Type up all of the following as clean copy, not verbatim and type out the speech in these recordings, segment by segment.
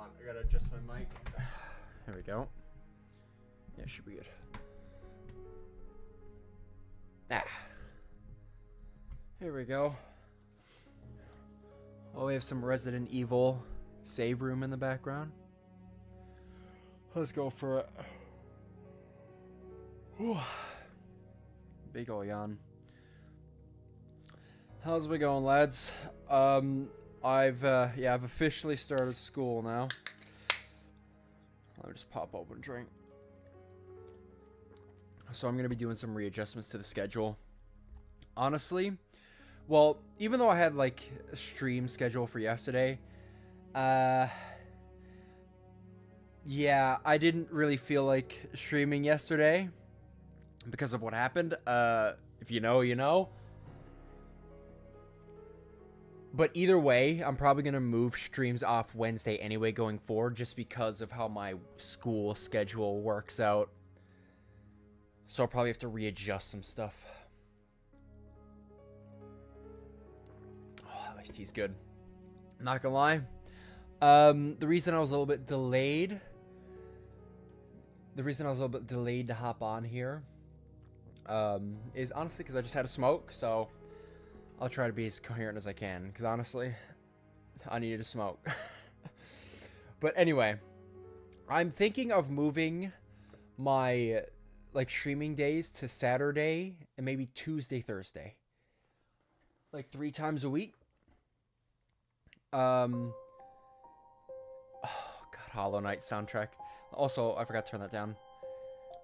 on, I gotta adjust my mic. There we go. Yeah, should be good. Here we go. Oh, we have some Resident Evil save room in the background. Let's go for it. Whew. Big ol' yawn. How's it going, lads? I've officially started school now. Let me just pop open a drink. So I'm gonna be doing some readjustments to the schedule. Honestly, well, even though I had like a stream schedule for yesterday, yeah, I didn't really feel like streaming yesterday because of what happened. If you know, you know. But either way, I'm probably going to move streams off Wednesday anyway going forward just because of how my school schedule works out. So I'll probably have to readjust some stuff. Oh, iced tea's good. Not gonna lie. The reason I was a little bit delayed... to hop on here is honestly because I just had a smoke, so... I'll try to be as coherent as I can, because honestly, I needed to smoke. But anyway, I'm thinking of moving my, like, streaming days to Saturday and maybe Tuesday, Thursday. Like, 3 times a week. Oh, God, Hollow Knight soundtrack. Also, I forgot to turn that down.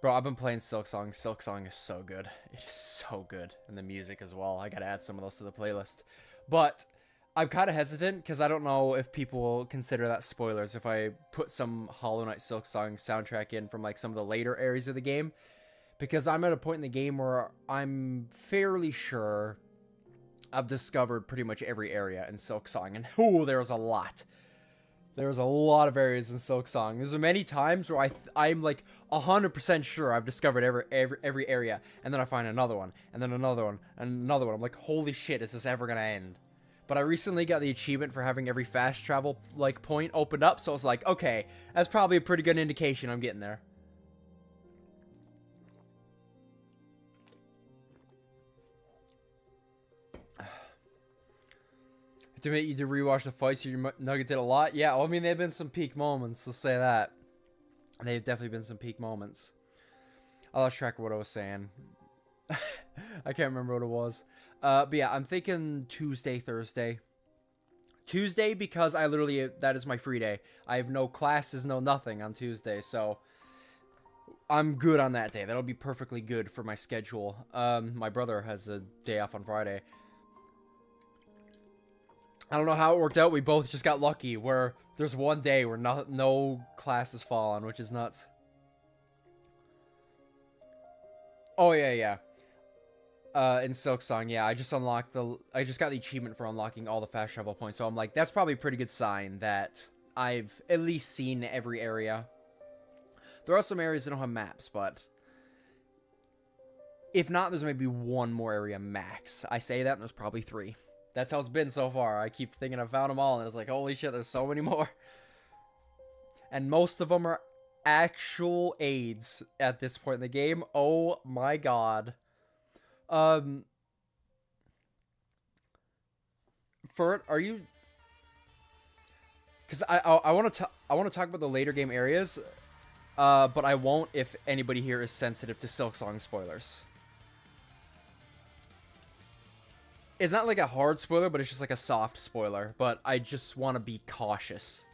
Bro, I've been playing Silk Song. Silk Song is so good. It is so good. And the music as well. I gotta add some of those to the playlist. But I'm kind of hesitant because I don't know if people will consider that spoilers if I put some Hollow Knight Silk Song soundtrack in from like some of the later areas of the game. Because I'm at a point in the game where I'm fairly sure I've discovered pretty much every area in Silk Song. And ooh, there's a lot. There's a lot of areas in Silk Song. There's many times where I'm like 100% sure I've discovered every area, and then I find another one, and then another one, and another one. I'm like, holy shit, is this ever gonna end? But I recently got the achievement for having every fast travel like point opened up, so I was like, okay, that's probably a pretty good indication I'm getting there. To make you to rewatch the fights, your Nugget did a lot. Yeah, well, I mean, they've been some peak moments, let's say that. They've definitely been some peak moments. I lost track of what I was saying. I can't remember what it was. But yeah, I'm thinking Tuesday, Thursday. Tuesday because I literally, that is my free day. I have no classes, no nothing on Tuesday, so I'm good on that day. That'll be perfectly good for my schedule. My brother has a day off on Friday. I don't know how it worked out. We both just got lucky where there's one day where no classes fall on, which is nuts. Oh, yeah. In Silk Song, yeah, I just got the achievement for unlocking all the fast travel points. So I'm like, that's probably a pretty good sign that I've at least seen every area. There are some areas that don't have maps, but if not, there's maybe one more area max. I say that, and there's probably 3. That's how it's been so far. I keep thinking I found them all, and it's like, holy shit, there's so many more. And most of them are actual aids at this point in the game. Oh my god. Fert, are you... Because I want to talk about the later game areas, but I won't if anybody here is sensitive to Silk Song spoilers. It's not like a hard spoiler, but it's just like a soft spoiler. But I just want to be cautious.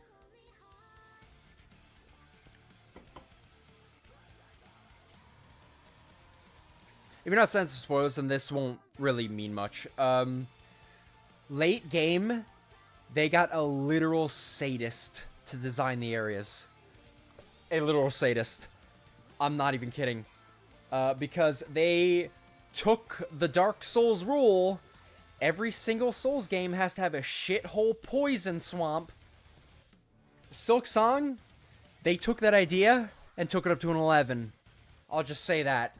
If you're not sensitive to spoilers, then this won't really mean much. Late game, they got a literal sadist to design the areas. A literal sadist. I'm not even kidding. Because they took the Dark Souls rule... Every single Souls game has to have a shithole poison swamp. Silk Song, they took that idea and took it up to an 11. I'll just say that.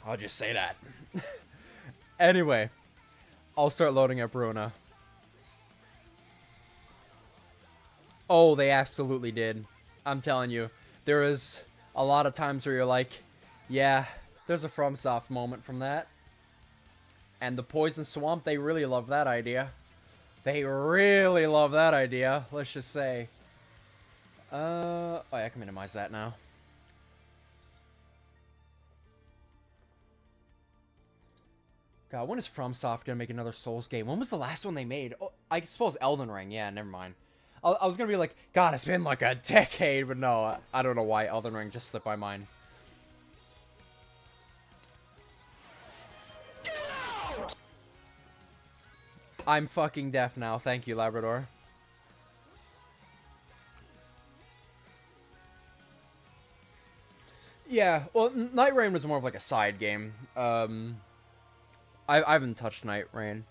I'll just say that. Anyway, I'll start loading up Ruina. Oh, they absolutely did. I'm telling you. There is a lot of times where you're like, yeah, there's a FromSoft moment from that. And the Poison Swamp, they really love that idea. They really love that idea, let's just say. Oh, yeah, I can minimize that now. God, when is FromSoft gonna make another Souls game? When was the last one they made? Oh, I suppose Elden Ring. Yeah, never mind. I was gonna be like, God, it's been like a decade, but no, I don't know why Elden Ring just slipped my mind. I'm fucking deaf now. Thank you, Labrador. Yeah, well, Night Rain was more of like a side game. I haven't touched Night Rain.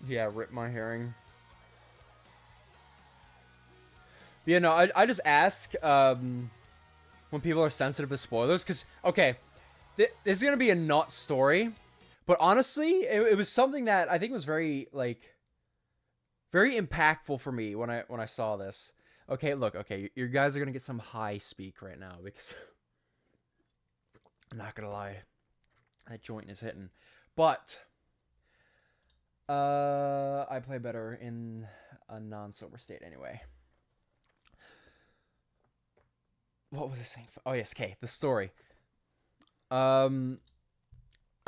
Yeah, rip my hearing. Yeah, no, I just ask when people are sensitive to spoilers, because, okay, this is going to be a not story, but honestly, it was something that I think was very, like, very impactful for me when I saw this. Okay, look, okay, you guys are going to get some high speak right now, because I'm not going to lie, that joint is hitting. But I play better in a non-sober state anyway. What was I saying? Oh, yes, okay, the story. I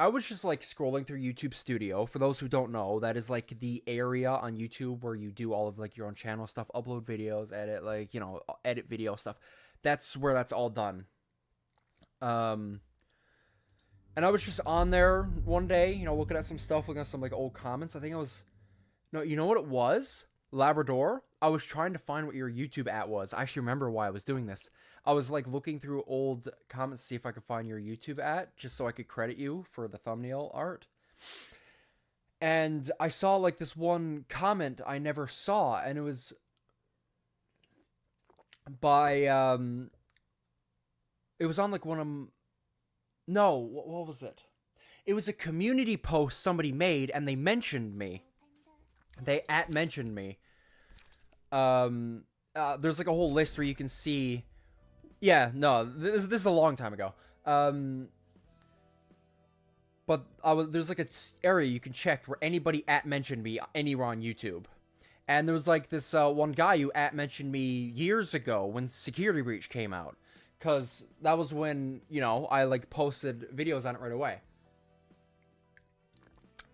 was just, like, scrolling through YouTube Studio. For those who don't know, that is, like, the area on YouTube where you do all of, like, your own channel stuff, upload videos, edit, like, you know, edit video stuff. That's where that's all done. And I was just on there one day, you know, looking at some stuff, looking at some, like, old comments. I think I was... No, you know what it was? Labrador? I was trying to find what your YouTube at was. I actually remember why I was doing this. I was, like, looking through old comments to see if I could find your YouTube at, just so I could credit you for the thumbnail art. And I saw, like, this one comment I never saw, and it was by, it was on, like, one of... No, what was it? It was a community post somebody made, and they mentioned me. They mentioned me. There's, like, a whole list where you can see... Yeah, no, this is a long time ago. But there's, like, a area you can check where anybody mentioned me anywhere on YouTube. And there was, like, this one guy who mentioned me years ago when Security Breach came out. Because that was when, you know, I, like, posted videos on it right away.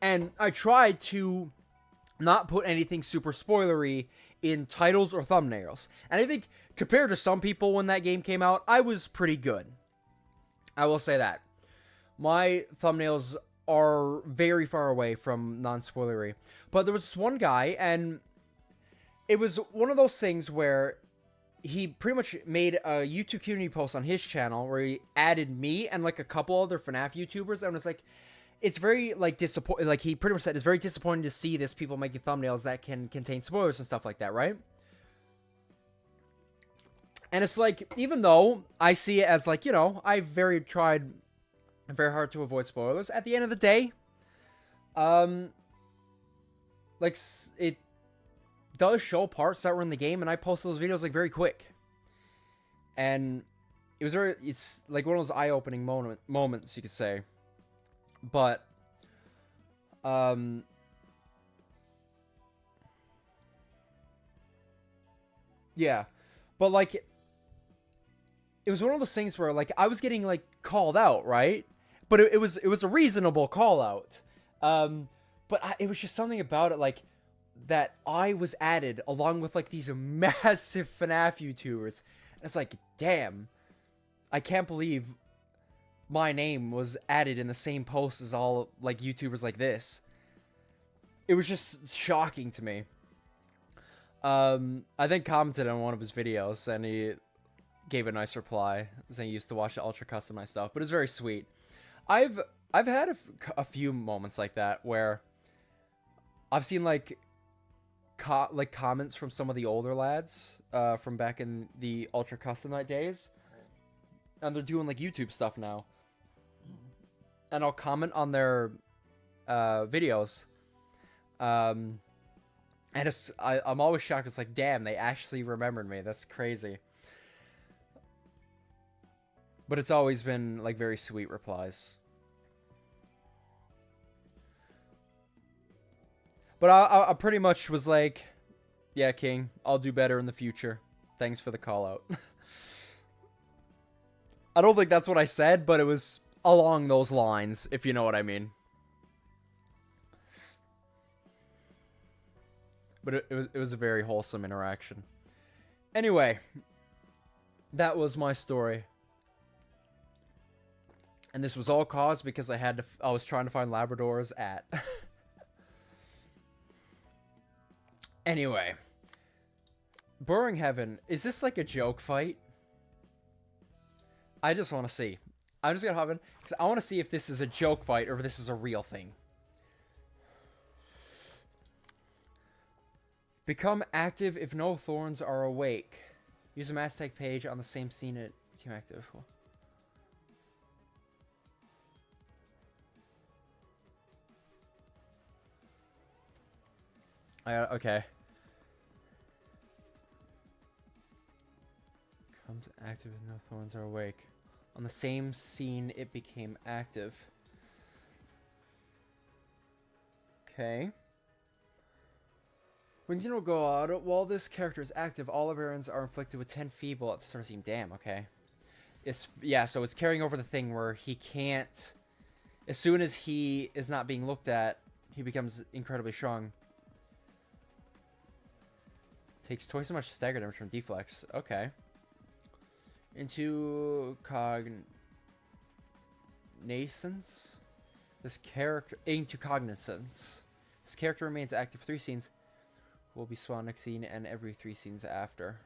And I tried to not put anything super spoilery in titles or thumbnails. And I think, compared to some people when that game came out, I was pretty good. I will say that. My thumbnails are very far away from non-spoilery. But there was this one guy, and it was one of those things where he pretty much made a YouTube community post on his channel where he added me and, like, a couple other FNAF YouTubers, and was like, it's very, like, disappointing. Like, he pretty much said it's very disappointing to see this people making thumbnails that can contain spoilers and stuff like that, right? And it's like, even though I see it as, like, you know, I've tried very hard to avoid spoilers, at the end of the day, like, it does show parts that were in the game, and I post those videos, like, very quick. And it was it's like one of those eye-opening moments, you could say. But, yeah. But, like, it was one of those things where, like, I was getting, like, called out, right? But it was a reasonable call out. But it was just something about it, like, that I was added along with, like, these massive FNAF YouTubers. And it's like, damn, I can't believe my name was added in the same post as all, like, YouTubers like this. It was just shocking to me. I then commented on one of his videos, and he gave a nice reply, saying he used to watch the ultra customized stuff, but it's very sweet. I've had a few moments like that where I've seen, like, like comments from some of the older lads from back in the Ultra Custom Night days, and they're doing like YouTube stuff now. And I'll comment on their videos, and I'm always shocked. It's like, damn, they actually remembered me. That's crazy. But it's always been like very sweet replies. But I pretty much was like, yeah, King, I'll do better in the future. Thanks for the call out. I don't think that's what I said, but it was along those lines, if you know what I mean. But it was a very wholesome interaction. Anyway, that was my story. And this was all caused because I was trying to find Labradors at... Anyway, Burrowing Heaven, is this like a joke fight? I just want to see. I'm just gonna hop in because I want to see if this is a joke fight or if this is a real thing. Become active if no thorns are awake. Use a mass tag page on the same scene it became active. Okay. Becomes active if no thorns are awake. On the same scene, it became active. Okay. When General go out, while this character is active, all of errands are inflicted with 10 feeble at the start of the scene. Damn, okay. Yeah, so it's carrying over the thing where he can't... As soon as he is not being looked at, he becomes incredibly strong. Takes twice as much stagger damage from deflex. Okay. Into cognizance. This character into cognizance. This character remains active for 3 scenes. Will be spawned next scene and every 3 scenes after.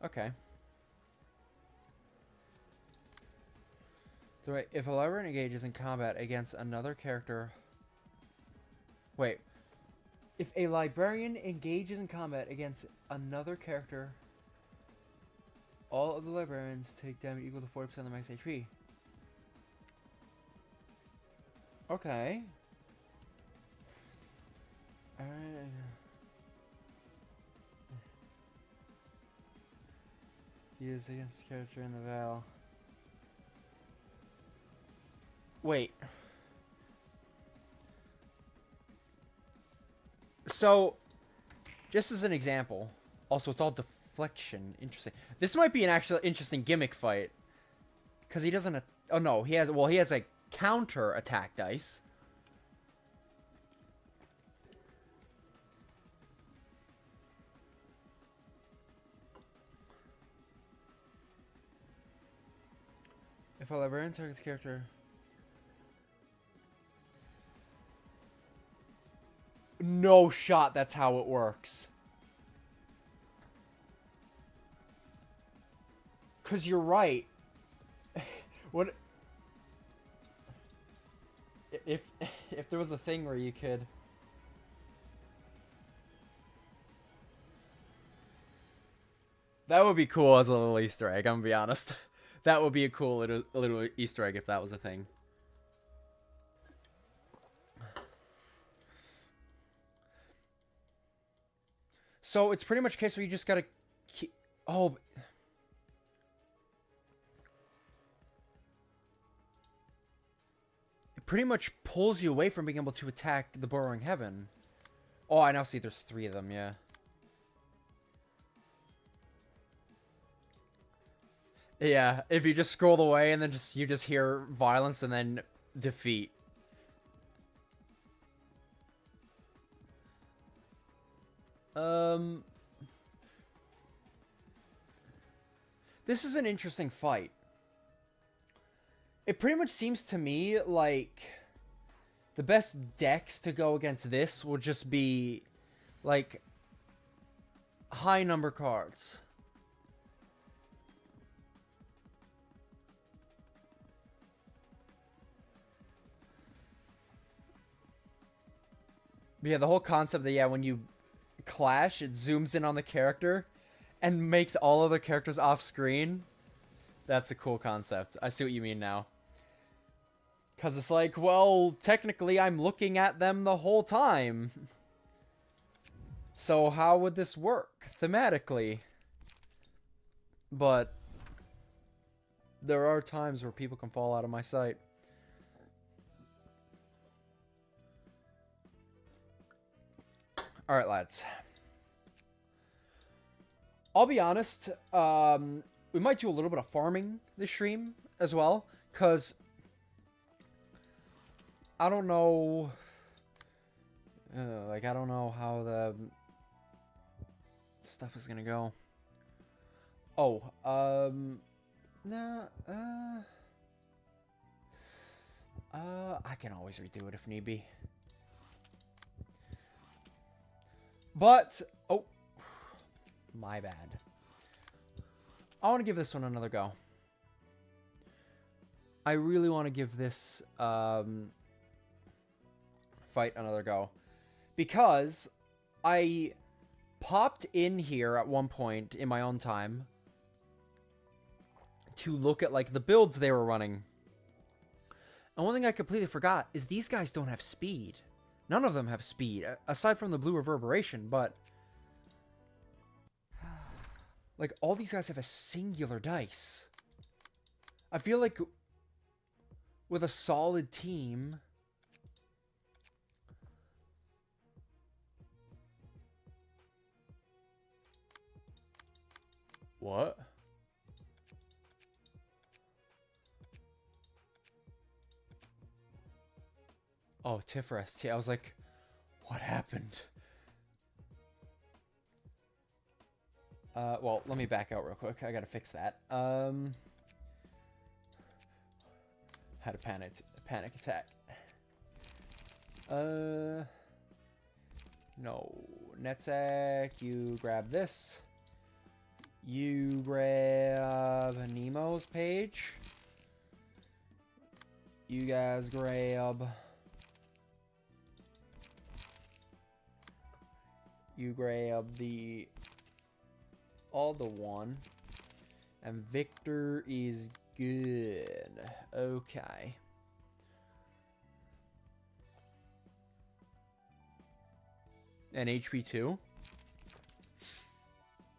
Okay. So wait, if a librarian engages in combat against another character... Wait. If a librarian engages in combat against another character, all of the librarians take damage equal to 40% of the max HP. Okay. Alright. Use against the character in the battle. Wait. So, just as an example, also it's all deflection. Interesting. This might be an actual interesting gimmick fight, because he doesn't. Oh no, he has. Well, he has a counter attack dice. If a librarian targets character. No shot, that's how it works. Cause you're right. What if there was a thing where you could that would be cool as a little Easter egg, I'm gonna be honest. That would be a cool little Easter egg if that was a thing. So it's pretty much a case where you just gotta keep... Oh. It pretty much pulls you away from being able to attack the Burrowing Heaven. Oh, I now see there's 3 of them, yeah. Yeah, if you just scroll away and then you just hear violence and then defeat. This is an interesting fight. It pretty much seems to me like the best decks to go against this will just be like high number cards. But yeah, the whole concept that, yeah, when you clash, it zooms in on the character and makes all other characters off screen. That's a cool concept. I see what you mean now. Because it's like, well, technically I'm looking at them the whole time. So how would this work thematically? But there are times where people can fall out of my sight. Alright, lads. I'll be honest, we might do a little bit of farming this stream as well, because I don't know, I don't know how the stuff is gonna go. Oh, I can always redo it if need be. But, oh, my bad. I want to give this one another go. I really want to give this fight another go. Because I popped in here at one point in my own time to look at, like, the builds they were running. And one thing I completely forgot is these guys don't have speed. None of them have speed, aside from the blue reverberation, but like, all these guys have a singular dice. I feel like with a solid team, what? Oh, Tiferet. Yeah, I was like, what happened? Well, let me back out real quick. I gotta fix that. Had a panic attack. No. Netzak, you grab this. You grab Nemo's page. You guys grab... You grab the one, and Victor is good. Okay. And HP 2.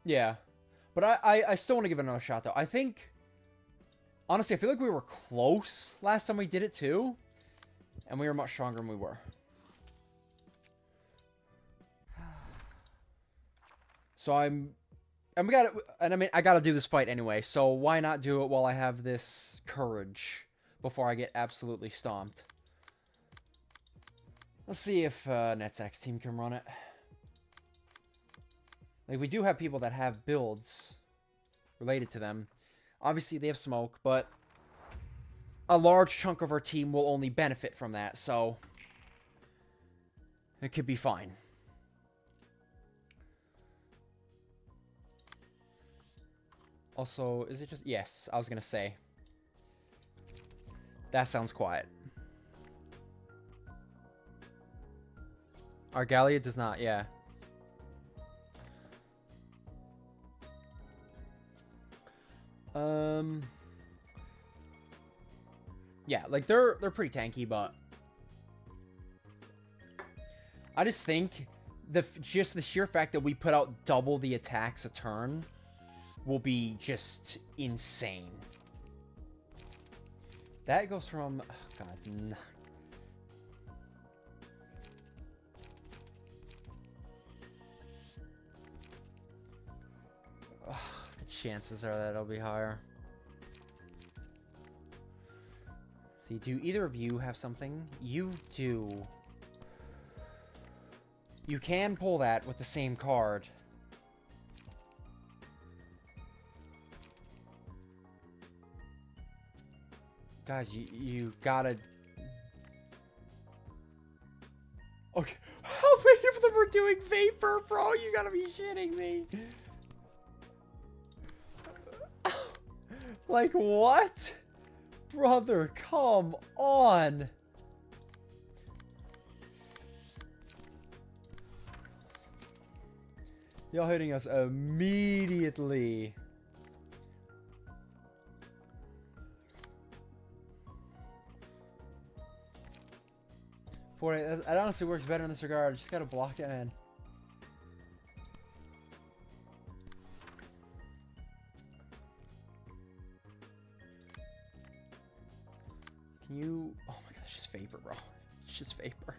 Yeah, but I still want to give it another shot though. I think, honestly, I feel like we were close last time we did it too, and we were much stronger than we were. So I mean, I gotta do this fight anyway, so why not do it while I have this courage before I get absolutely stomped? Let's see if Netzak's team can run it. Like, we do have people that have builds related to them. Obviously, they have smoke, but a large chunk of our team will only benefit from that, so it could be fine. Also, is it just... Yes, I was gonna say. That sounds quiet. Argalia does not, yeah. Yeah, like, they're pretty tanky, but... I just think just the sheer fact that we put out double the attacks a turn will be just insane. That goes from... Oh, God. Oh, the chances are that it'll be higher. See, do either of you have something? You do. You can pull that with the same card. Guys, you gotta... Okay. How many of them are doing Vapor, bro? You gotta be shitting me. Like, what? Brother, come on. Y'all hitting us immediately. It honestly works better in this regard. Just gotta block it in. Can you... Oh my god, it's just vapor, bro. It's just vapor.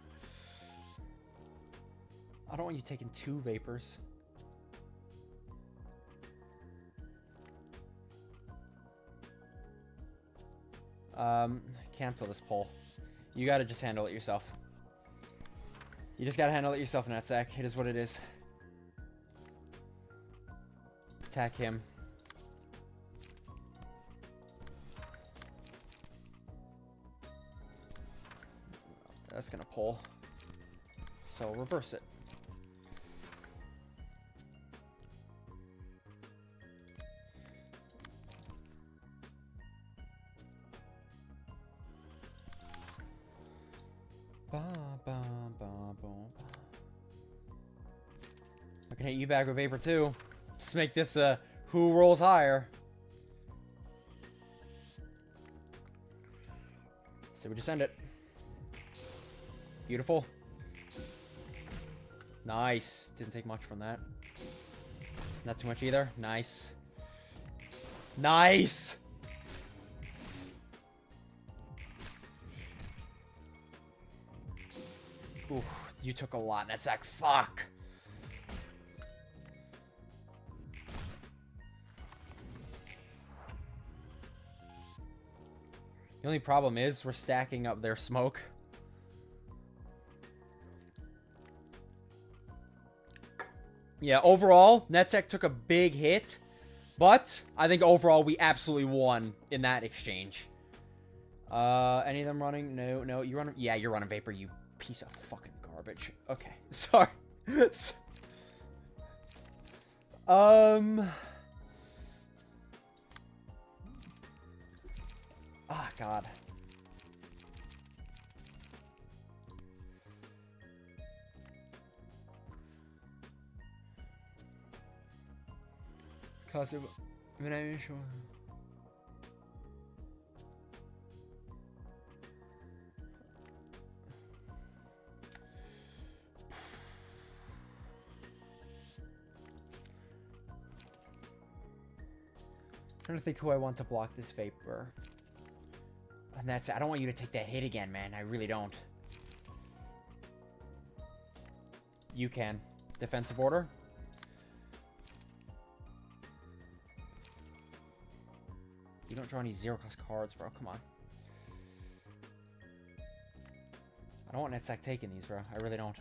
I don't want you taking 2 vapors. Cancel this pull. You gotta just handle it yourself. You just gotta handle it yourself in that sack. It is what it is. Attack him. That's gonna pull. So reverse it. I can hit you back with Vapor too. Just make this who rolls higher. So we just end it. Beautiful. Nice. Didn't take much from that. Not too much either. Nice. Nice! Ooh, you took a lot in that sack. Fuck! The only problem is we're stacking up their smoke. Yeah, overall, NetSec took a big hit, but I think overall we absolutely won in that exchange. Any of them running? No, no, you running? Yeah, you're running Vapor, you piece of fucking garbage. Okay, sorry. Ah, God. Cause of when I'm sure. Trying to think who I want to block this Vapor. And that's it. I don't want you to take that hit again, man. I really don't. You can. Defensive order. You don't draw any zero-cost cards, bro. Come on. I don't want NetSec taking these, bro. I really don't.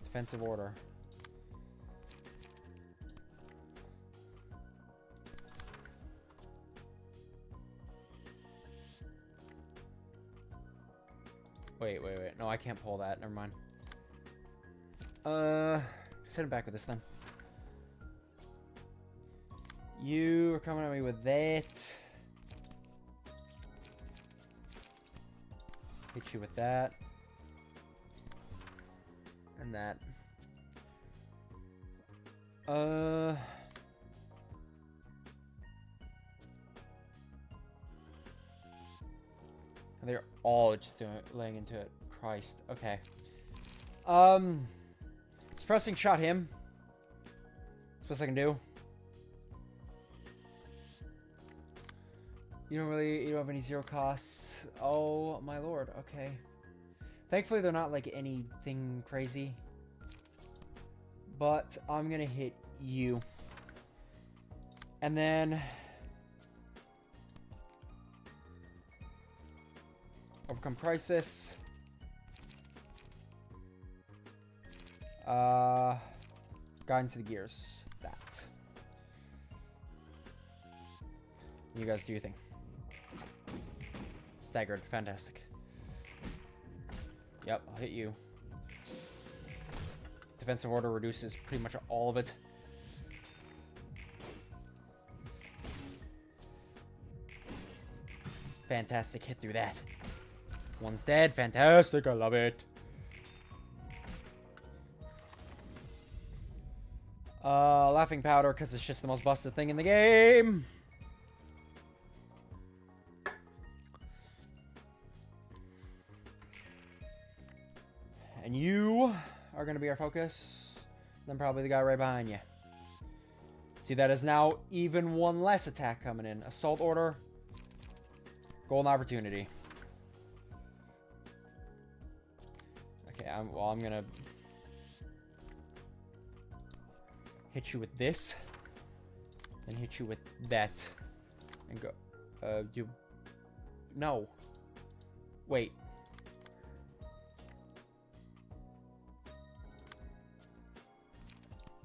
Defensive order. Wait. No, I can't pull that. Never mind. Send him back with this then. You are coming at me with that. Hit you with that. And that. They're all just laying into it. Christ. Okay. Suppressing shot him. That's the best I can do. You don't have any zero costs. Oh my lord. Okay. Thankfully they're not like anything crazy. But I'm gonna hit you. And then overcome crisis. Guidance to the gears. That. You guys do your thing. Staggered. Fantastic. Yep, I'll hit you. Defensive order reduces pretty much all of it. Fantastic hit through that. One's dead. Fantastic. I love it. Laughing powder, because it's just the most busted thing in the game. And you are going to be our focus. Then probably the guy right behind you. See, that is now even one less attack coming in. Assault order. Golden opportunity. Okay, I'm going to hit you with this. Then hit you with that. And go. No. Wait.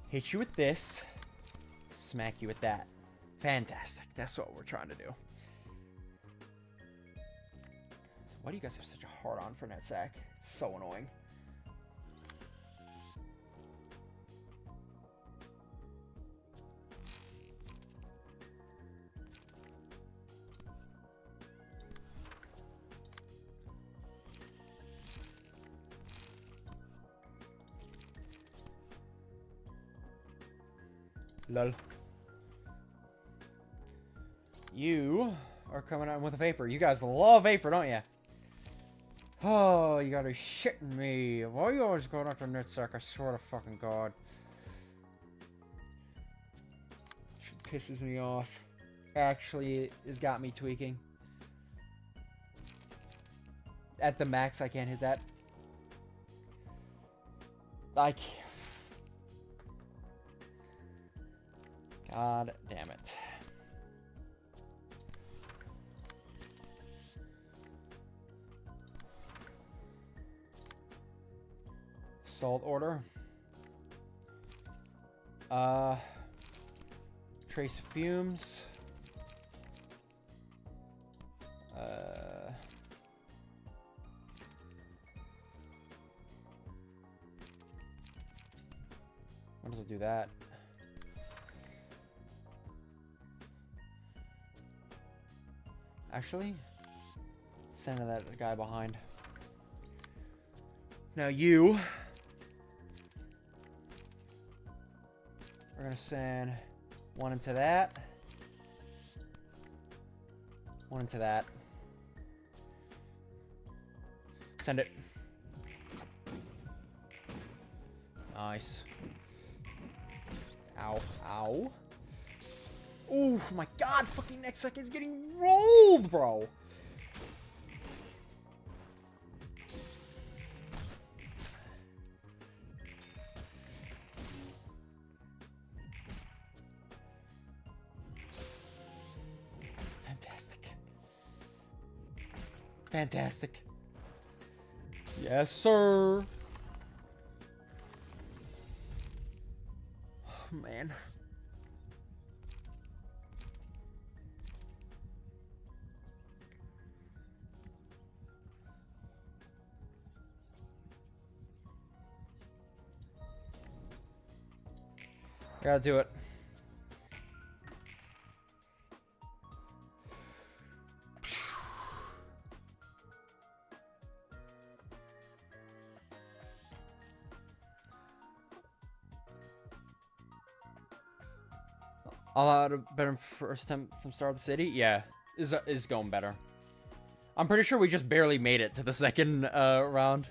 Hit you with this. Smack you with that. Fantastic. That's what we're trying to do. Why do you guys have such a hard-on for net sack? It's so annoying. Lol. You are coming out with a vapor. You guys love vapor, don't you? Oh, you gotta be shitting me. Why are you always going after Nutsack? I swear to fucking God. She pisses me off. Actually, it's got me tweaking. At the max, I can't hit that. I can't. God damn it. Assault order. Trace fumes. What does it do that? Actually, send that guy behind. Now you are gonna send one into that, one into that. Send it. Nice. Ow, ow. Oh my God, fucking next second is getting rolled, bro. Fantastic. Fantastic. Yes, sir. Oh, man. I gotta do it. I'll have a better first time from start of the city. Yeah, is going better. I'm pretty sure we just barely made it to the second round.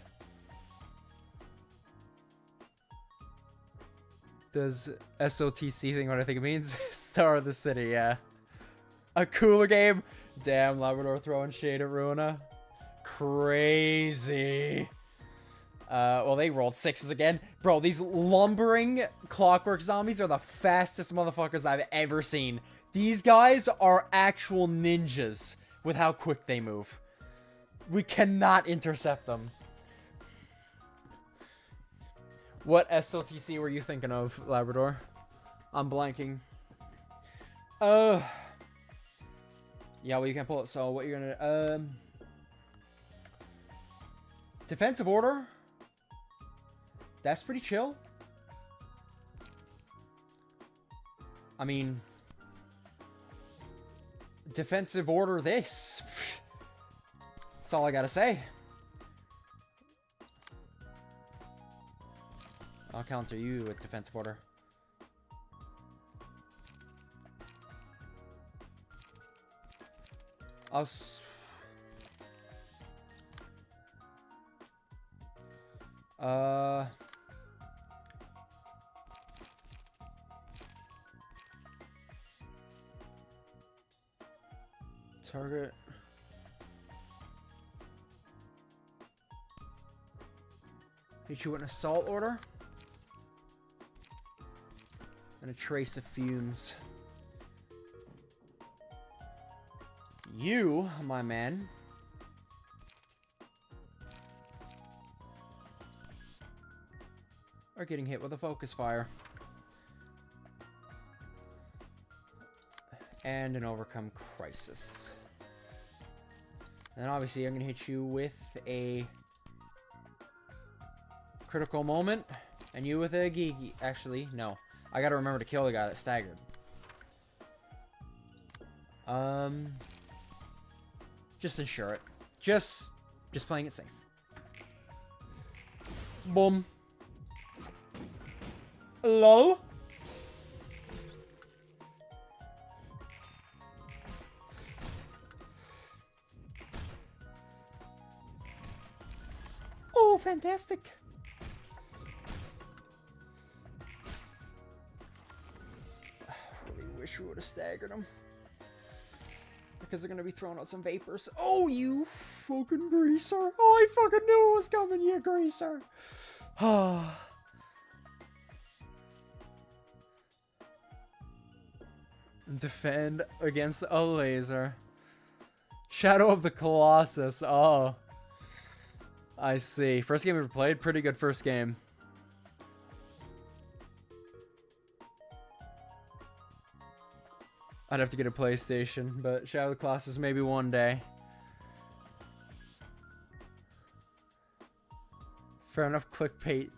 Does SOTC think what I think it means? Star of the city, yeah. A cooler game? Damn, Labrador throwing shade at Ruina. Crazy. Well, they rolled sixes again. Bro, these lumbering clockwork zombies are the fastest motherfuckers I've ever seen. These guys are actual ninjas with how quick they move. We cannot intercept them. What SOTC were you thinking of, Labrador? I'm blanking. Yeah, well, you can pull it. So what you're gonna defensive order. That's pretty chill. I mean, defensive order this. That's all I gotta say. I'll counter you with defensive order. Target. Hit you with an assault order. And a trace of fumes. You, my man. Are getting hit with a focus fire. And an overcome crisis. And then obviously I'm going to hit you with a critical moment. And you with a Gigi. Actually, no. I got to remember to kill the guy that staggered. Just ensure it. Just playing it safe. Boom. Lol. Oh, fantastic. I really wish we would have staggered him. Because they're going to be throwing out some vapors. Oh, you fucking greaser. Oh, I fucking knew it was coming, you greaser. Defend against a laser. Shadow of the Colossus. Oh. I see. First game we ever played. Pretty good first game. I'd have to get a PlayStation, but Shadow of the Colossus maybe one day. Fair enough, clickbait.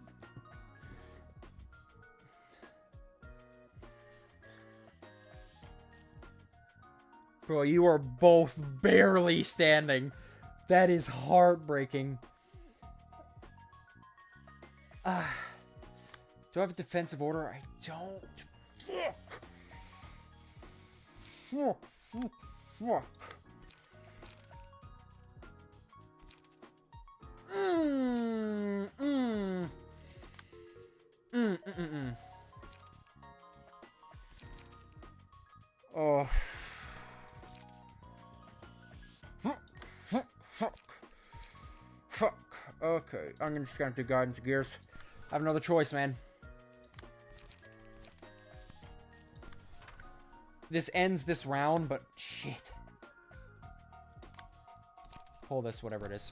Bro, you are both barely standing. That is heartbreaking. Do I have a defensive order? I don't. Fuck. Fuck. Oh. Fuck. Okay, I'm just gonna do Guidance Gears. I have another choice, man. This ends this round, but shit. Pull this, whatever it is.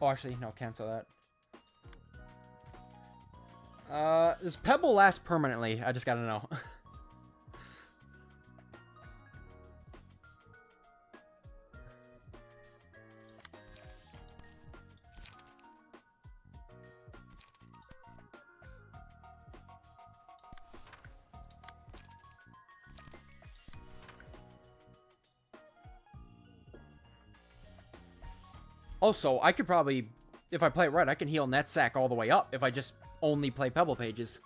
Oh, actually, no, cancel that. Does Pebble last permanently? I just gotta know. Also, I could probably, if I play it right, I can heal Net Sack all the way up if I just only play Pebble pages.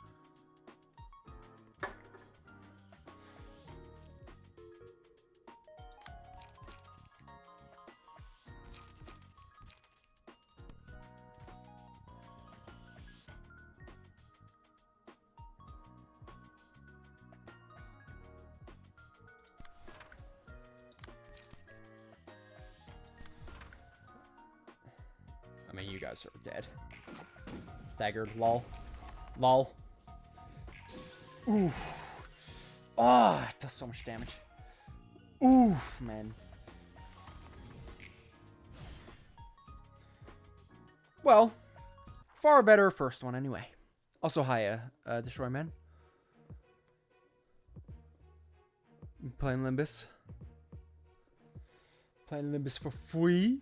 I mean, you guys are dead. Staggered, lol. Lol. Oof. Ah, it does so much damage. Oof, man. Well, far better first one anyway. Also, hi, Destroy Man. Playing Limbus. Playing Limbus for free.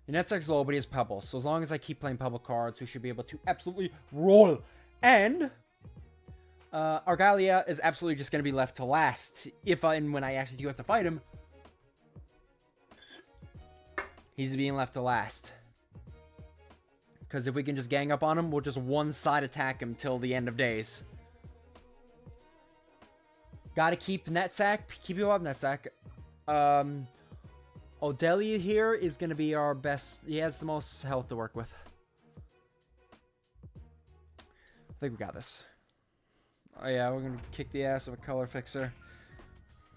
Your net stack's low, but he has Pebble. So as long as I keep playing Pebble cards, we should be able to absolutely roll. And Argalia is absolutely just going to be left to last. If and when I actually do have to fight him, he's being left to last. Because if we can just gang up on him, we'll just one-side attack him till the end of days. Gotta keep Netsack. Keep you up, Netsack. Odelia here is going to be our best. He has the most health to work with. I think we got this. Oh yeah, we're going to kick the ass of a color fixer.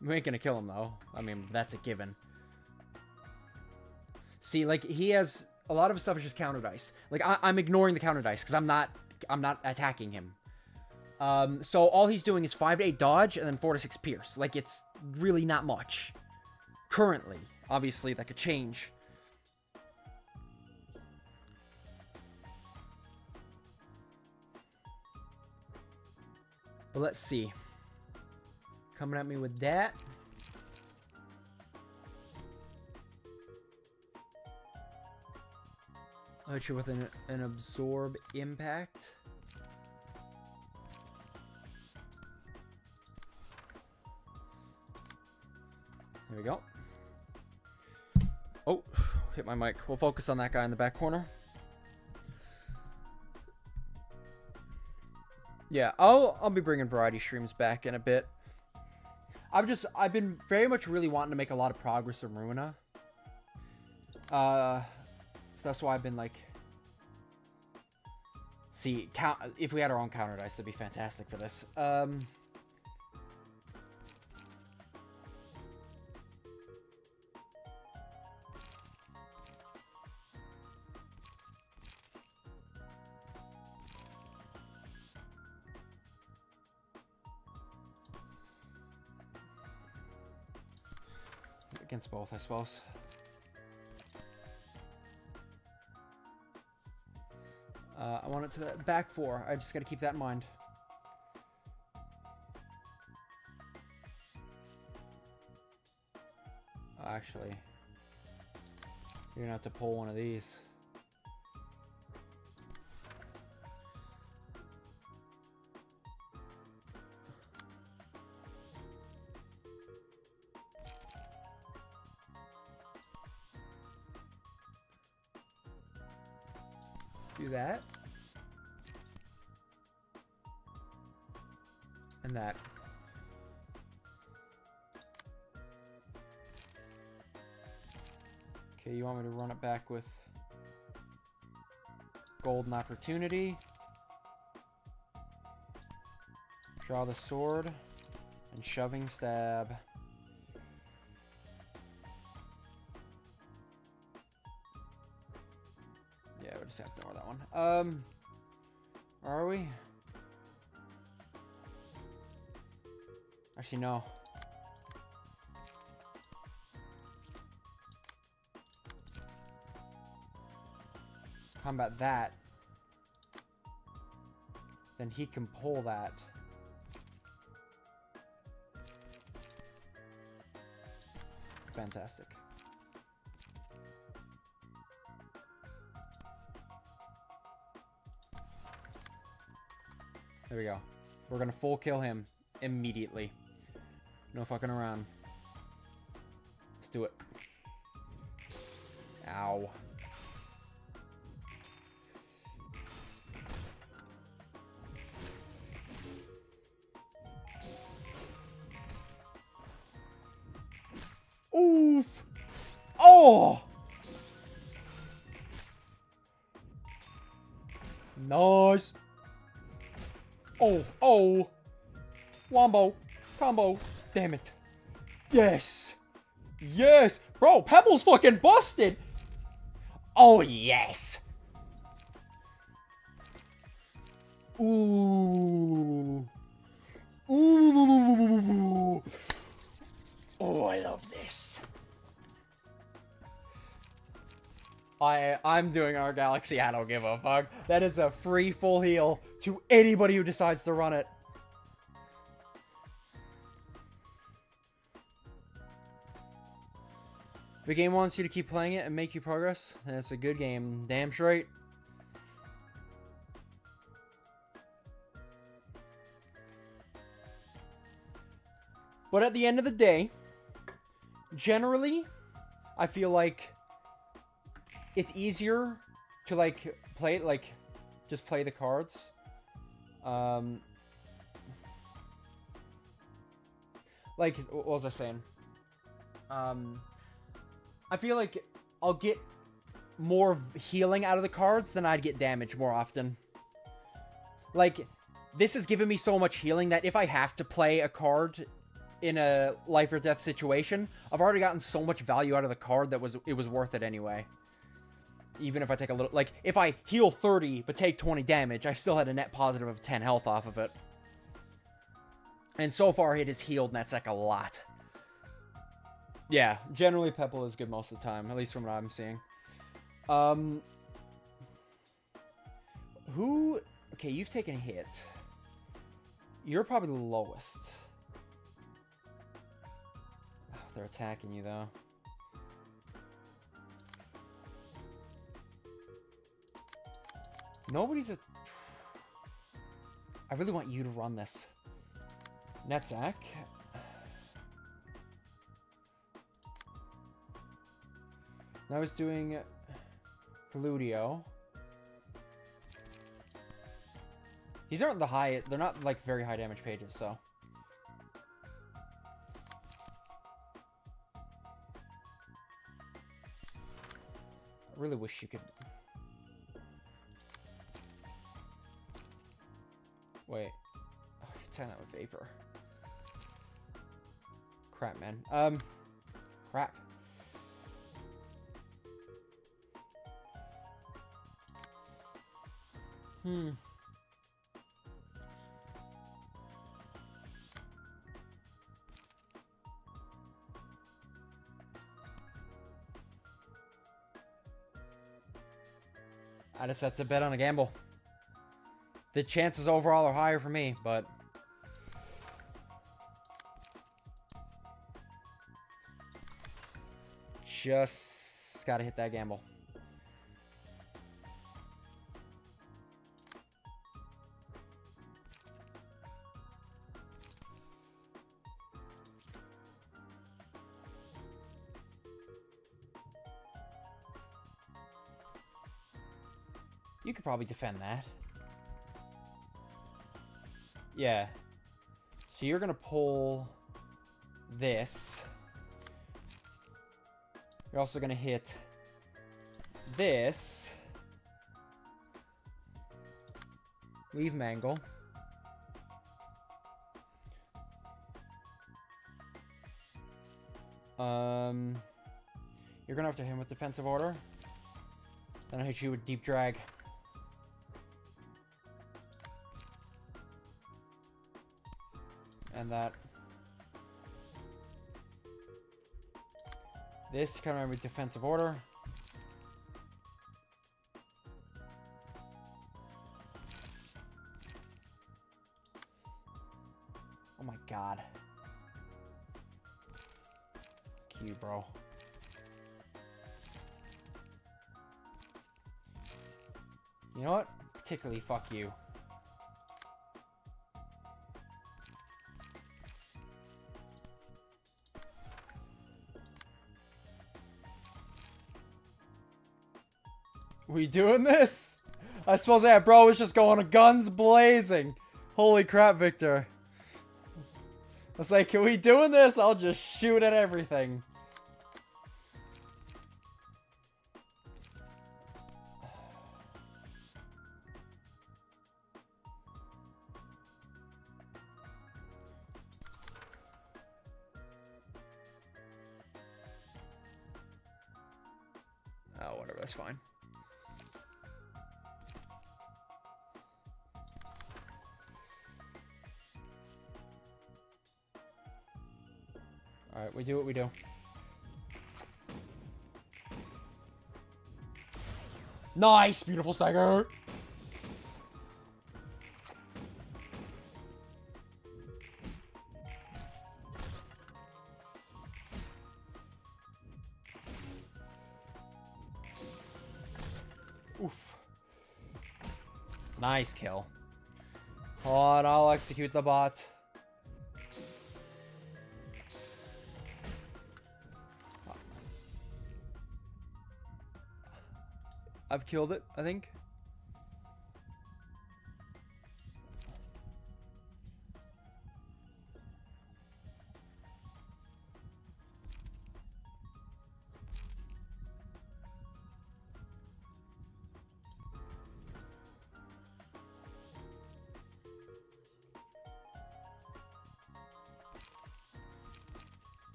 We ain't going to kill him though. I mean, that's a given. See, like, he has... A lot of his stuff is just counter dice. Like, I'm ignoring the counter dice because I'm not attacking him. So all he's doing is 5 to 8 dodge and then 4 to 6 pierce. Like, it's really not much. Currently. Obviously, that could change. But let's see. Coming at me with that. I'll hit you with an absorb impact. There we go. Oh, hit my mic. We'll focus on that guy in the back corner. Yeah, I'll be bringing variety streams back in a bit. I've been very much really wanting to make a lot of progress in Ruina. So that's why I've been like, see, if we had our own counter dice, that'd be fantastic for this. Against both, I suppose. I want it to the back 4. I just got to keep that in mind. Actually, you're gonna have to pull one of these. Do that. And that. Okay, you want me to run it back with golden opportunity. Draw the sword and shoving stab. Yeah, we'll just have to ignore that one. Are we? Actually, no. Combat that. Then he can pull that. Fantastic. There we go. We're gonna full kill him immediately. No fucking around. Let's do it. Ow. Oof. Oh. Nice. Oh, oh. Wombo. Combo. Damn it. Yes. Yes. Bro, Pebble's fucking busted. Oh, yes. Ooh. Ooh. Oh, I love this. I'm doing our Galaxy. I don't give a fuck. That is a free full heal to anybody who decides to run it. If a game wants you to keep playing it and make you progress, then it's a good game. Damn straight. But at the end of the day, generally, I feel like it's easier to, like, play it, like, just play the cards. Like, what was I saying? I feel like I'll get more healing out of the cards than I'd get damage more often. Like, this has given me so much healing that if I have to play a card in a life or death situation, I've already gotten so much value out of the card that it was worth it anyway. Even if I take a little, like, if I heal 30 but take 20 damage, I still had a net positive of 10 health off of it. And so far it has healed Netsec a lot. Yeah, generally Pepple is good most of the time, at least from what I'm seeing. Who... Okay, you've taken a hit. You're probably the lowest. Oh, they're attacking you, though. Nobody's a... I really want you to run this. Netzak. Now he's doing Preludio. These aren't the high... They're not, like, very high damage pages, so... I really wish you could... Wait. Oh, you turn that with Vapor. Crap, man. Crap. I just have to bet on a gamble. The chances overall are higher for me, but... Just gotta hit that gamble. You could probably defend that. Yeah. So you're gonna pull this. You're also gonna hit this. Leave Mangle. You're gonna have to hit him with defensive order. Then I'll hit you with deep drag. And that. This kind of with defensive order. Oh my god. Q, bro. You know what? Particularly fuck you. We doing this? I suppose that bro was just going guns blazing. Holy crap, Victor. I was like, can we doing this? I'll just shoot at everything. Oh, whatever, that's fine. Alright, we do what we do. Nice! Beautiful stagger! Nice kill. Hold on, I'll execute the bot. I've killed it, I think.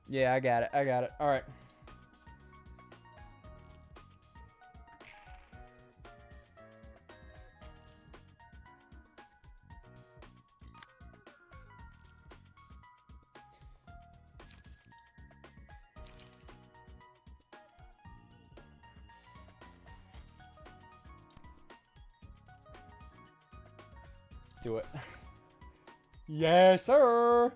Yeah, I got it. I got it. All right. Do it. Yes, sir.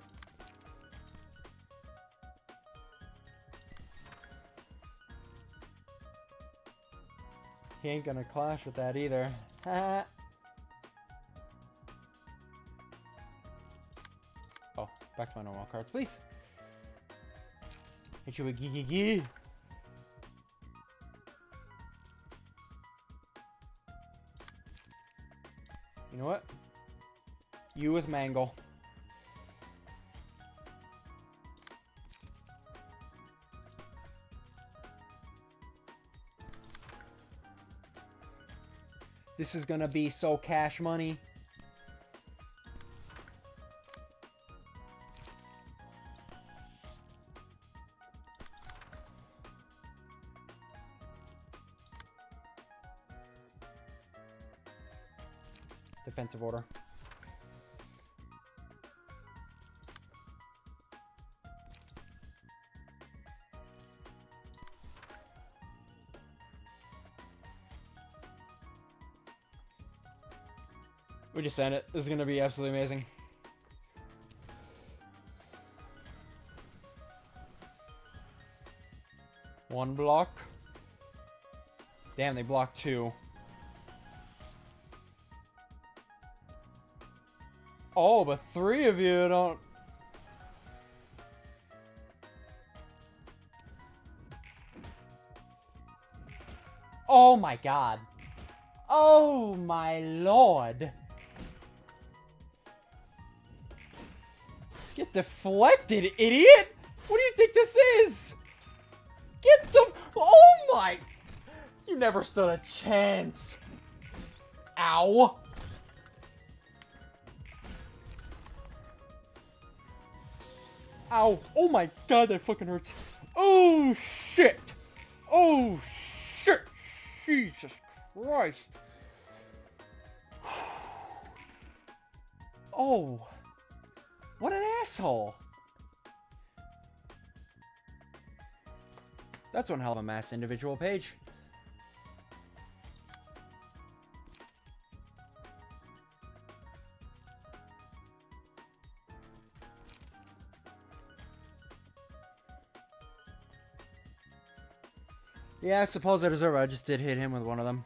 He ain't gonna clash with that either. Oh, back to my normal cards, please. Hit you with gee. You know what? You with Mangle. This is gonna be so cash money. Defensive order. We just sent it. This is going to be absolutely amazing. One block. Damn, they blocked two. Oh, but three of you don't... Oh my god. Oh my lord. Get deflected, idiot! What do you think this is? Get the... Oh my... You never stood a chance. Ow. Ow. Oh my god, that fucking hurts. Oh shit. Oh shit. Jesus Christ. Oh. What an asshole. That's one hell of a mass individual page. Yeah, I suppose I deserve it. I just did hit him with one of them.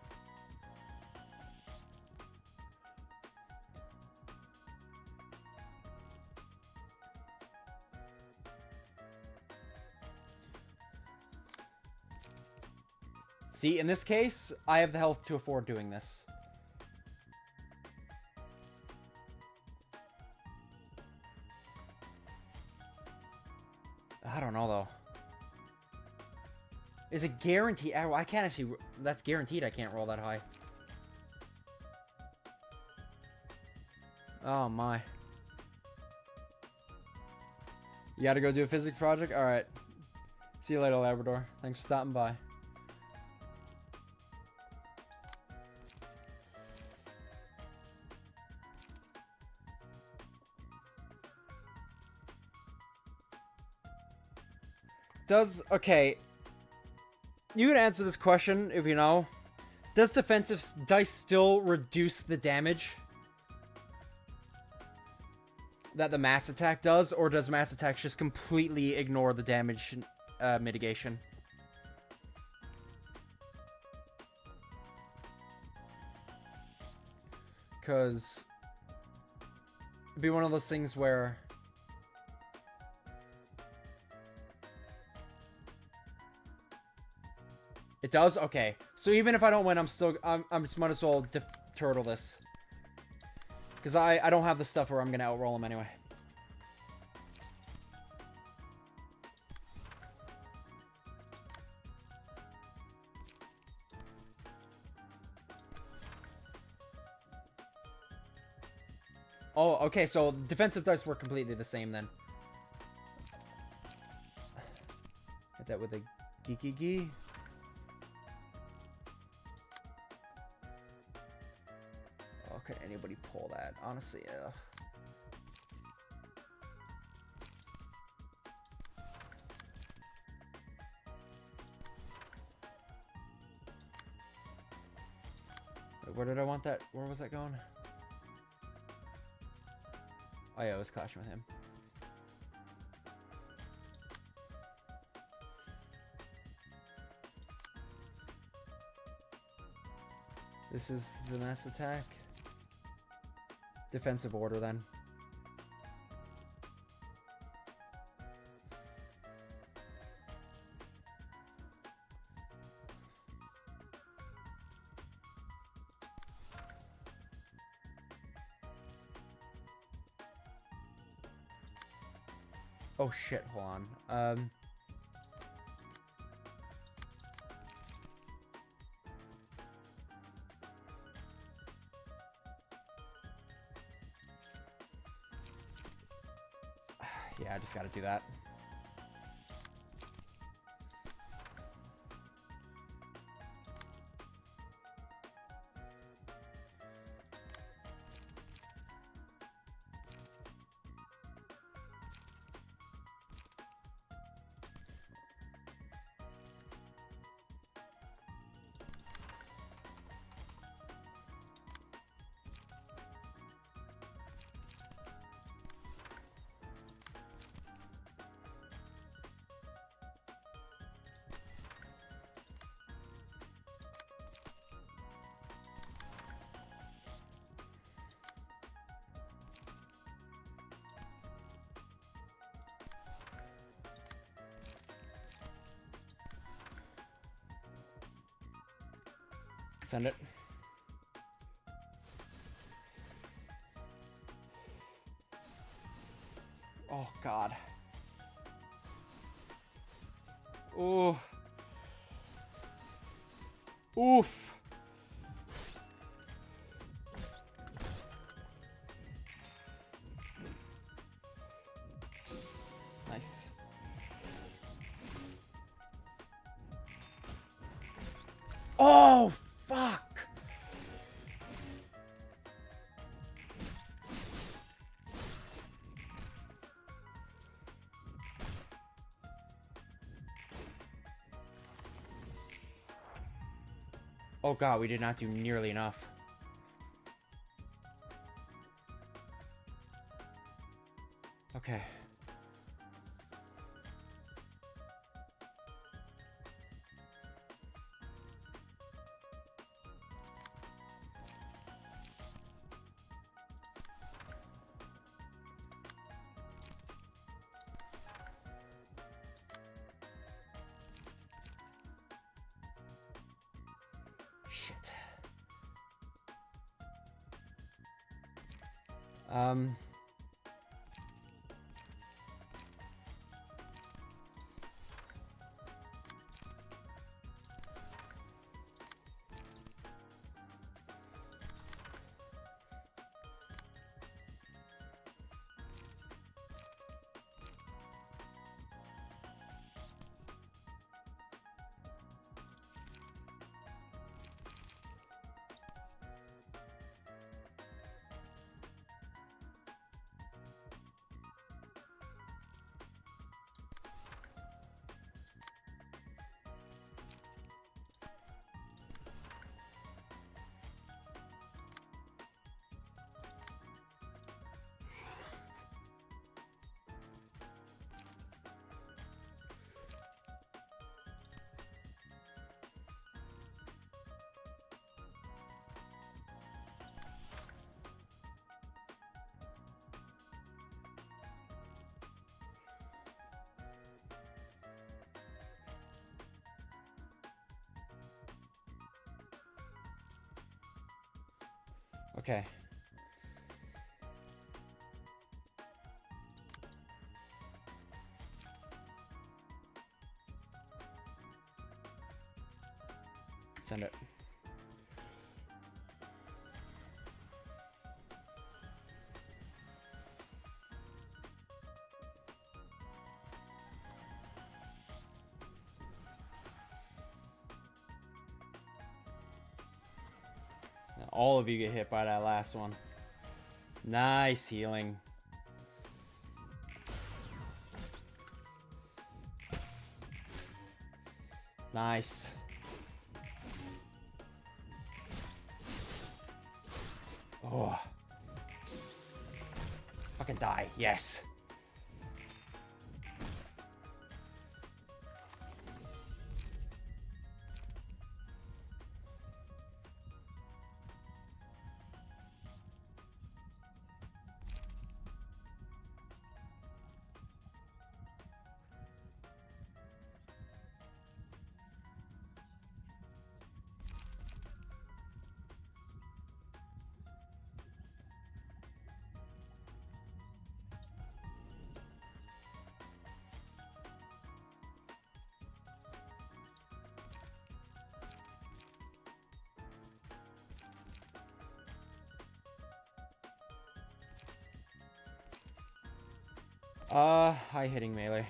See, in this case, I have the health to afford doing this. I don't know, though. Is it guaranteed? I can't actually... That's guaranteed I can't roll that high. Oh, my. You gotta go do a physics project? Alright. See you later, Labrador. Thanks for stopping by. Okay, you can answer this question if you know. Does defensive dice still reduce the damage that the mass attack does, or does mass attack just completely ignore the damage mitigation? Because it'd be one of those things where it does? Okay. So even if I don't win, I'm just might as well turtle this. Because I don't have the stuff where I'm going to outroll him anyway. Oh, okay, so defensive dice work completely the same then. Hit that with a geeky. Oh, could anybody pull that? Honestly, ugh. Wait, where did I want that? Where was that going? Oh yeah, I was clashing with him. This is the mass attack. Defensive order then. Oh shit, hold on. Yeah, I just gotta do that. Send it. Oh, God. Oh. Oof. Nice. Oh, fuck. Oh god, we did not do nearly enough. Okay. Shit. Okay. Send it. All of you get hit by that last one. Nice healing. Nice. Oh. Fucking die. Yes. High hitting melee.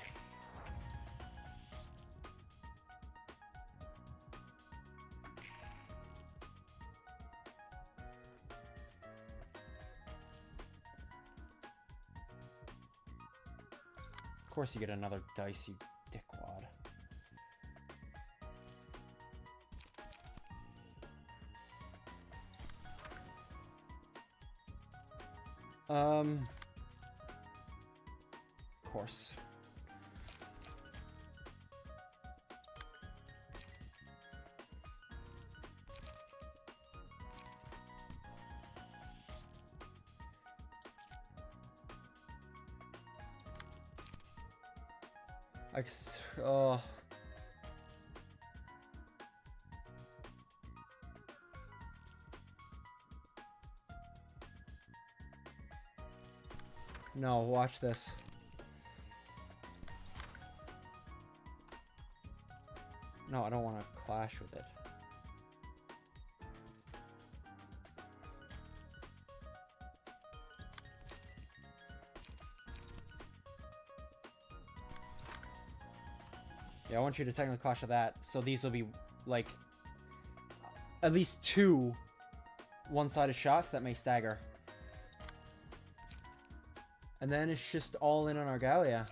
Of course you get another dice, you dickwad. Of course. Oh. No, watch this. No, I don't want to clash with it. Yeah, I want you to technically clash with that. So these will be, like, at least 2 one-sided shots that may stagger. And then it's just all in on our Gallia.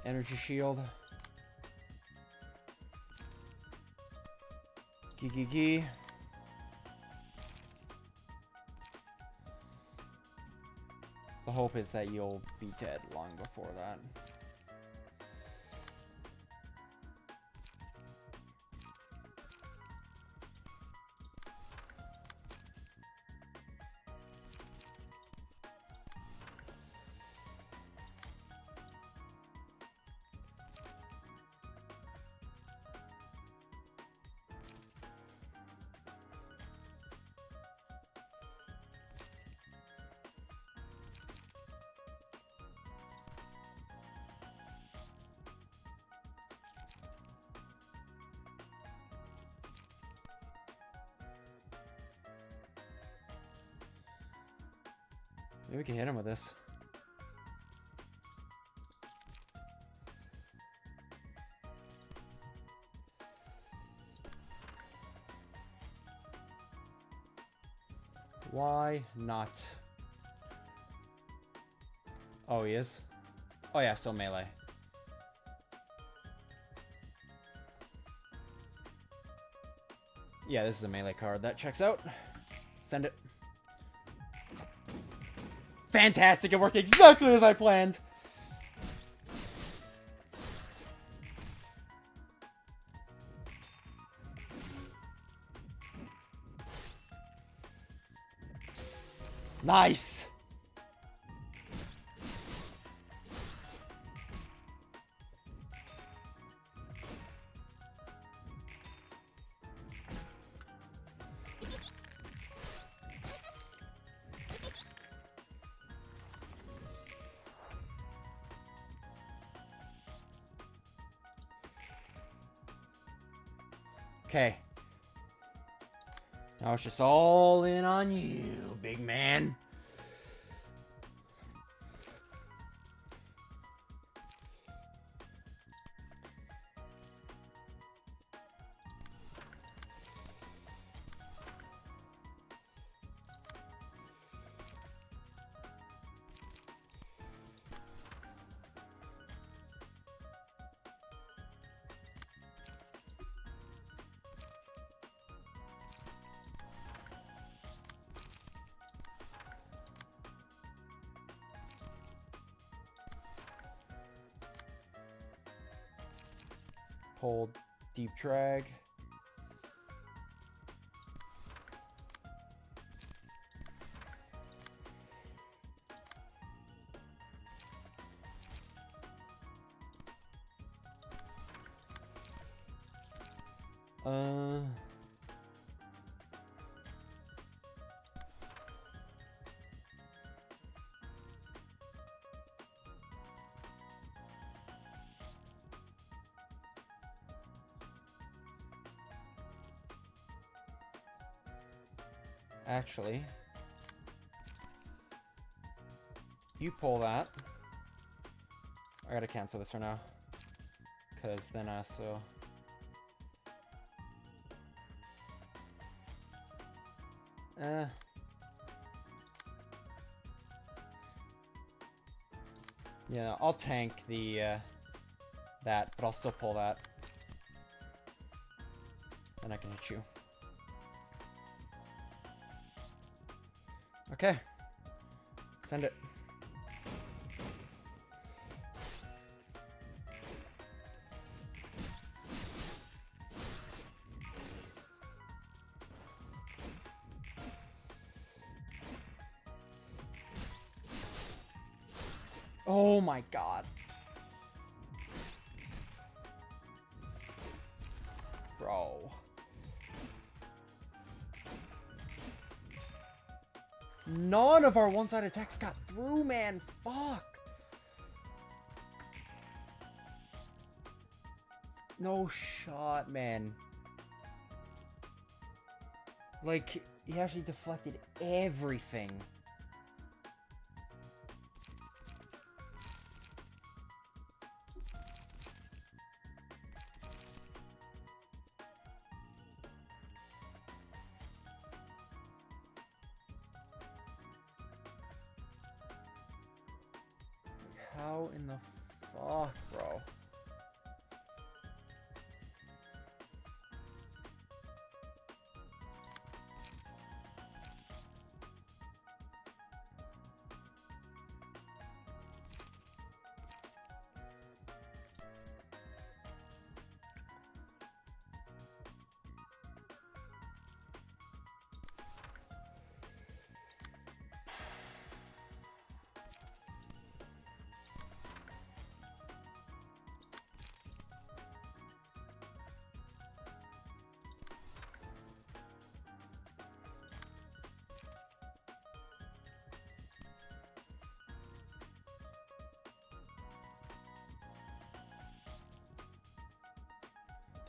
Energy shield. Gee. The hope is that you'll be dead long before that. Maybe we can hit him with this. Why not? Oh, he is? Oh yeah, still melee. Yeah, this is a melee card. That checks out. Send it. Fantastic! It worked exactly as I planned! Nice! Okay. Now it's just all in on you, big man. Hold deep drag. Actually, you pull that. I gotta cancel this for now, because then I also... Yeah, I'll tank the, that, but I'll still pull that. Then I can hit you. Okay. Send it. Oh my god. Bro. None of our one-side attacks got through, man. Fuck. No shot, man. Like, he actually deflected everything. How in the fuck, bro?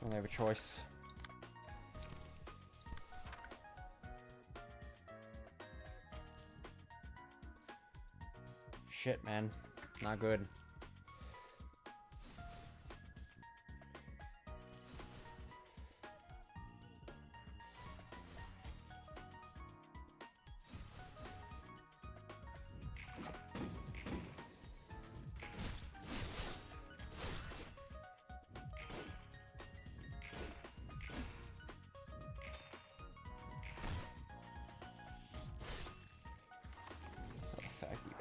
Don't have a choice. Shit, man. Not good.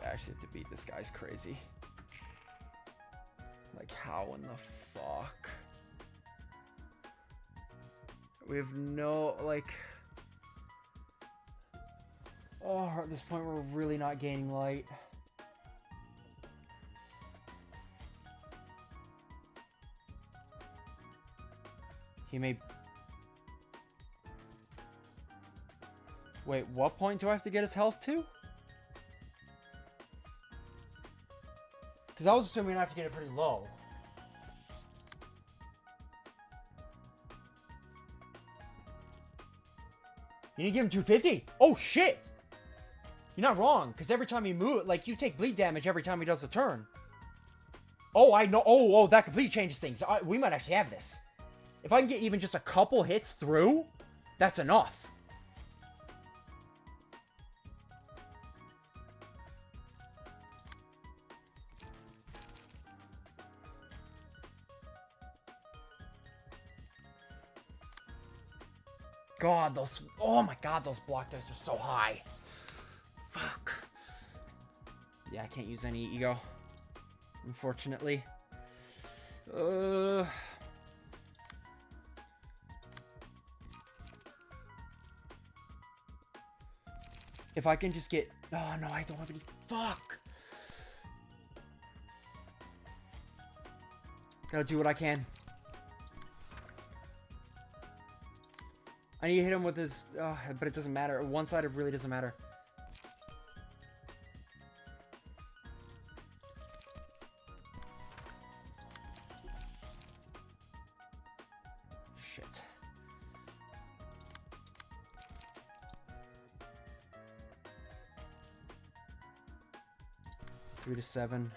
Actually to beat this guy's crazy. Like, how in the fuck? We have no, like... Oh, at this point, we're really not gaining light. He may... Wait, what point do I have to get his health to? Because I was assuming I have to get it pretty low. You need to give him 250? Oh, shit! You're not wrong, because every time you move, like, you take bleed damage every time he does a turn. Oh, I know. Oh, that completely changes things. We might actually have this. If I can get even just a couple hits through, that's enough. God, those... Oh my god, those block dice are so high. Fuck. Yeah, I can't use any ego. Unfortunately. If I can just get... Oh, no, I don't have any... Fuck. Gotta do what I can. I need to hit him with his... but it doesn't matter. One-sided really doesn't matter. Shit. Three to 7.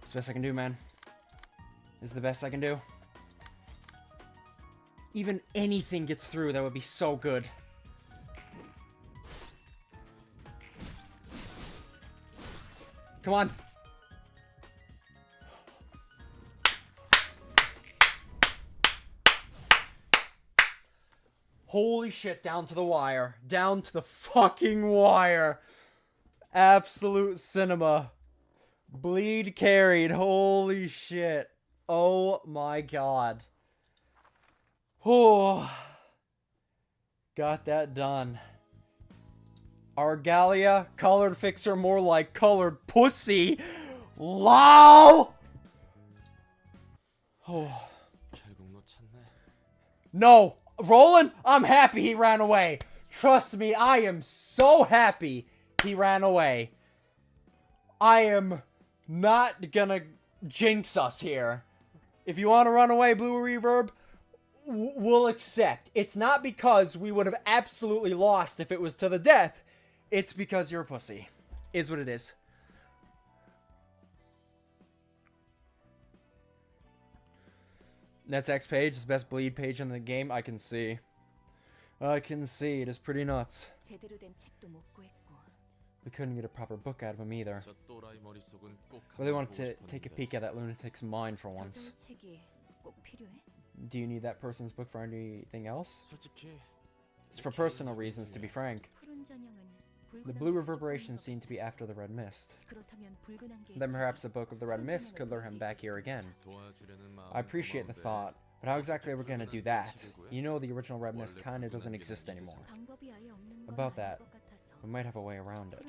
It's the best I can do, man. Is the best I can do. Even anything gets through, that would be so good. Come on. Holy shit, down to the wire. Down to the fucking wire. Absolute cinema. Bleed carried. Holy shit. Oh my god. Oh. Got that done. Argalia, colored fixer, more like colored pussy. LOL! Oh. No! Roland, I'm happy he ran away. Trust me, I am so happy he ran away. I am not gonna jinx us here. If you want to run away, Blue Reverb, we'll accept. It's not because we would have absolutely lost if it was to the death. It's because you're a pussy. Is what it is. That's X page. It's the best bleed page in the game. I can see. I can see. It is pretty nuts. We couldn't get a proper book out of him either. Really wanted to take a peek at that lunatic's mind for once. Do you need that person's book for anything else? It's for personal reasons, to be frank. The blue reverberation seemed to be after the red mist. Then perhaps a book of the red mist could lure him back here again. I appreciate the thought, but how exactly are we going to do that? You know the original red mist kinda doesn't exist anymore. About that, we might have a way around it.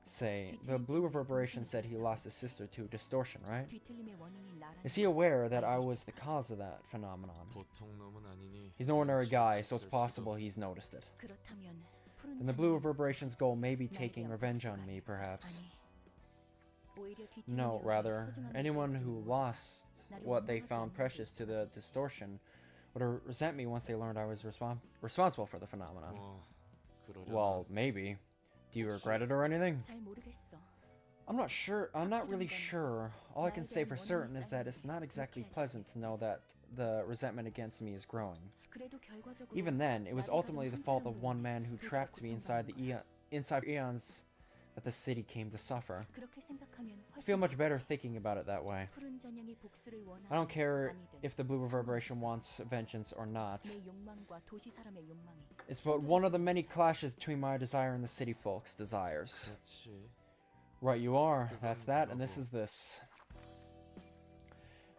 Say, the blue reverberation said he lost his sister to distortion, right? Is he aware that I was the cause of that phenomenon? He's an ordinary guy, so it's possible he's noticed it. Then the blue reverberation's goal may be taking revenge on me, perhaps. No, rather, anyone who lost what they found precious to the distortion would resent me once they learned I was responsible for the phenomenon. Well, maybe. Do you regret it or anything? I'm not sure. I'm not really sure. All I can say for certain is that it's not exactly pleasant to know that the resentment against me is growing. Even then, it was ultimately the fault of one man who trapped me inside eons that the city came to suffer. I feel much better thinking about it that way. I don't care if the blue reverberation wants vengeance or not. It's but one of the many clashes between my desire and the city folks' desires. Right you are. That's that, and this is this.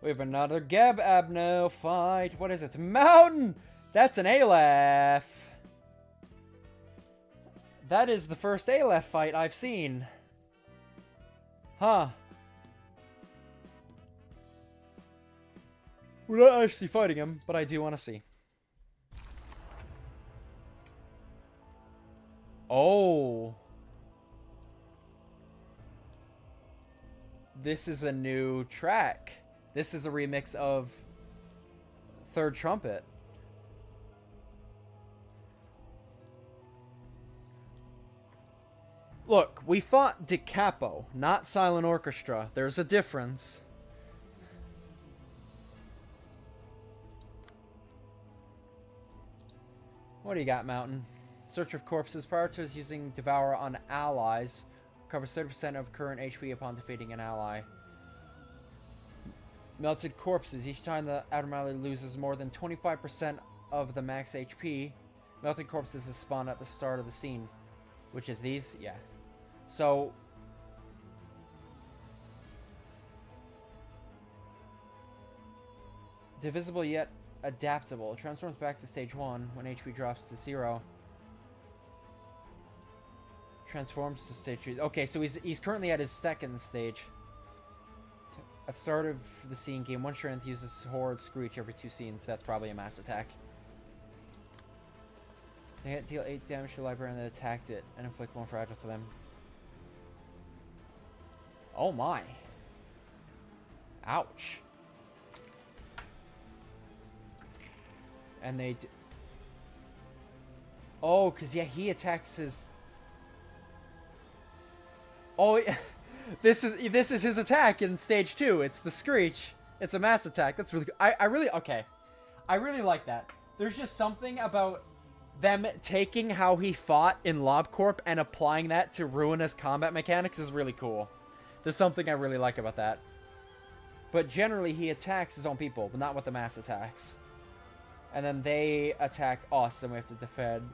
We have another Geb Abno fight. What is it? Mountain! That's an Aleph. That is the first Aleph fight I've seen. Huh. We're not actually fighting him, but I do want to see. Oh. This is a new track. This is a remix of Third Trumpet. Look, we fought Da Capo, not Silent Orchestra. There's a difference. What do you got, Mountain? Search of corpses. Prioritizes using Devour on allies. Covers 30% of current HP upon defeating an ally. Melted corpses. Each time the abnormality loses more than 25% of the max HP, melted corpses is spawned at the start of the scene. Which is these? Yeah. So... divisible yet adaptable. Transforms back to stage 1 when HP drops to 0. Transforms to stage 3. Okay, so he's currently at his second stage. At the start of the scene, gain 1 strength, uses Horde Screech every 2 scenes. That's probably a mass attack. They hit deal 8 damage to the librarian that attacked it and inflict 1 fragile to them. Oh my. Ouch. And they... oh, because, yeah, he attacks his... oh, this is his attack in stage 2. It's the Screech. It's a mass attack. That's really good. I really... okay. I really like that. There's just something about them taking how he fought in LobCorp and applying that to Ruina's combat mechanics is really cool. There's something I really like about that. But generally, he attacks his own people, but not with the mass attacks. And then they attack us, and we have to defend.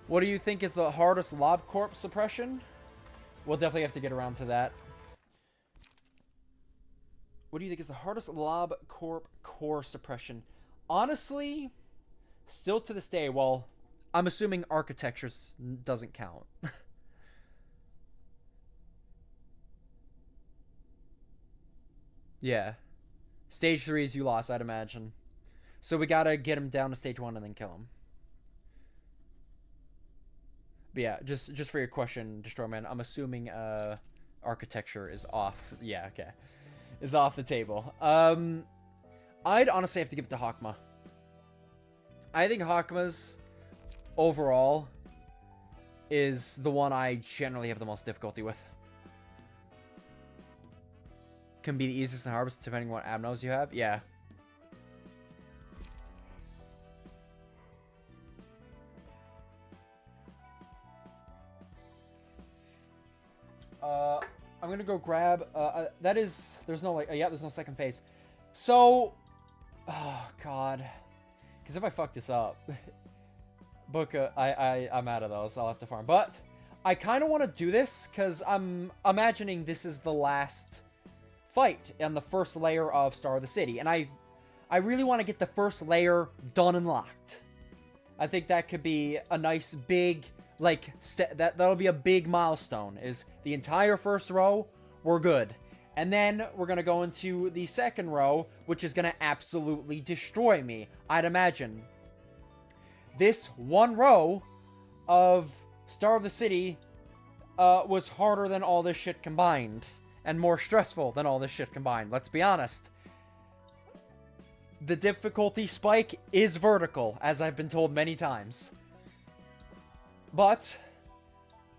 What do you think is the hardest LobCorp suppression? We'll definitely have to get around to that. What do you think is the hardest LobCorp core suppression? Honestly, still to this day, well, I'm assuming architecture doesn't count. Yeah. Stage 3 is you lost, I'd imagine. So we gotta get him down to stage 1 and then kill him. But yeah, just for your question, Destroyman, I'm assuming architecture is off. Yeah, okay. Is off the table. I'd honestly have to give it to Hakma. I think Hakma's overall is the one I generally have the most difficulty with. Can be the easiest and hardest depending on what abnos you have. Yeah. I'm gonna go grab. That is. There's no like. Yeah, there's no second phase. So, oh god. Because if I fuck this up, I'm out of those. I'll have to farm. But I kind of want to do this because I'm imagining this is the last fight on the first layer of Star of the City, and I really want to get the first layer done and locked. I think that could be a nice big like that'll be a big milestone. Is the entire first row we're good, and then we're gonna go into the second row, which is gonna absolutely destroy me. I'd imagine this one row of Star of the City was harder than all this shit combined. And more stressful than all this shit combined. Let's be honest. The difficulty spike is vertical, as I've been told many times. But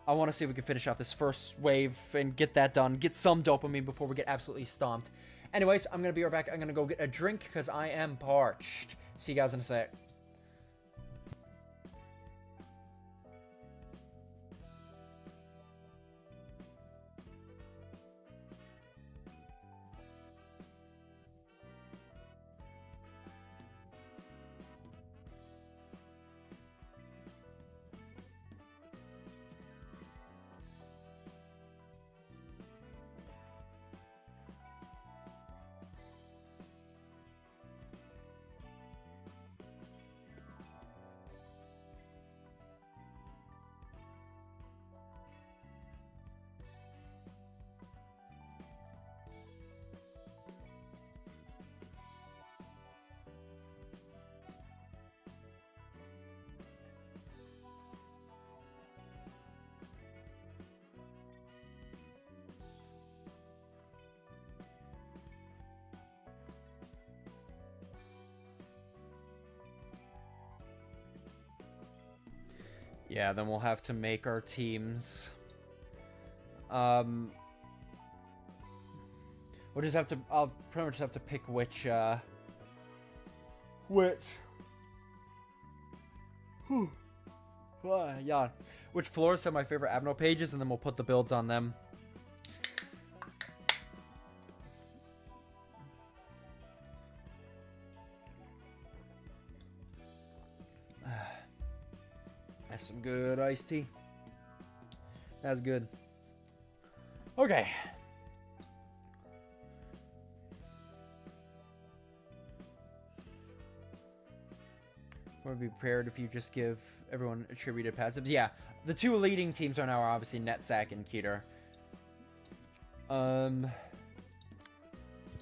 I want to see if we can finish off this first wave and get that done. Get some dopamine before we get absolutely stomped. Anyways, I'm going to be right back. I'm going to go get a drink because I am parched. See you guys in a sec. Yeah, then we'll have to make our teams. We'll just have to, I'll pretty much have to pick which yeah, which floors have my favorite Abno pages, and then we'll put the builds on them. That's some good iced tea. That's good. Okay. Want to be prepared if you just give everyone attributed passives. Yeah, the two leading teams right now are obviously Netsack and Keter.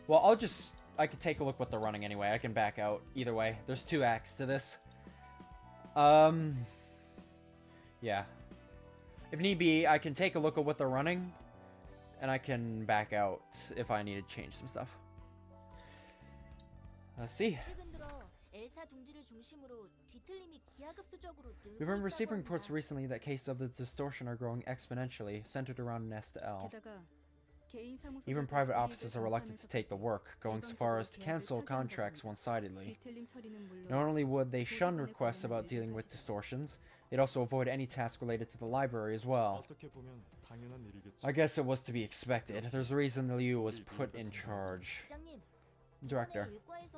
Well, I could take a look what they're running anyway. I can back out either way. There's 2 acts to this. Yeah. If need be, I can take a look at what they're running, and I can back out if I need to change some stuff. Let's see. We've been receiving reports recently that cases of the distortion are growing exponentially, centered around Nest L. Even private offices are reluctant to take the work, going so far as to cancel contracts one-sidedly. Not only would they shun requests about dealing with distortions, they'd also avoid any task related to the library as well. I guess it was to be expected. There's a reason Liu was put in charge. Director,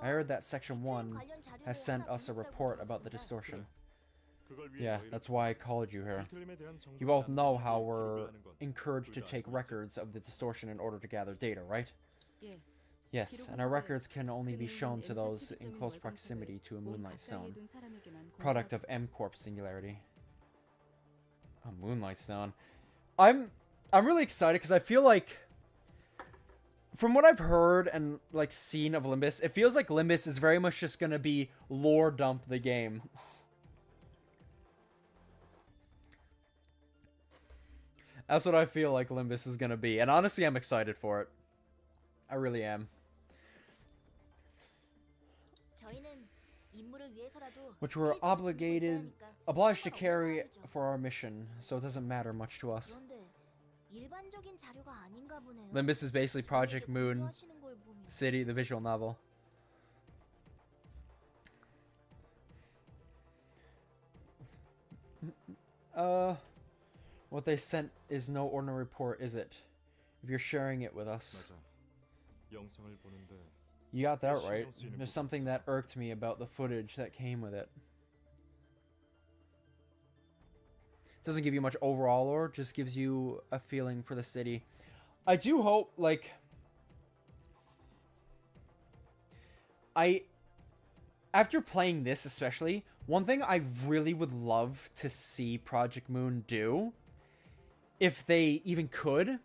I heard that Section 1 has sent us a report about the distortion. Yeah, that's why I called you here. You both know how we're encouraged to take records of the distortion in order to gather data, right? Yes, and our records can only be shown to those in close proximity to a Moonlight Stone, product of M-Corp Singularity. A Moonlight Stone. I'm really excited because I feel like, from what I've heard and like seen of Limbus, it feels like Limbus is very much just gonna be lore dump the game. That's what I feel like Limbus is gonna be, and honestly, I'm excited for it. I really am. Which we're obliged to carry for our mission, so it doesn't matter much to us. Limbus is basically Project Moon City, the visual novel. What they sent is no ordinary report, is it? If you're sharing it with us. You got that right. There's something that irked me about the footage that came with it. Doesn't give you much overall lore, just gives you a feeling for the city. I do hope, like, after playing this especially, one thing I really would love to see Project Moon do, if they even could,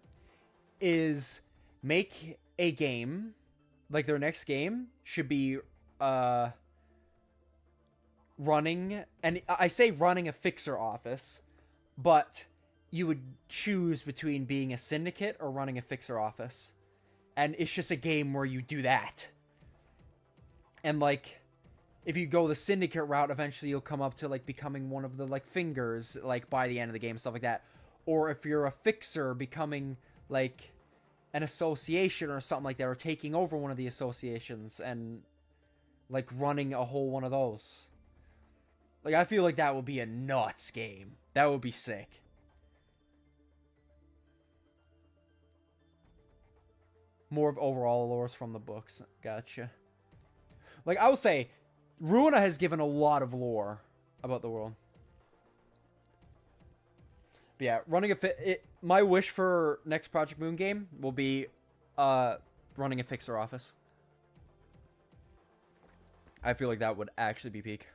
is make a game, like their next game should be running, and I say running a fixer office, but you would choose between being a syndicate or running a fixer office. And it's just a game where you do that. And like, if you go the syndicate route, eventually you'll come up to like becoming one of the like fingers, like by the end of the game, stuff like that. Or if you're a fixer, becoming like an association or something like that, or taking over one of the associations and like running a whole one of those. Like, I feel like that would be a nuts game. That would be sick. More of overall lores from the books. Gotcha. Like, I would say, Ruina has given a lot of lore about the world. But yeah, running my wish for next Project Moon game will be running a fixer office. I feel like that would actually be peak.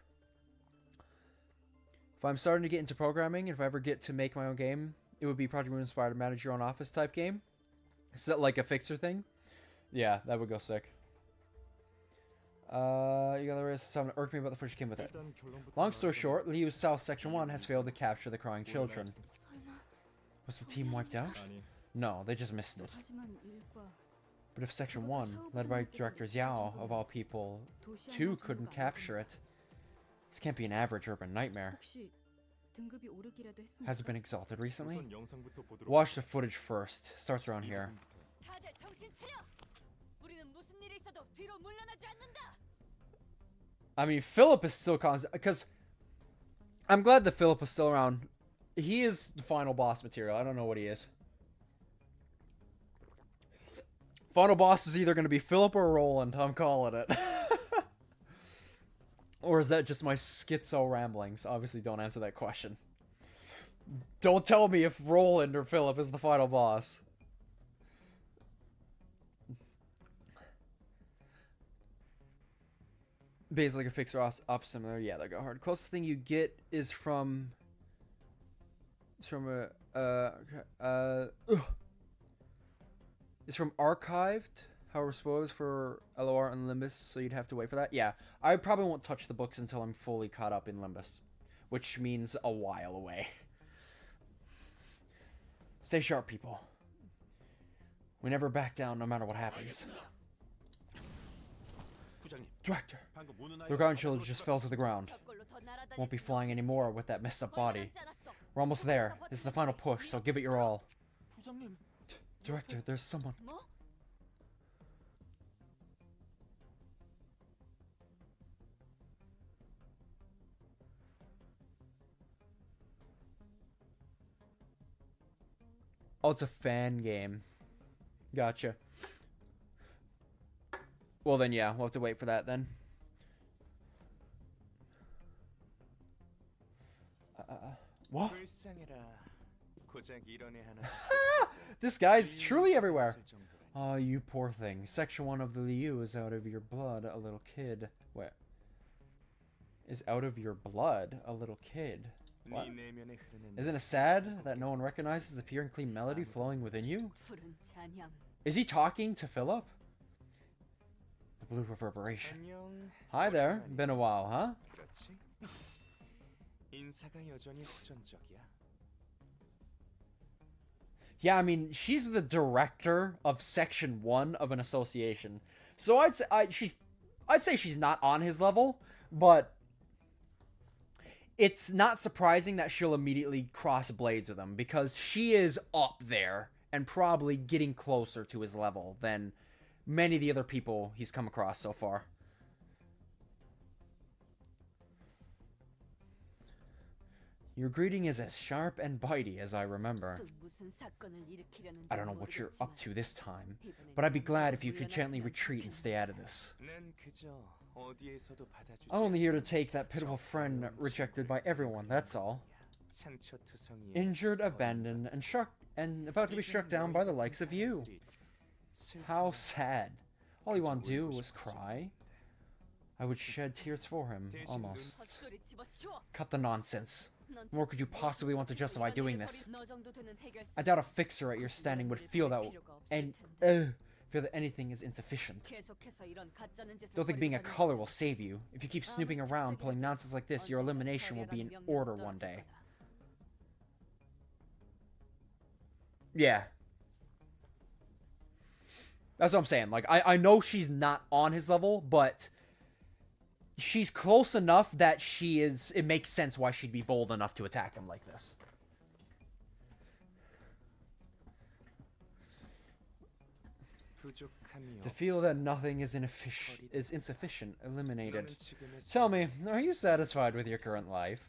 If I'm starting to get into programming, if I ever get to make my own game, it would be Project Moon inspired manage your own office type game. Is that like a fixer thing? Yeah, that would go sick. You got the rest. Something irked me about the footage came with it. Long story short, Liu's South Section 1 has failed to capture the crying children. Was the team wiped out? No, they just missed it. But if Section 1, led by Director Xiao, of all people, 2 couldn't capture it, this can't be an average urban nightmare. Has it been exalted recently? Watch the footage first. Starts around here. I mean, Philip is still constant, because I'm glad that Philip is still around. He is the final boss material. I don't know what he is. Final boss is either going to be Philip or Roland. I'm calling it. Or is that just my schizo ramblings? Obviously, don't answer that question. Don't tell me if Roland or Philip is the final boss. Basically, a fixer off similar. Yeah, that got hard. Closest thing you get is from. It's from It's from archived. However, suppose for LOR and Limbus, so you'd have to wait for that. Yeah, I probably won't touch the books until I'm fully caught up in Limbus, which means a while away. Stay sharp, people. We never back down, no matter what happens. Director, the ground shield just fell to the ground. Won't be flying anymore with that messed up body. We're almost there. This is the final push, so give it your all. Director, there's someone. Oh, it's a fan game. Gotcha. Well then, yeah, we'll have to wait for that then. What? This guy's truly everywhere. Oh, you poor thing. Section 1 of the Liu is out of your blood, a little kid. What? Is out of your blood, a little kid. What? Isn't it sad that no one recognizes the pure and clean melody flowing within you? Is he talking to Philip? The blue reverberation. Hi there. Been a while, huh? Yeah, I mean, she's the director of Section 1 of an association. So I'd say she's not on his level, but it's not surprising that she'll immediately cross blades with him, because she is up there and probably getting closer to his level than many of the other people he's come across so far. Your greeting is as sharp and bitey as I remember. I don't know what you're up to this time, but I'd be glad if you could gently retreat and stay out of this. I'm only here to take that pitiful friend rejected by everyone, that's all. Injured, abandoned, and about to be struck down by the likes of you. How sad. All you want to do was cry. I would shed tears for him, almost. Cut the nonsense. What more could you possibly want to justify doing this? I doubt a fixer at your standing would feel that feel that anything is insufficient. Don't think being a color will save you. If you keep snooping around pulling nonsense like this, your elimination will be in order one day. Yeah. That's what I'm saying. Like, I know she's not on his level, but she's close enough that it makes sense why she'd be bold enough to attack him like this. To feel that nothing is insufficient, eliminated. Tell me, are you satisfied with your current life?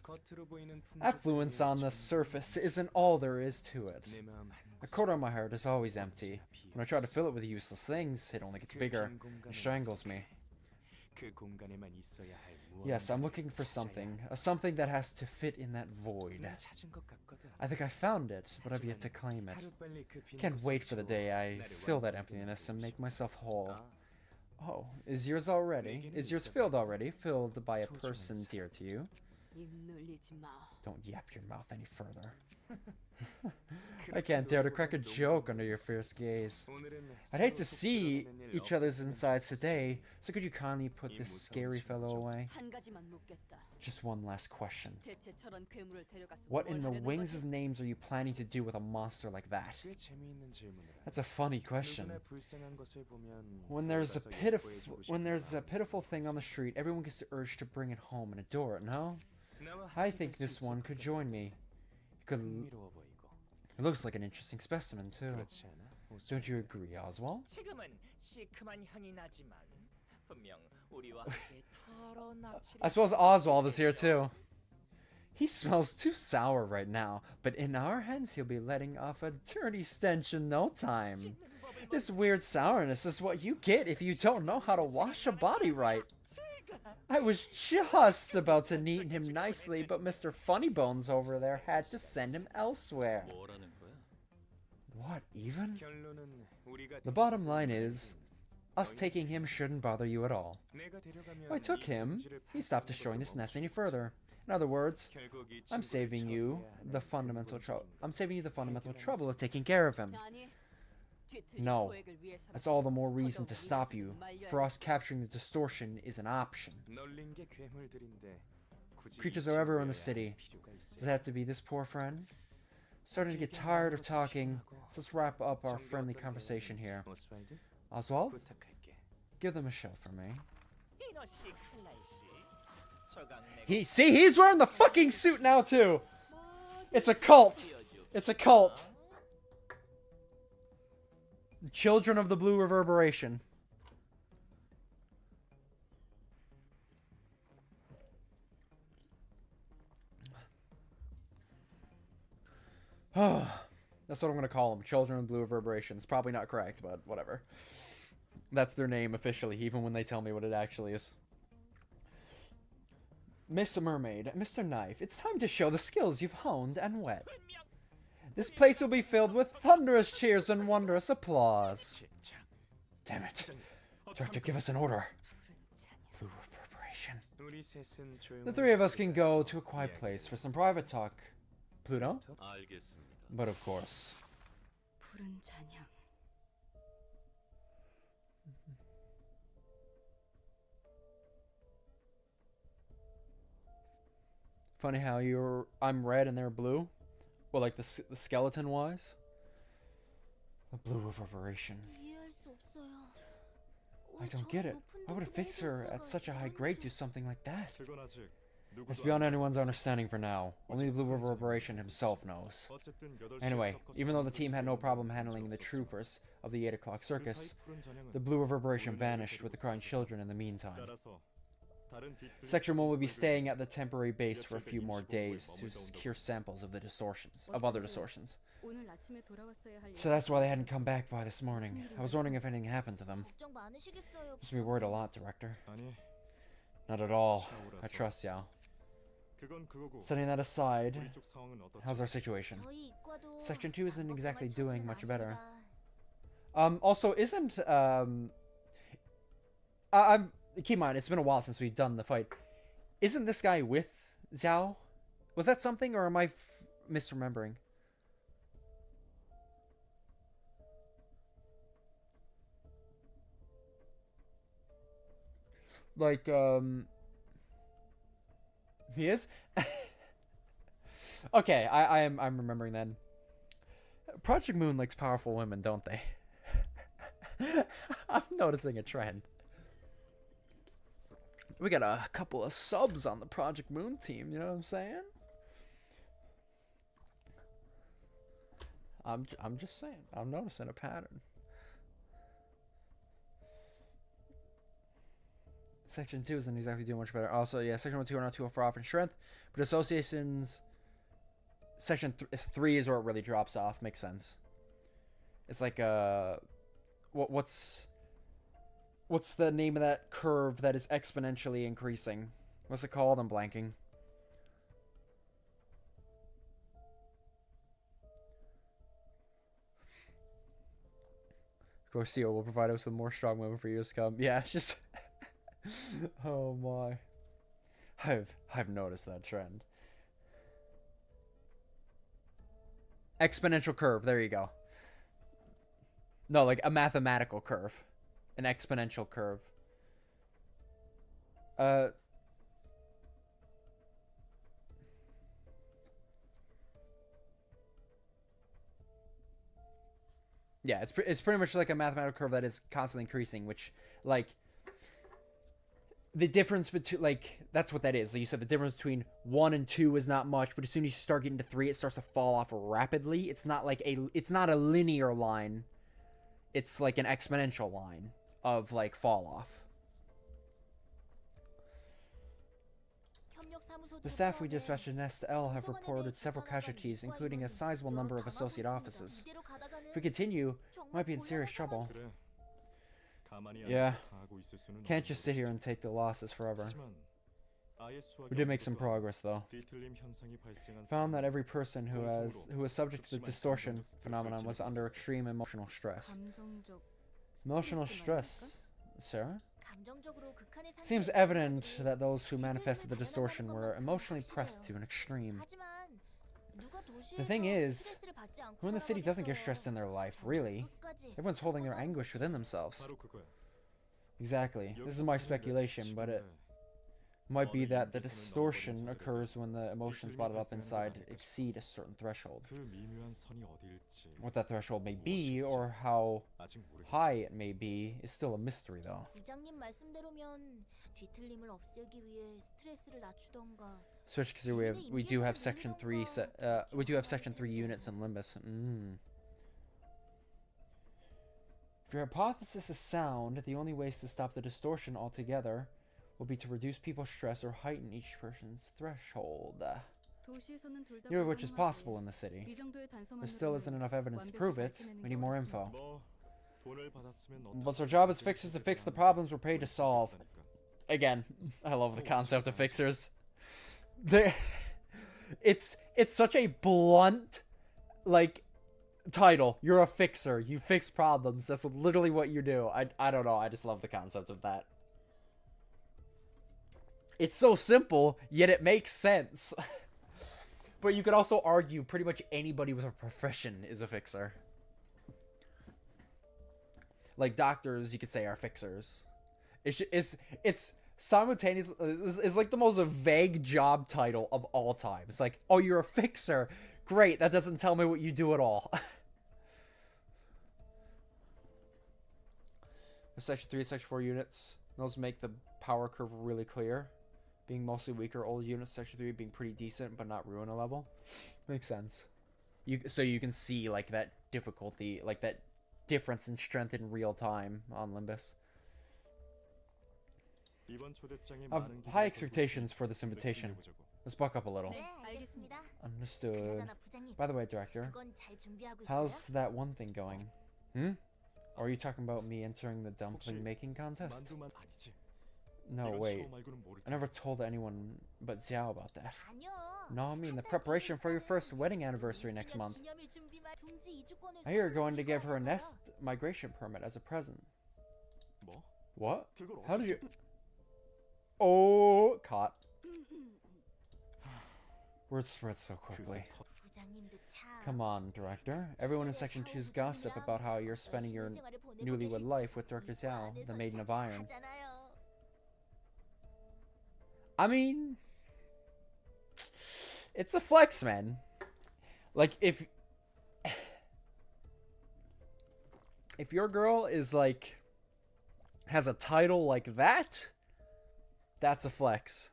Affluence on the surface isn't all there is to it. A quarter of my heart is always empty. When I try to fill it with useless things, it only gets bigger and strangles me. Yes, I'm looking for something. Something that has to fit in that void. I think I found it, but I've yet to claim it. Can't wait for the day I fill that emptiness and make myself whole. Oh, is yours already? Is yours filled already? Filled by a person dear to you? Don't yap your mouth any further. I can't dare to crack a joke under your fierce gaze. I'd hate to see each other's insides today, so could you kindly put this scary fellow away? Just one last question. What in the wings' names are you planning to do with a monster like that? That's a funny question. When there's a pitiful thing on the street, everyone gets the urge to bring it home and adore it, no? I think this one could join me. It looks like an interesting specimen, too. Don't you agree, Oswald? I suppose Oswald is here, too. He smells too sour right now, but in our hands he'll be letting off a dirty stench in no time. This weird sourness is what you get if you don't know how to wash a body right. I was just about to knead him nicely, but Mr. Funnybones over there had to send him elsewhere. What, even? The bottom line is, us taking him shouldn't bother you at all. If I took him, he stopped destroying this nest any further. In other words, I'm saving you the fundamental trouble of taking care of him. No, that's all the more reason to stop you. For us, capturing the distortion is an option. Creatures are everywhere in the city. Does it have to be this poor friend? Starting to get tired of talking, so let's wrap up our friendly conversation here. Oswald, give them a show for me. He's wearing the fucking suit now too. It's a cult. It's a cult. Children of the Blue Reverberation. That's what I'm gonna call them. Children of the Blue Reverberation. It's probably not correct, but whatever. That's their name officially, even when they tell me what it actually is. Miss Mermaid, Mr. Knife, it's time to show the skills you've honed and whet. This place will be filled with thunderous cheers and wondrous applause. Damn it. Director, give us an order. Blue Reverberation. The three of us can go to a quiet place for some private talk. Pluto? But of course. Funny how I'm red and they're blue. Well, like the skeleton wise. The Blue Reverberation. I don't get it. Why would a fixer at such a high grade do something like that? It's beyond anyone's understanding for now. Only the Blue Reverberation himself knows. Anyway, even though the team had no problem handling the troopers of the 8 o'clock circus, the Blue Reverberation vanished with the crying children in the meantime. Section 1 will be staying at the temporary base for a few more days to secure samples of other distortions. So that's why they hadn't come back by this morning. I was wondering if anything happened to them. Must be worried a lot, Director. Not at all. I trust Yao. Setting that aside, how's our situation? Section 2 isn't exactly doing much better. Also, isn't, keep in mind, it's been a while since we've done the fight. Isn't this guy with Zhao? Was that something, or am I misremembering? Like, he is? Okay, I'm remembering then. Project Moon likes powerful women, don't they? I'm noticing a trend. We got a couple of subs on the Project Moon team, you know what I'm saying? I'm just saying. I'm noticing a pattern. Section 2 isn't exactly doing much better. Also, yeah, Section 1 and 2 are not too far off in strength, but associations... Section 3 is where it really drops off. Makes sense. It's like, What's the name of that curve that is exponentially increasing? What's it called? I'm blanking. Garcia will provide us with more strong women for years to come. Yeah, it's just... Oh my. I've noticed that trend. Exponential curve, there you go. No, like a mathematical curve. An exponential curve. Yeah, it's pretty much like a mathematical curve that is constantly increasing, which, like, the difference between, like, that's what that is. Like you said, the difference between 1 and 2 is not much, but as soon as you start getting to 3, it starts to fall off rapidly. It's not like it's not a linear line. It's like an exponential line of, like, fall off. The staff we dispatched in Nest L have reported several casualties, including a sizable number of associate offices. If we continue, we might be in serious trouble. Yeah, can't just sit here and take the losses forever. We did make some progress, though. Found that every person who was subject to the distortion phenomenon was under extreme emotional stress. Emotional stress, Sarah? Seems evident that those who manifested the distortion were emotionally pressed to an extreme. The thing is, who in the city doesn't get stressed in their life, really? Everyone's holding their anguish within themselves. Exactly. This is my speculation, but it might be that the distortion occurs when the emotions bottled up inside exceed a certain threshold. What that threshold may be, or how high it may be, is still a mystery, though. Search because we do have section 3 units in Limbus. If your hypothesis is sound, the only ways to stop the distortion altogether will be to reduce people's stress or heighten each person's threshold. Neither of which is possible in the city. There still isn't enough evidence to prove it. We need more info. What's our job as fixers to fix the problems we're paid to solve? Again, I love the concept of fixers. It's such a blunt, like, title. You're a fixer. You fix problems. That's literally what you do. I don't know. I just love the concept of that. It's so simple, yet it makes sense. But you could also argue pretty much anybody with a profession is a fixer. Like doctors, you could say, are fixers. It's simultaneous. It's like the most vague job title of all time. It's like, oh, you're a fixer. Great, that doesn't tell me what you do at all. Section 3, Section 4 units. Those make the power curve really clear. Being mostly weaker, old units, Section 3 being pretty decent, but not Ruina level. Makes sense. So you can see, like, that difficulty, like, that difference in strength in real time on Limbus. I have high expectations for this invitation. Let's buck up a little. Understood. By the way, Director, how's that one thing going? Or are you talking about me entering the dumpling making contest? No, wait. I never told anyone but Xiao about that. No, I mean the preparation for your first wedding anniversary next month. I hear you're going to give her a nest migration permit as a present. What? How did you... Oh, caught. Word spread so quickly. Come on, Director. Everyone in Section 2's gossip about how you're spending your newlywed life with Director Xiao, the Maiden of Iron. I mean, it's a flex, man. Like, if your girl is, like, has a title like that, that's a flex.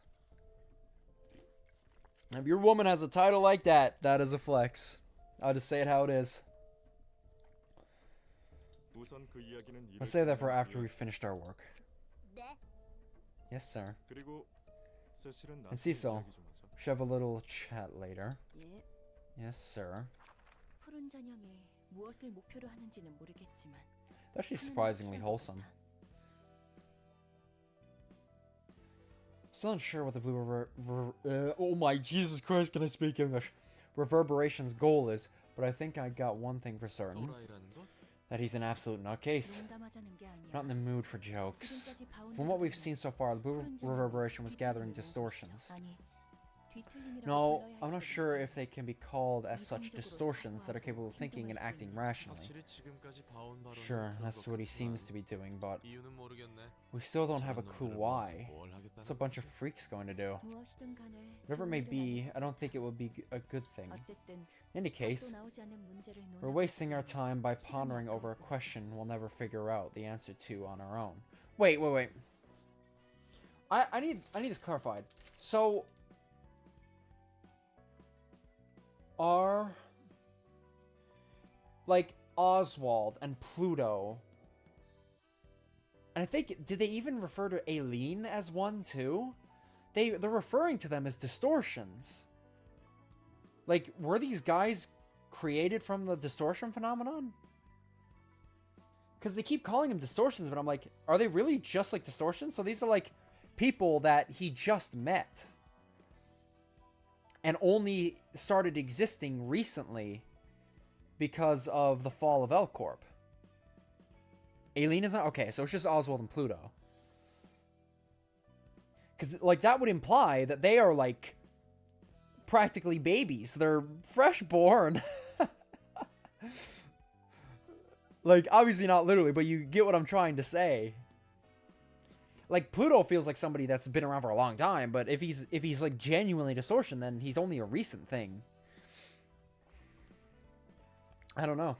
If your woman has a title like that, that is a flex. I'll just say it how it is. I'll save that for after we've finished our work. Yes, sir. And Cecil, we should have a little chat later. Yes, sir. That's actually surprisingly wholesome. Still unsure what the blue oh my Jesus Christ, can I speak English? Reverberation's goal is, but I think I got one thing for certain. That he's an absolute nutcase. Not in the mood for jokes. From what we've seen so far, the blue reverberation was gathering distortions. No, I'm not sure if they can be called as such distortions that are capable of thinking and acting rationally. Sure, that's what he seems to be doing, but we still don't have a clue why. What's a bunch of freaks going to do? Whatever it may be, I don't think it would be a good thing. In any case, we're wasting our time by pondering over a question we'll never figure out the answer to on our own. Wait. I need this clarified. So are like Oswald and Pluto, and I think, did they even refer to Aileen as one too? They're referring to them as distortions. Like, were these guys created from the distortion phenomenon? Because they keep calling them distortions, but I'm like, are they really just like distortions? So these are like people that he just met and only started existing recently because of the fall of L-Corp. Aileen is not... Okay, so it's just Oswald and Pluto. Because, like, that would imply that they are, like, practically babies. They're fresh born. Like, obviously not literally, but you get what I'm trying to say. Like, Pluto feels like somebody that's been around for a long time, but if he's like, genuinely distortion, then he's only a recent thing. I don't know.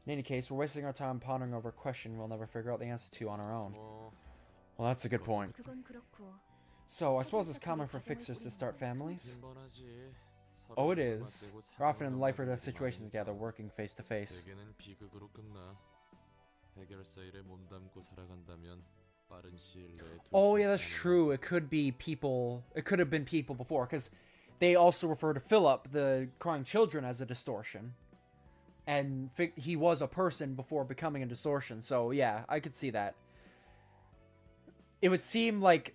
In any case, we're wasting our time pondering over a question we'll never figure out the answer to on our own. Well, that's a good point. So, I suppose it's common for fixers to start families? Oh, it is. We're often in life or death situations together, working face to face. Oh, yeah, that's true. It could be people. It could have been people before, because they also refer to Philip, the crying children, as a distortion. And he was a person before becoming a distortion. So, yeah, I could see that. It would seem like...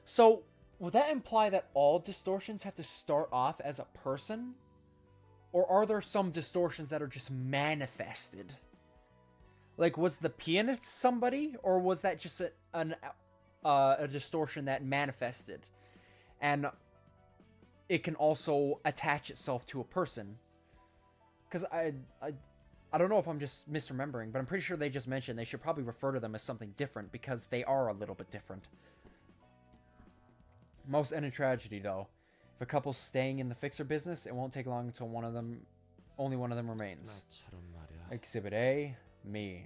So, would that imply that all distortions have to start off as a person? Or are there some distortions that are just manifested? Like, was the pianist somebody? Or was that just a distortion that manifested? And it can also attach itself to a person. Because I don't know if I'm just misremembering, but I'm pretty sure they just mentioned they should probably refer to them as something different because they are a little bit different. Most end in tragedy, though. If a couple's staying in the fixer business, it won't take long until only one of them remains. Exhibit A, me.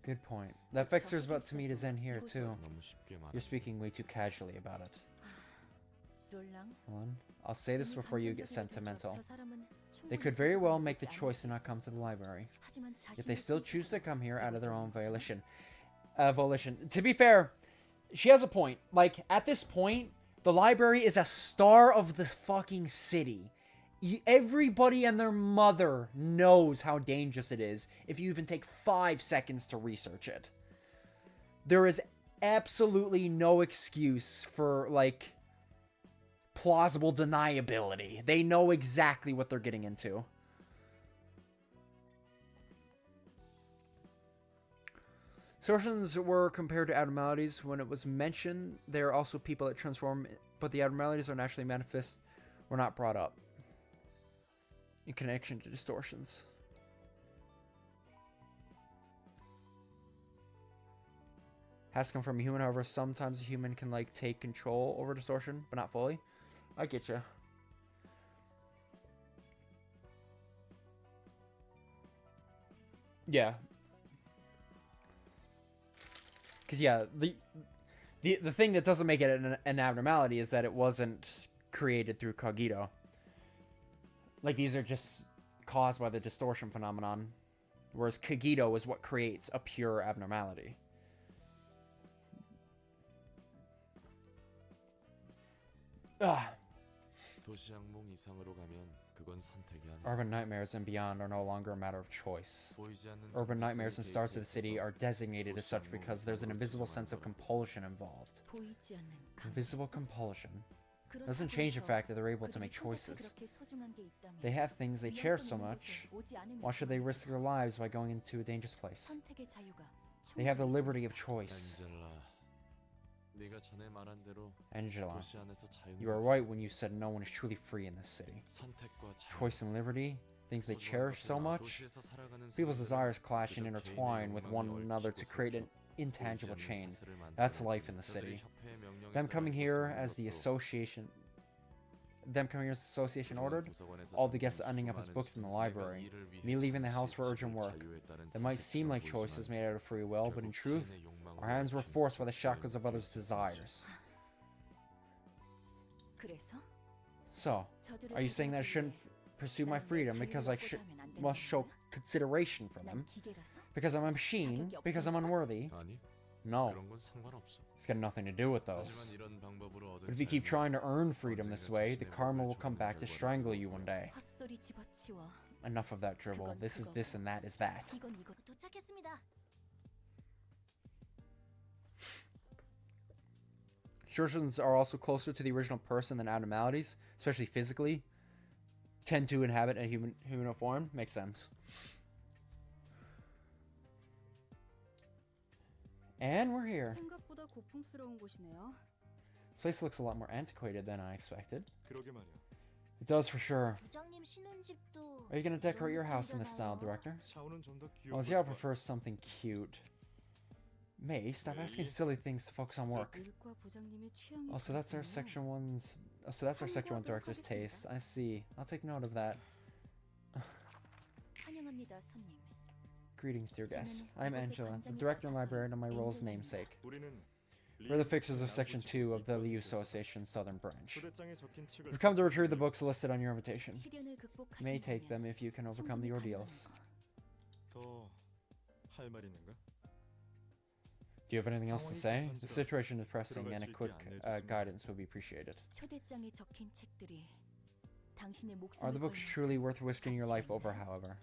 Good point. That fixer's about to meet his end here, too. You're speaking way too casually about it. Helen, I'll say this before you get sentimental. They could very well make the choice to not come to the library. If they still choose to come here out of their own volition. To be fair, she has a point. Like, at this point, the library is a star of the fucking city. Everybody and their mother knows how dangerous it is if you even take 5 seconds to research it. There is absolutely no excuse for, like, plausible deniability. They know exactly what they're getting into. Distortions were compared to abnormalities. When it was mentioned, there are also people that transform, but the abnormalities are naturally manifest, were not brought up in connection to distortions. Has to come from a human, however, sometimes a human can, like, take control over distortion, but not fully. I get you. Yeah. Because, yeah, the thing that doesn't make it an abnormality is that it wasn't created through Cogito. Like, these are just caused by the distortion phenomenon. Whereas Cogito is what creates a pure abnormality. Urban nightmares and beyond are no longer a matter of choice. Urban nightmares and stars of the city are designated as such because there's an invisible sense of compulsion involved. Invisible compulsion doesn't change the fact that they're able to make choices. They have things they cherish so much. Why should they risk their lives by going into a dangerous place? They have the liberty of choice. Angela, you are right when you said no one is truly free in this city. Choice and liberty, things they cherish so much. People's desires clash and intertwine with one another to create an intangible chain. That's life in the city. Them coming here as the association them coming here as association ordered. All the guests ending up as books in the library. Me leaving the house for urgent work. That might seem like choices made out of free will, but in truth, our hands were forced by the shackles of others' desires. So, are you saying that I shouldn't pursue my freedom because I must show consideration for them? Because I'm a machine? Because I'm unworthy? No. It's got nothing to do with those. But if you keep trying to earn freedom this way, the karma will come back to strangle you one day. Enough of that dribble. This is this and that is that. Distortions are also closer to the original person than abnormalities, especially physically. Tend to inhabit a human form. Makes sense. And we're here. This place looks a lot more antiquated than I expected. It does for sure. Are you going to decorate your house in this style, Director? Well, yeah, I prefer something cute. May, stop asking silly things to focus on work. Oh, so that's our section 1's... Oh, so that's our section 1 director's taste. I see. I'll take note of that. Greetings, dear guests. I'm Angela, the director and librarian of my role's namesake. We're the fixers of Section 2 of the Liu Association Southern Branch. We've come to retrieve the books listed on your invitation. You may take them if you can overcome the ordeals. Do you have anything else to say? The situation is pressing and a quick guidance would be appreciated. Are the books truly worth risking your life over, however?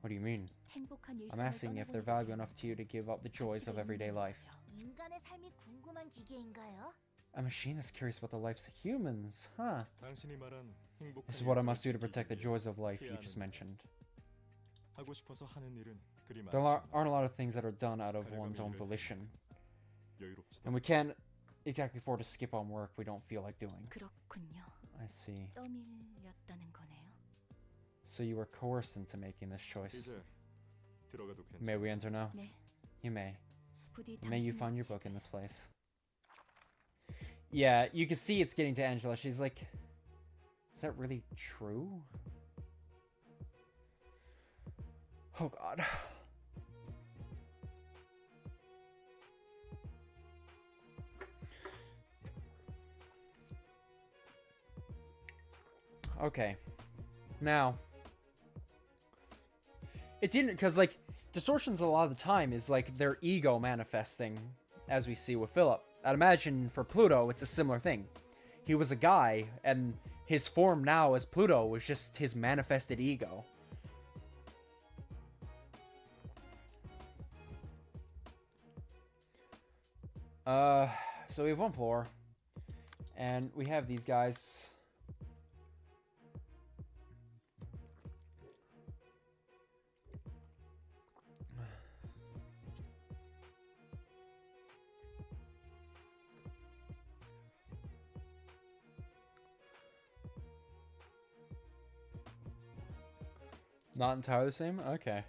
What do you mean? I'm asking if they're valuable enough to you to give up the joys of everyday life. A machine that's curious about the lives of humans, huh? This is what I must do to protect the joys of life you just mentioned. There aren't a lot of things that are done out of one's own volition. And we can't exactly afford to skip on work we don't feel like doing. I see. So you were coerced into making this choice. May we enter now? You may. May you find your book in this place. Yeah, you can see it's getting to Angela. She's like, is that really true? Oh god. Okay. Now, it's in because like distortions a lot of the time is like their ego manifesting, as we see with Philip. I'd imagine for Pluto it's a similar thing. He was a guy and his form now as Pluto was just his manifested ego. So we have one floor and we have these guys. Not entirely the same? Okay.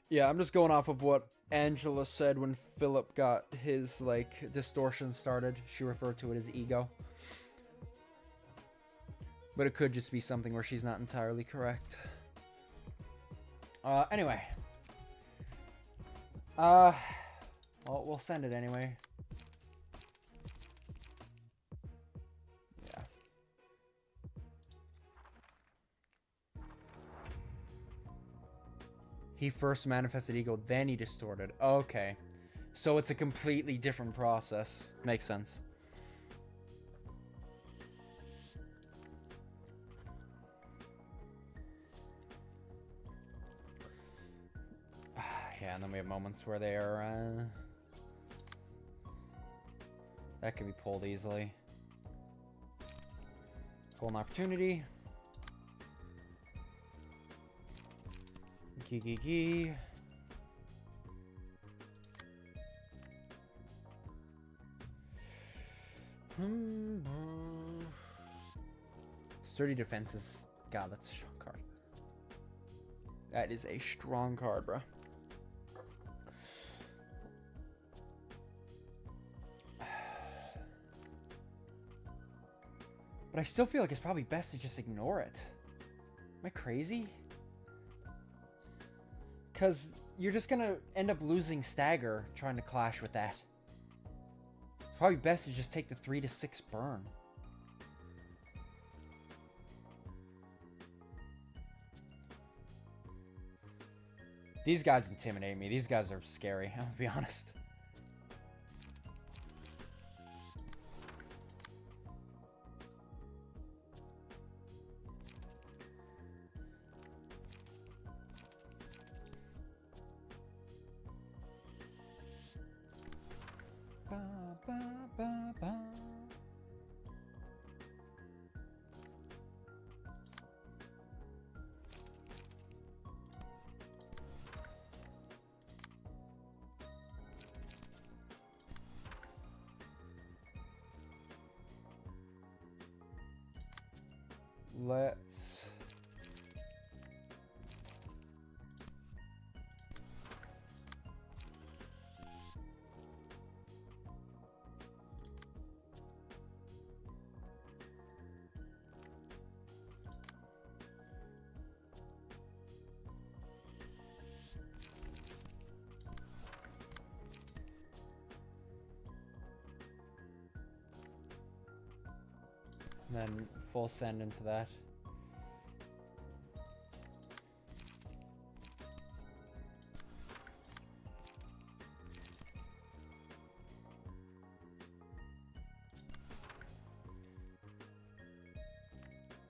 Yeah, I'm just going off of what Angela said when Philip got his, like, distortion started. She referred to it as ego. But it could just be something where she's not entirely correct. Anyway. Well, we'll send it anyway. He first manifested ego, then he distorted. Okay. So it's a completely different process. Makes sense. Yeah, and then we have moments where they are, that can be pulled easily. Golden opportunity. Gee. Sturdy defenses. God, that's a strong card. That is a strong card, bro. But But I still feel like it's probably best to just ignore it. Am I crazy? Because you're just going to end up losing stagger trying to clash with that. It's probably best to just take the 3 to 6 burn. These guys intimidate me. These guys are scary, I'll be honest. Ba, ba, ba, ba. Let's then full send into that.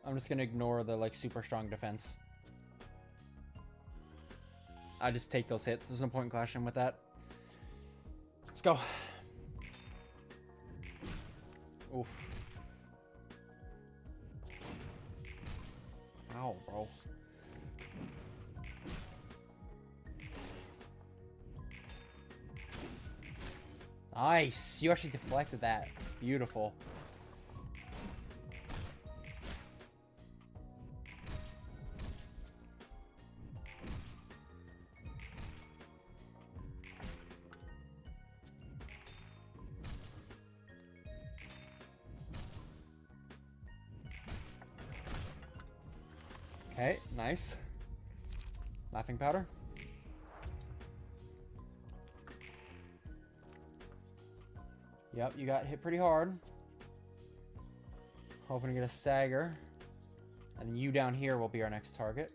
I'm just gonna ignore the like super strong defense. I just take those hits. There's no point in clashing with that. Let's go. Oof. Ow, bro. Nice. You actually deflected that. Beautiful. Okay, nice. Laughing powder. Yep, you got hit pretty hard. Hoping to get a stagger. And you down here will be our next target.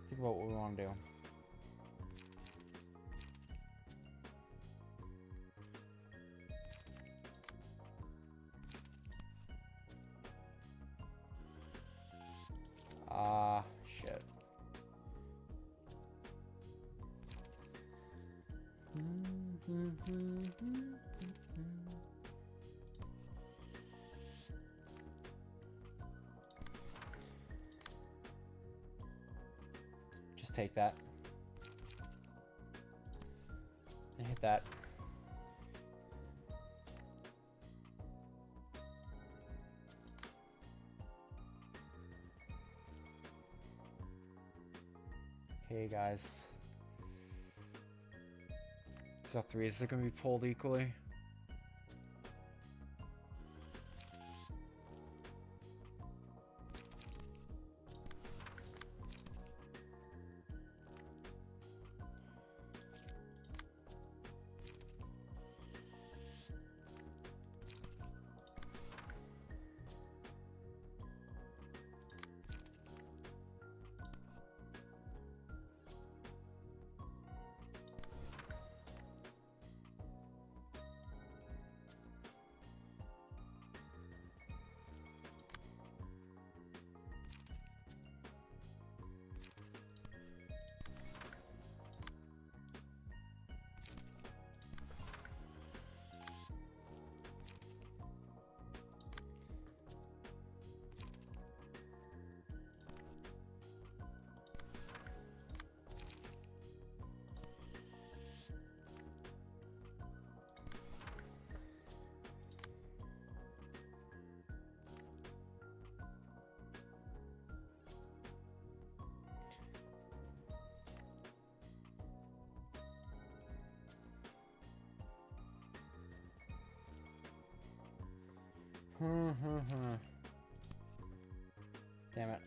Think about what we want to do. Shit. Just take that. And hit that. Okay, guys. So 3 is going to be pulled equally. Damn it.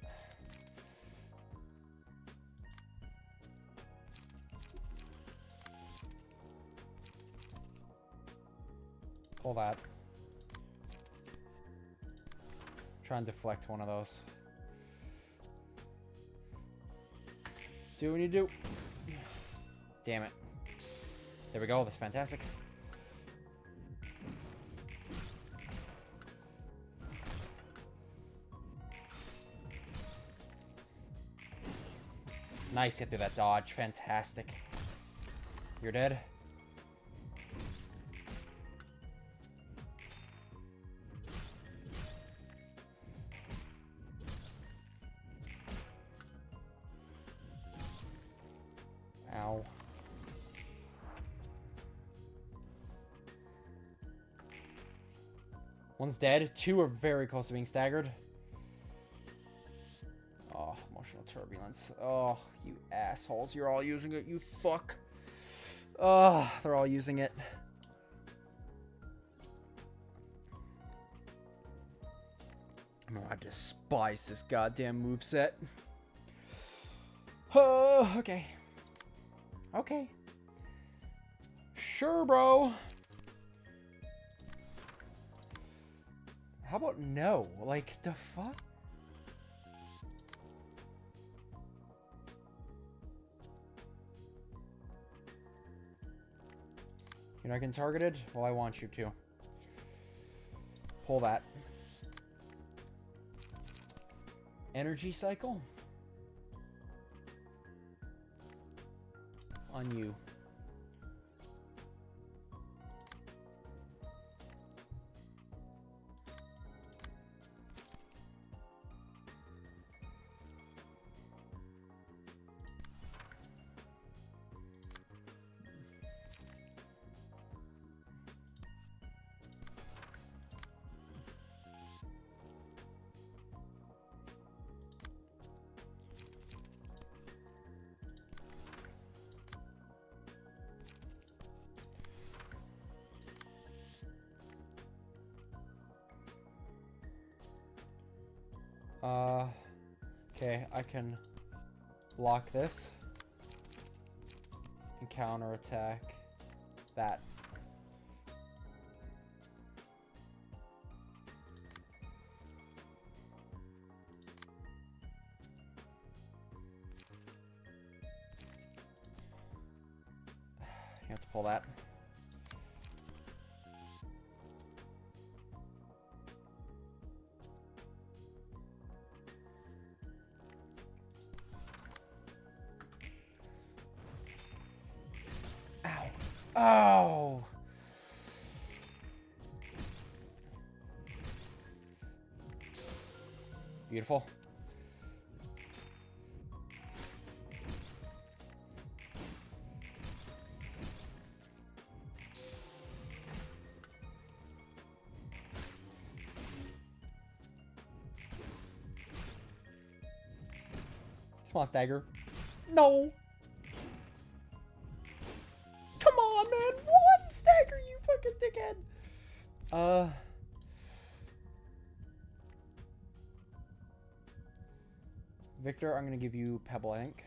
Pull that. Try and deflect one of those. Do what you do. Damn it. There we go. That's fantastic. Nice hit through that dodge. Fantastic. You're dead. Ow. One's dead. Two are very close to being staggered. Oh, emotional turbulence. Oh, you assholes. You're all using it, you fuck. Oh, they're all using it. Oh, I despise this goddamn moveset. Oh, okay. Okay. Sure, bro. How about no? Like, the fuck? You're not getting targeted? Well, I want you to. Pull that. Energy cycle? On you. Okay, I can block this and counterattack that. You have to pull that. Oh! Beautiful. Come on, Stagger. No! Come on, man! One Stagger, you fucking dickhead! Victor, I'm gonna give you Pebble, I think.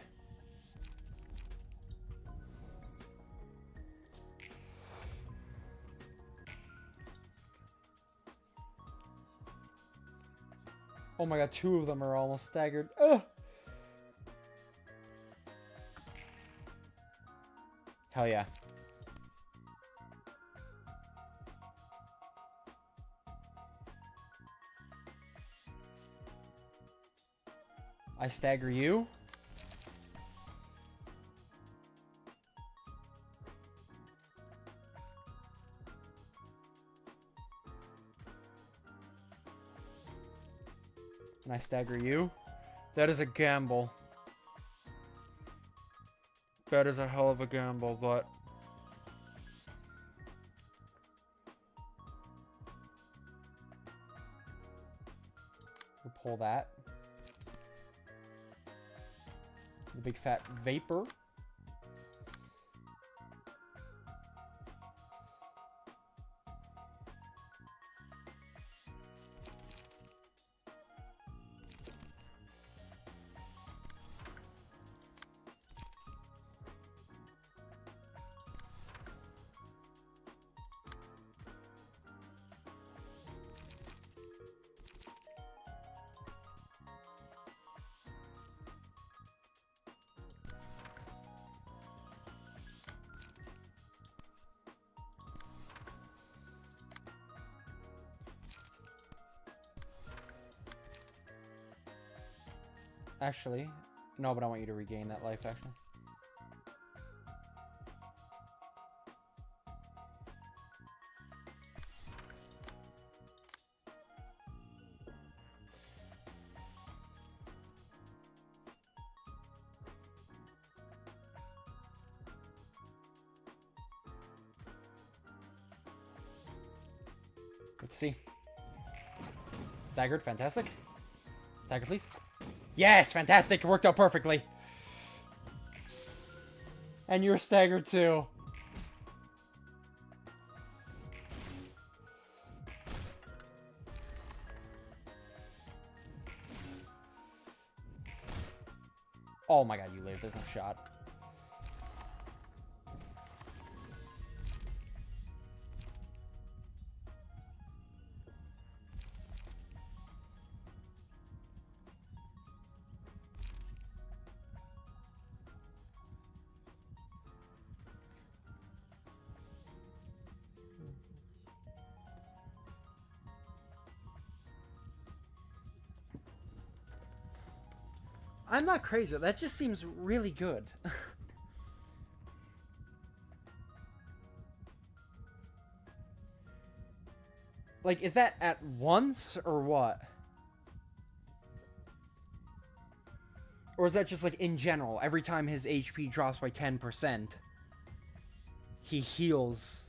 Oh my god, two of them are almost staggered. Ugh! Hell yeah. I stagger you. And I stagger you. That is a gamble. That is a hell of a gamble, but... we'll pull that. The big fat vapor. Actually, no, but I want you to regain that life, actually. Let's see. Staggered, fantastic. Stagger, please. Yes, fantastic. It worked out perfectly. And you're staggered too. Oh my god, you live. There's no shot. I'm not crazy. That just seems really good. Like, is that at once or what? Or is that just like in general? Every time his HP drops by 10%, he heals.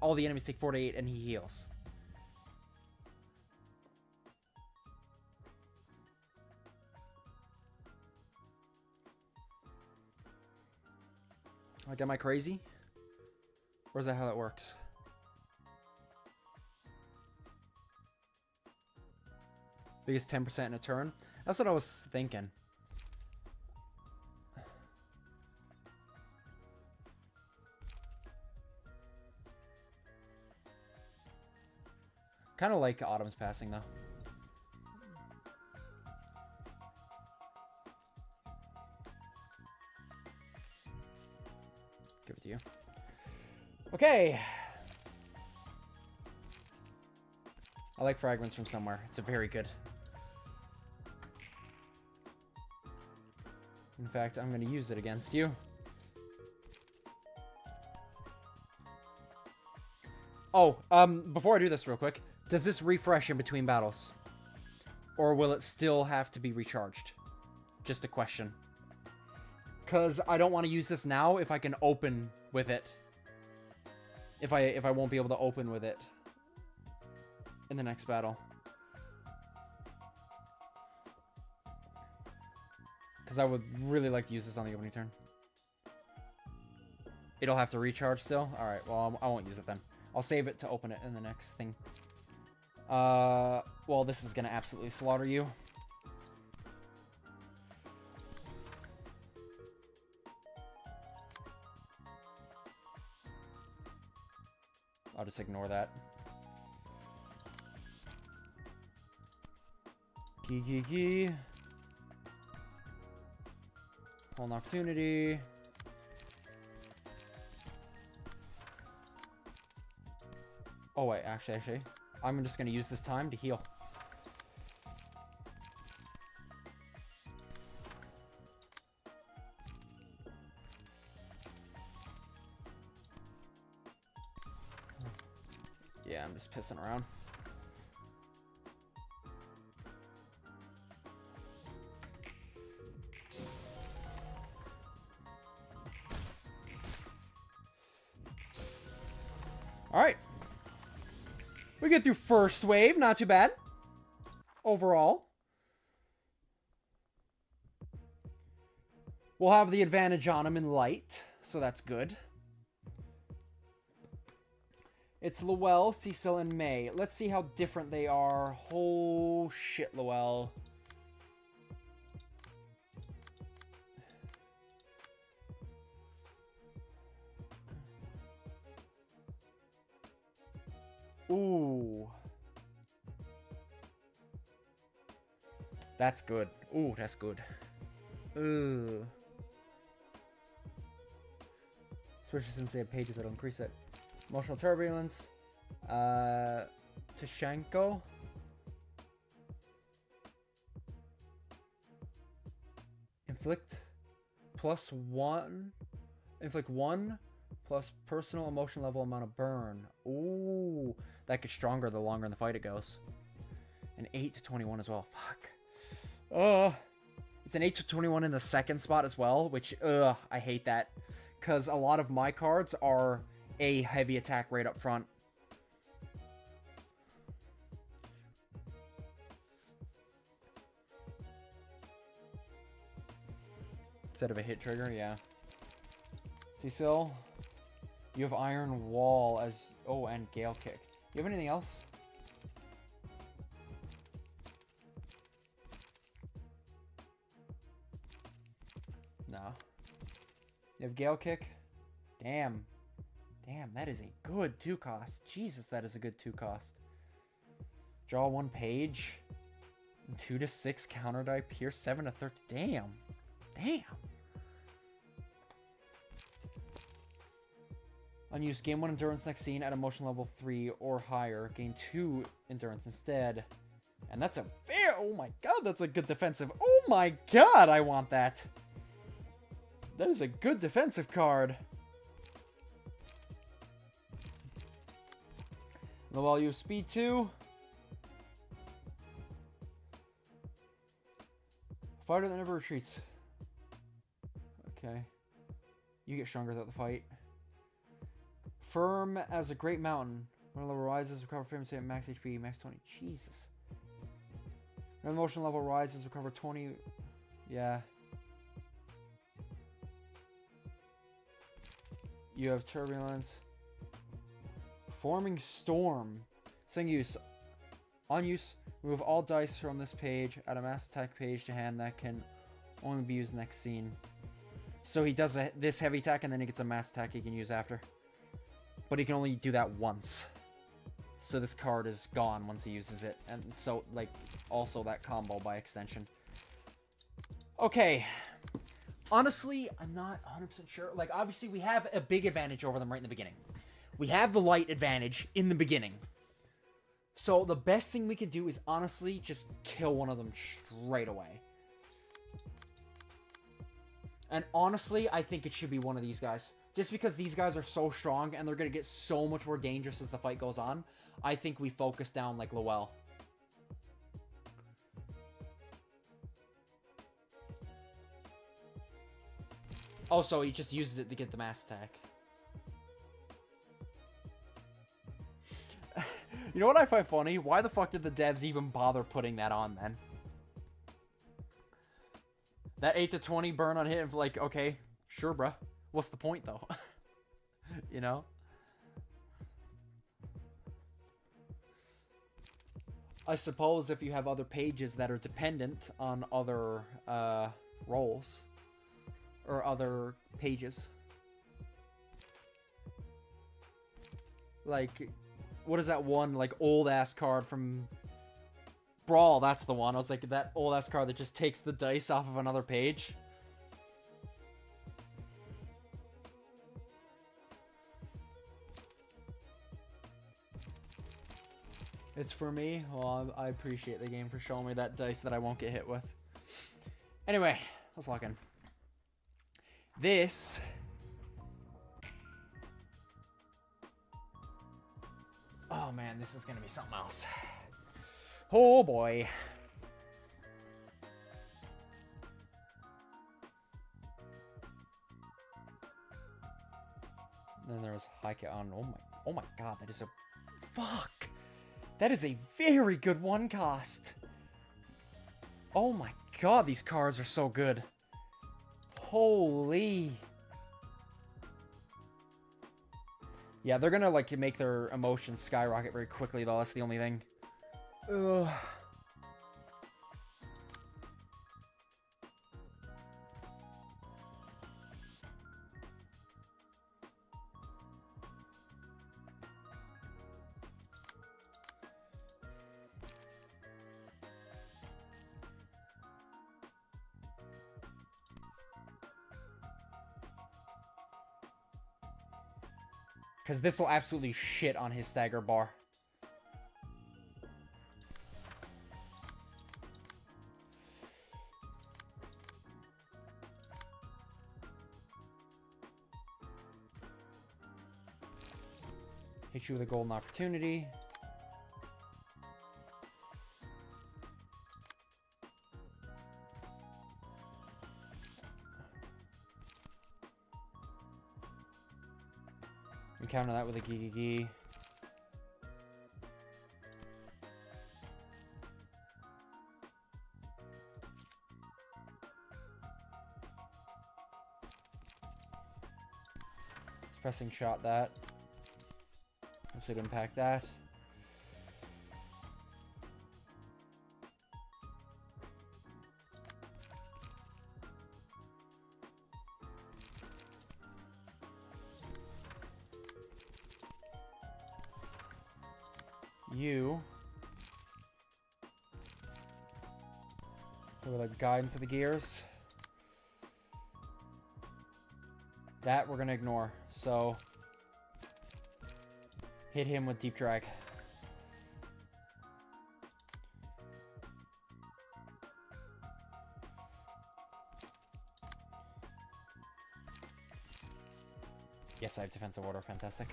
All the enemies take 4 to 8 and he heals. Like, am I crazy? Or is that how that works? Biggest 10% in a turn? That's what I was thinking. Kind of like Autumn's passing, though. Give it to you. Okay. I like fragments from somewhere. It's a very good. In fact, I'm going to use it against you. Oh, before I do this real quick, does this refresh in between battles? Or will it still have to be recharged? Just a question. Because I don't want to use this now if I can open with it. If I won't be able to open with it in the next battle. Because I would really like to use this on the opening turn. It'll have to recharge still? Alright, well, I won't use it then. I'll save it to open it in the next thing. Well, this is going to absolutely slaughter you. I'll just ignore that. Gee. Hold an opportunity. Oh, wait, actually. I'm just going to use this time to heal. Yeah, I'm just pissing around. Alright. We get through first wave. Not too bad. Overall. We'll have the advantage on him in light. So that's good. It's Luell, Cecil, and May. Let's see how different they are. Oh, shit, Luell. Ooh. That's good. Ooh, that's good. Ooh. Especially since they have pages that'll increase it. Emotional turbulence. Tashenko. Inflict +1. Inflict 1 plus personal emotion level amount of burn. Ooh, that gets stronger the longer in the fight it goes. An 8 to 21 as well. Fuck. It's an 8 to 21 in the second spot as well, which, I hate that. Because a lot of my cards are a heavy attack right up front. Instead of a hit trigger, yeah. Cecil, you have Iron Wall as... Oh, and Gale Kick. You have anything else? No. You have Gale Kick? Damn. Damn, that is a good 2-cost. Jesus, that is a good 2-cost. Draw 1 page. 2 to 6 counter die. Pierce 7 to 30. Damn. Damn. Unused. Gain 1 endurance next scene at emotion level 3 or higher. Gain 2 endurance instead. And that's a fair... Oh my god, that's a good defensive... Oh my god, I want that. That is a good defensive card. While you have speed 2. Fighter that never retreats. Okay. You get stronger throughout the fight. Firm as a great mountain. When level rises, recover frame state max HP, max 20. Jesus. When emotion level rises, recover 20. Yeah. You have turbulence. Forming Storm. Sing use. On use, remove all dice from this page. Add a mass attack page to hand that can only be used next scene. So he does this heavy attack and then he gets a mass attack he can use after. But he can only do that once. So this card is gone once he uses it. And so, like, also that combo by extension. Okay. Honestly, I'm not 100% sure. Like, obviously, we have a big advantage over them right in the beginning. We have the light advantage in the beginning. So the best thing we can do is honestly just kill one of them straight away. And honestly, I think it should be one of these guys. Just because these guys are so strong and they're going to get so much more dangerous as the fight goes on, I think we focus down like Lowell. Also, he just uses it to get the mass attack. You know what I find funny? Why the fuck did the devs even bother putting that on then? That 8 to 20 burn on hit, like, okay, sure, bruh. What's the point, though? You know? I suppose if you have other pages that are dependent on other roles or other pages. Like, what is that one, like, old-ass card from Brawl? That's the one. I was like, that old-ass card that just takes the dice off of another page. It's for me? Well, I appreciate the game for showing me that dice that I won't get hit with. Anyway, let's lock in. This... Oh man, this is gonna be something else. Oh boy. Then there was Heike on. Oh my god, that is a... Fuck! That is a very good one cost. Oh my god, these cards are so good. Holy... Yeah, they're gonna, like, make their emotions skyrocket very quickly, though. That's the only thing. Ugh. Because this will absolutely shit on his stagger bar. Hit you with a golden opportunity. We counter that with a Gigi. Pressing shot that. Should impact that. You with a guidance of the gears. That we're gonna ignore. So hit him with deep drag. Yes, I have defensive order. Fantastic.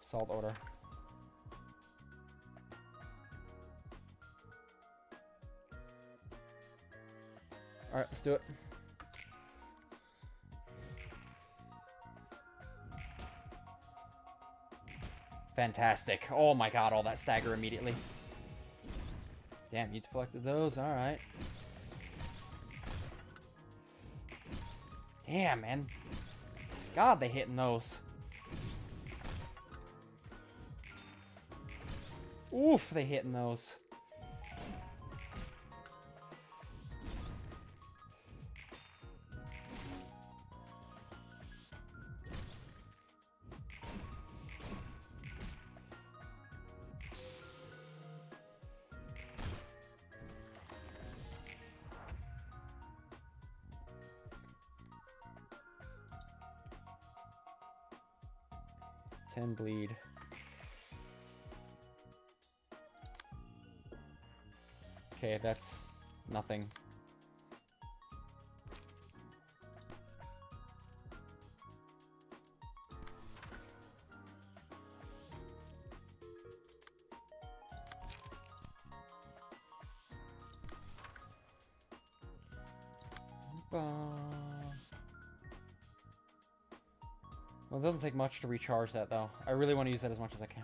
Salt order. Alright, let's do it. Fantastic. Oh my god, all that stagger immediately. Damn, you deflected those. Alright. Damn, man. God, they hitting those. Oof, they hitting those. Bleed. Okay, that's nothing. Well, it doesn't take much to recharge that, though. I really want to use that as much as I can.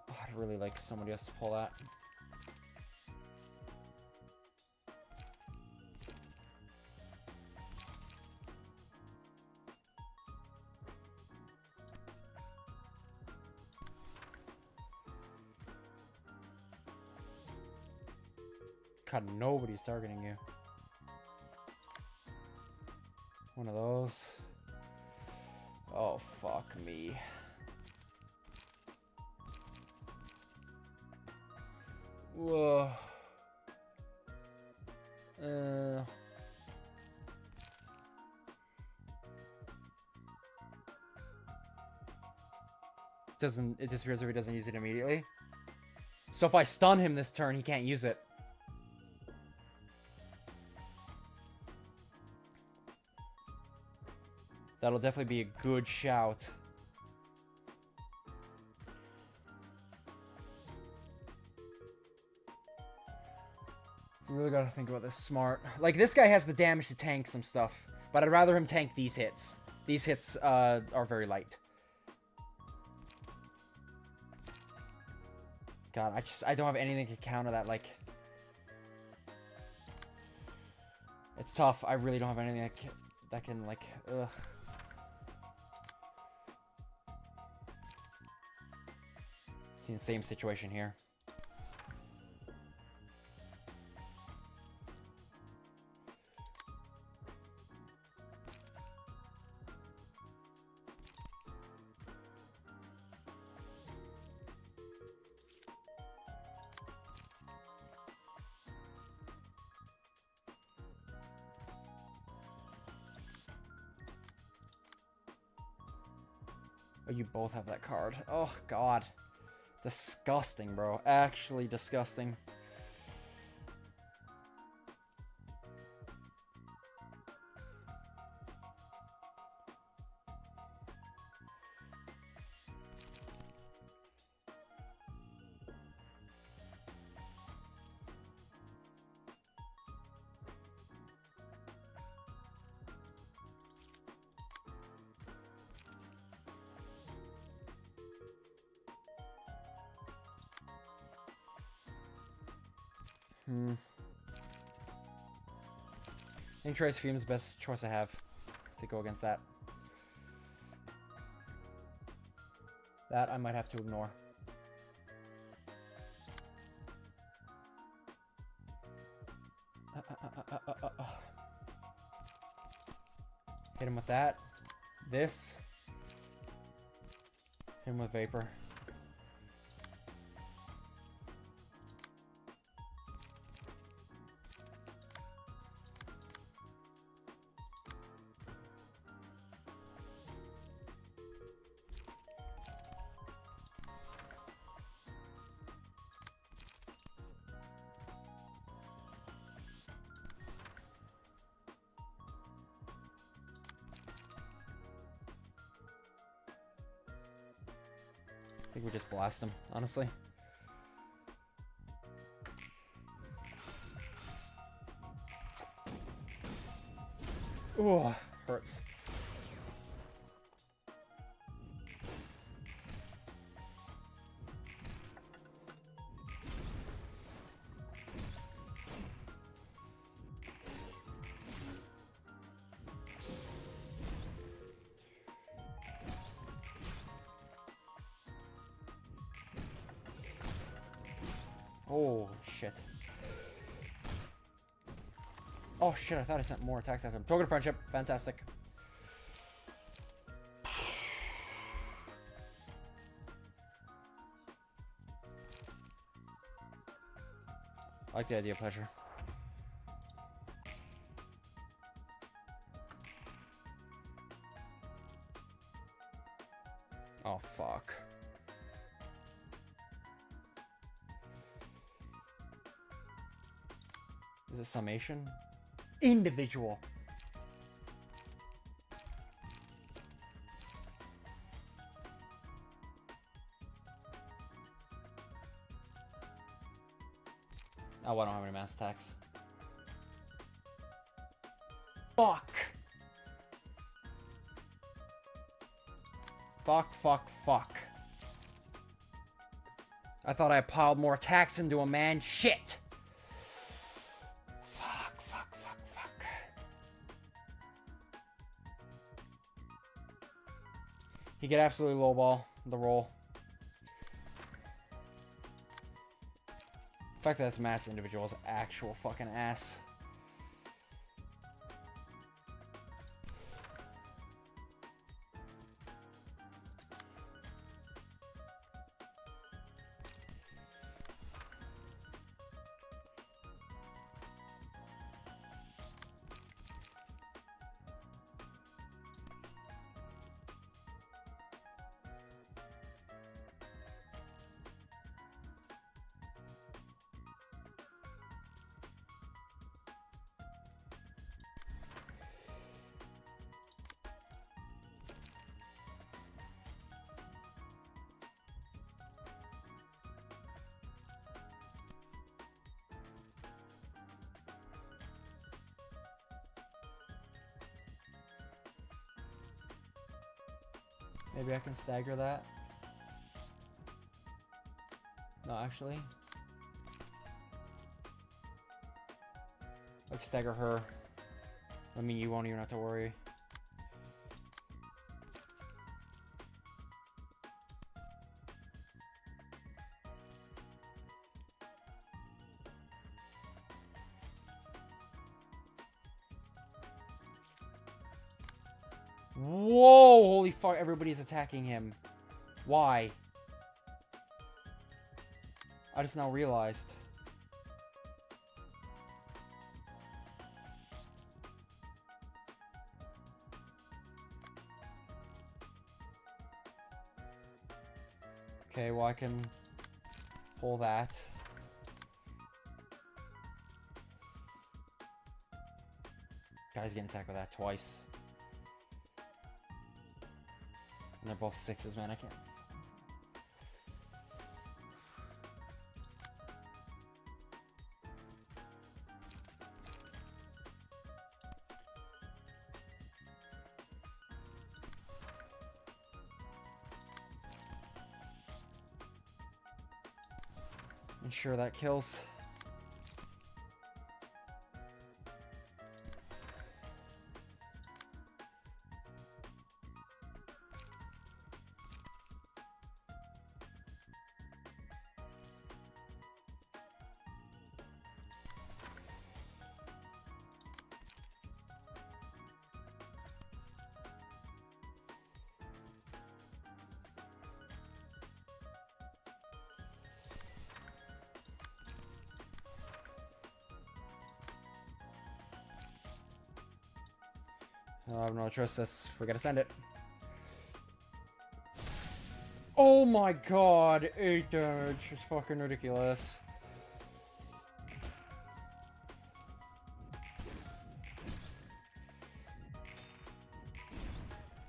Oh, I'd really like somebody else to pull that. God, nobody's targeting you. One of those. Oh, fuck me. Whoa. It disappears if he doesn't use it immediately. So if I stun him this turn, he can't use it. That'll definitely be a good shout. Really gotta think about this smart. Like, this guy has the damage to tank some stuff, but I'd rather him tank these hits. These hits are very light. God, I don't have anything to counter that, like... It's tough. I really don't have anything that can like, ugh. It's in the same situation here. Oh, you both have that card. Oh, God. Disgusting, bro. Actually disgusting. I think Trace Fume's the best choice I have to go against that. That I might have to ignore. Hit him with that. This. Hit him with Vapor. I think we just blast him, honestly. Oh, hurts. Oh, shit. Oh, shit, I thought I sent more attacks after him. Token of Friendship. Fantastic. I like the idea of pleasure. Oh, fuck. Is it summation? Individual. Oh, I don't have any mass attacks. Fuck. Fuck. I thought I piled more attacks into him, man. Shit. Fuck. He could absolutely lowball the roll. The fact that it's mass individual is actual fucking ass. Maybe I can stagger that. No, actually. Like, stagger her. I mean, you won't even have to worry. Whoa! Holy fuck, everybody's attacking him. Why? I just now realized. Okay, well I can pull that. Guy's getting attacked with that twice. And they're both 6s, man. I can't. Ensure that kills. I have no choice. We gotta send it. Oh my god, 8 damage. It's fucking ridiculous.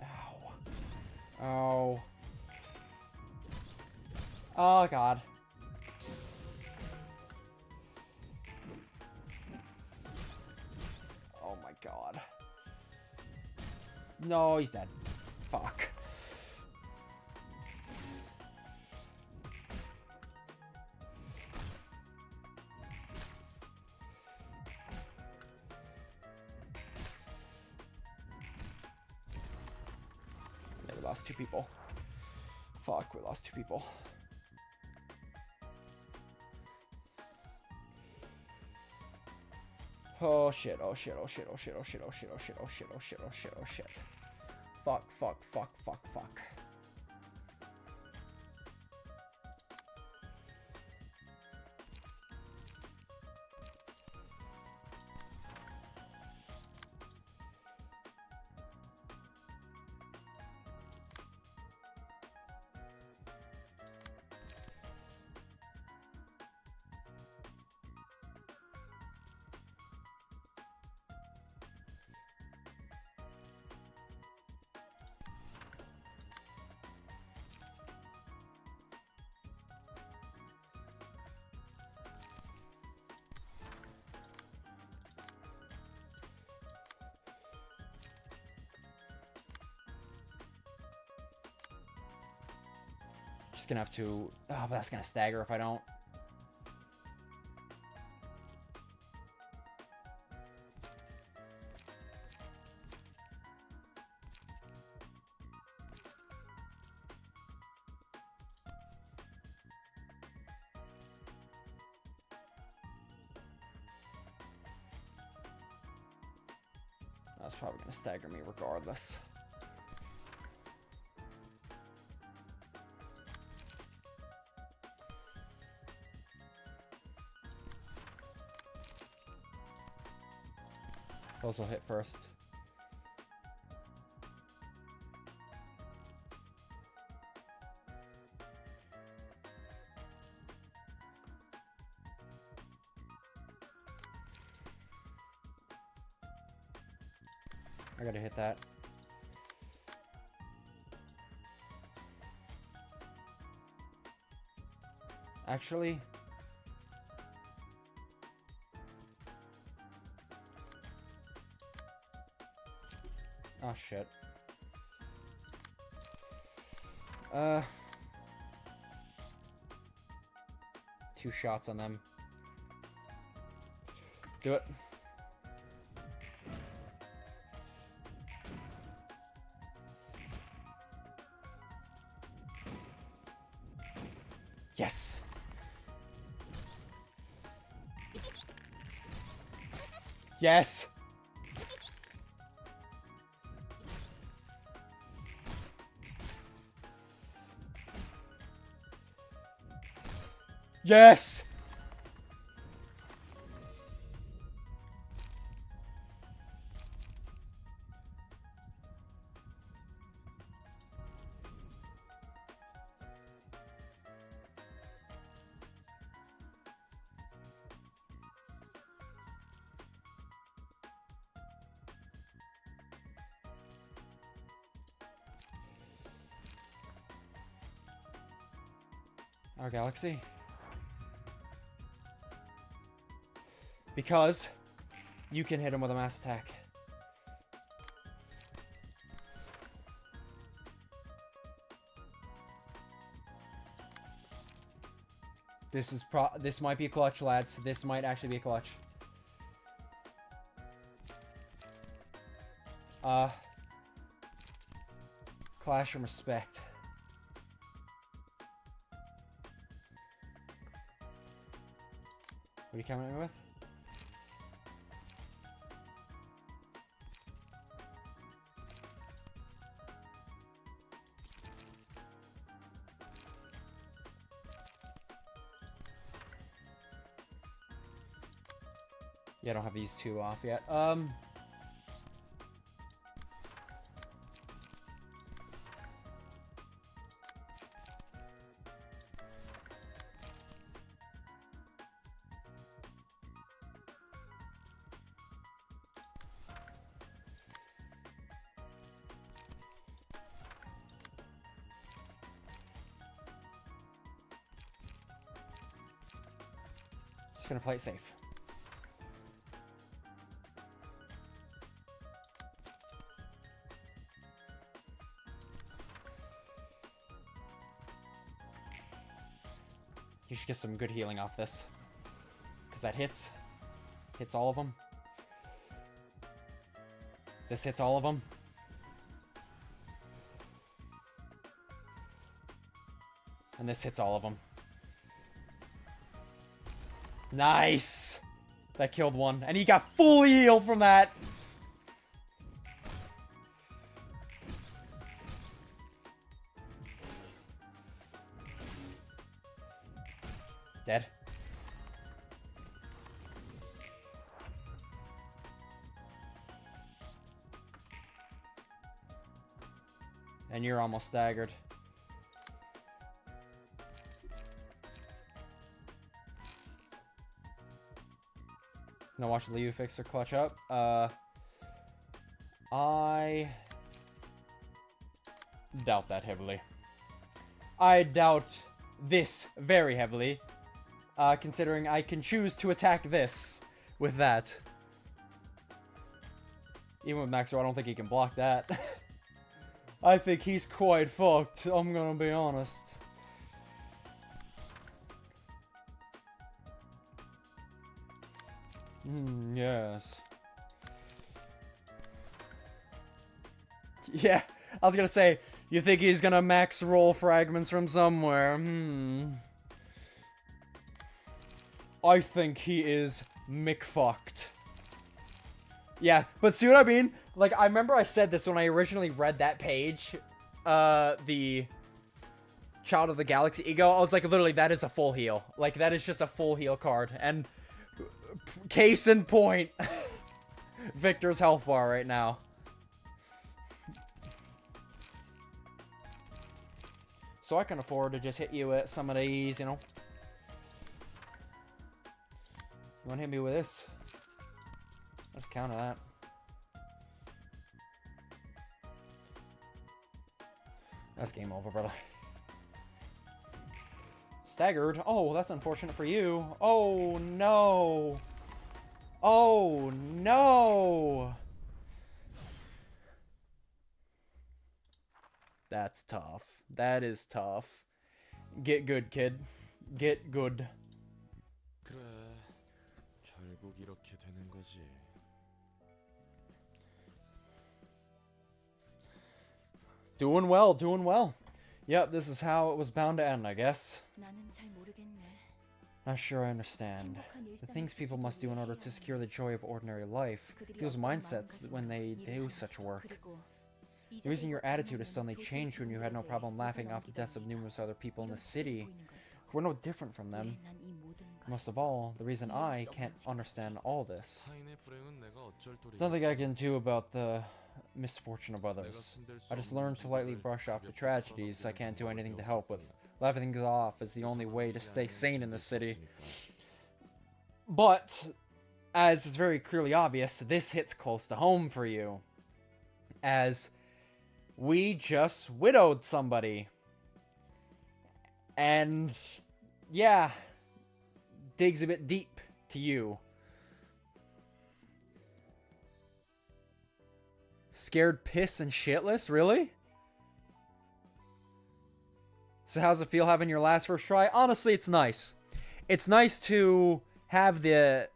Ow. Oh. Oh god. Oh my god. No, he's dead. Fuck. Yeah, we lost 2 people. Fuck, we lost 2 people. Oh shit, oh shit, oh shit, oh shit, oh shit, oh shit, oh shit, oh shit, oh shit, oh shit, oh shit. Fuck, fuck, fuck, fuck, fuck. Just gonna have to... Oh, but that's gonna stagger if I don't. That's probably gonna stagger me regardless. Those will hit first. I gotta hit that. Actually... Oh shit. 2 shots on them. Do it. Yes. Yes. Yes! our galaxy. Because you can hit him with a mass attack. This might be a clutch, lads. This might actually be a clutch. Clash and respect. What are you coming in with? Yeah, I don't have these two off yet. Just gonna play it safe. You should get some good healing off this. Because that hits. Hits all of them. This hits all of them. And this hits all of them. Nice! That killed one. And he got fully healed from that. Dead. And you're almost staggered. Gonna watch Liu fix her clutch up. I doubt that heavily. I doubt this very heavily. Considering I can choose to attack this with that. Even with Maxwell, I don't think he can block that. I think he's quite fucked, I'm gonna be honest. Yes. Yeah, I was gonna say, you think he's gonna max roll fragments from somewhere? I think he is McFucked. Yeah, but see what I mean? Like, I remember I said this when I originally read that page. The Child of the Galaxy Ego. I was like, literally, that is a full heal. Like, that is just a full heal card. And case in point, Victor's health bar right now. So I can afford to just hit you with some of these, you know. You want to hit me with this? Let's counter that. That's game over, brother. Staggered. Oh, that's unfortunate for you. Oh, no. Oh, no. That's tough. That is tough. Get good, kid. Get good. 그래, 결국 이렇게 되는 거지. Doing well, doing well. Yep, this is how it was bound to end, I guess. Not sure I understand. The things people must do in order to secure the joy of ordinary life. People's mindsets when they do such work. The reason your attitude has suddenly changed when you had no problem laughing off the deaths of numerous other people in the city, who were no different from them. Most of all, the reason I can't understand all this. There's nothing I can do about the misfortune of others. I just learned to lightly brush off the tragedies I can't do anything to help with. Laughing things off is the only way to stay sane in the city. But, as is very clearly obvious, this hits close to home for you. As we just widowed somebody. And yeah, digs a bit deep to you. Scared, piss, and shitless? Really? So how's it feel having your last first try? Honestly, it's nice. It's nice to have the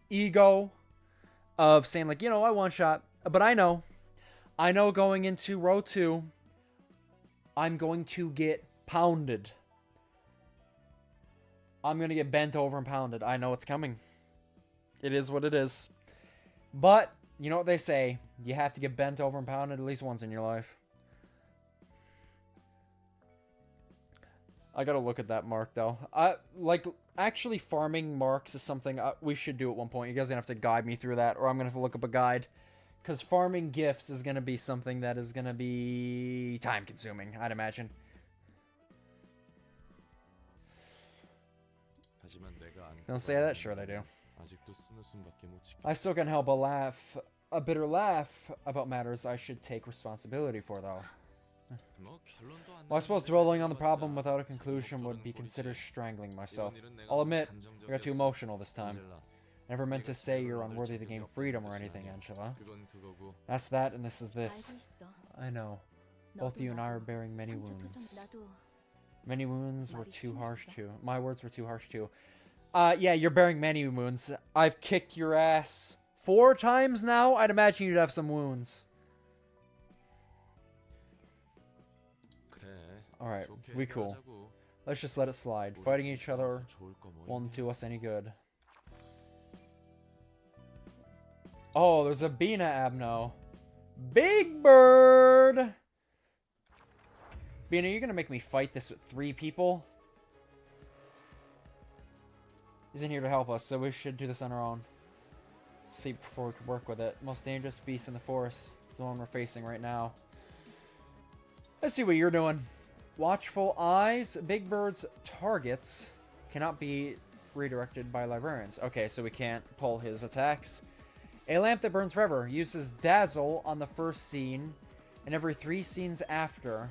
ego of saying, like, you know, I one-shot. But I know going into row 2, I'm going to get pounded. I'm going to get bent over and pounded. I know it's coming. It is what it is. But, you know what they say. You have to get bent over and pounded at least once in your life. I gotta look at that mark, though. Like, actually farming marks is something we should do at one point. You guys are gonna have to guide me through that, or I'm gonna have to look up a guide. Because farming gifts is gonna be something that is gonna be time-consuming, I'd imagine. Don't say that? Sure they do. I still can't help a bitter laugh about matters I should take responsibility for, though. Well, I suppose dwelling on the problem without a conclusion would be considered strangling myself. I'll admit, I got too emotional this time. Never meant to say you're unworthy to gain freedom or anything, Angela. That's that, and this is this. I know. Both you and I are bearing many wounds. Many wounds were too harsh too. My words were too harsh too. Yeah, you're bearing many wounds. I've kicked your ass 4 times now. I'd imagine you'd have some wounds. Alright, we cool. Let's just let it slide. Fighting each other won't do us any good. Oh, there's a Bina Abno. Big Bird! Bina, you're gonna make me fight this with 3 people? He's in here to help us, so we should do this on our own. See before we could work with it. Most dangerous beast in the forest is the one we're facing right now. Let's see what you're doing. Watchful eyes. Big Bird's targets cannot be redirected by librarians. Okay, so we can't pull his attacks. A lamp that burns forever. Uses dazzle on the first scene and every 3 scenes after.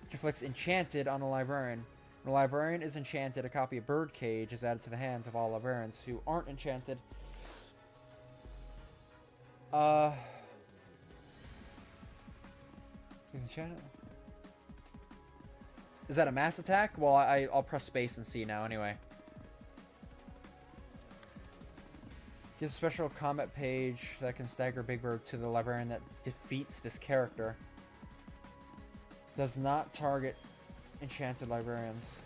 Which inflicts enchanted on a librarian. When a librarian is enchanted, a copy of Birdcage is added to the hands of all librarians who aren't enchanted. He's enchanted? Is that a mass attack? Well, I'll press space and see now anyway. Gives a special combat page that can stagger Big Bird to the librarian that defeats this character. Does not target enchanted librarians.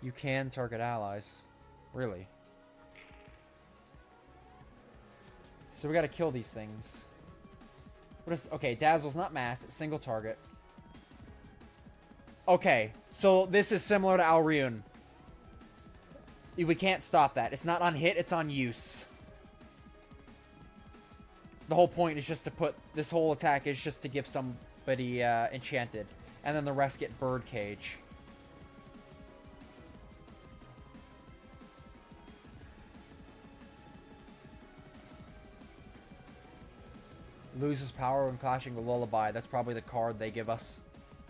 You can target allies. Really? So we gotta kill these things. What is... Okay, Dazzle's not mass. It's single target. Okay, so this is similar to Alriun. We can't stop that. It's not on hit, it's on use. The whole point is just to put... This whole attack is just to give somebody enchanted. And then the rest get Birdcage. Loses power when clashing with Lullaby. That's probably the card they give us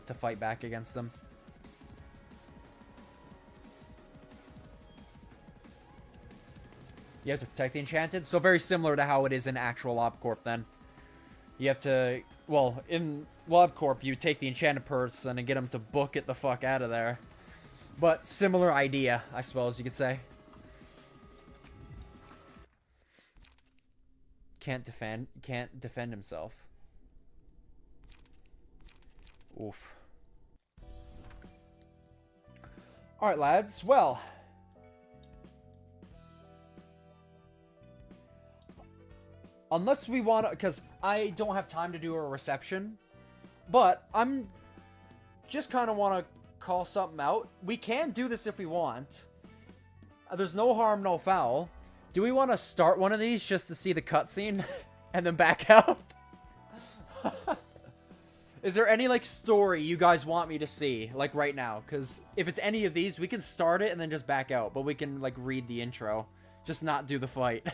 to fight back against them. You have to protect the enchanted. So very similar to how it is in actual LobCorp then. You have to... Well, in LobCorp, you take the enchanted person and get them to book it the fuck out of there. But similar idea, I suppose you could say. Can't defend himself. Oof. Alright, lads. Well. Unless we want to... Because I don't have time to do a reception. But I'm just kind of want to call something out. We can do this if we want. There's no harm, no foul. Do we want to start one of these just to see the cutscene and then back out? Is there any, like, story you guys want me to see, like, right now? Because if it's any of these, we can start it and then just back out. But we can, like, read the intro. Just not do the fight.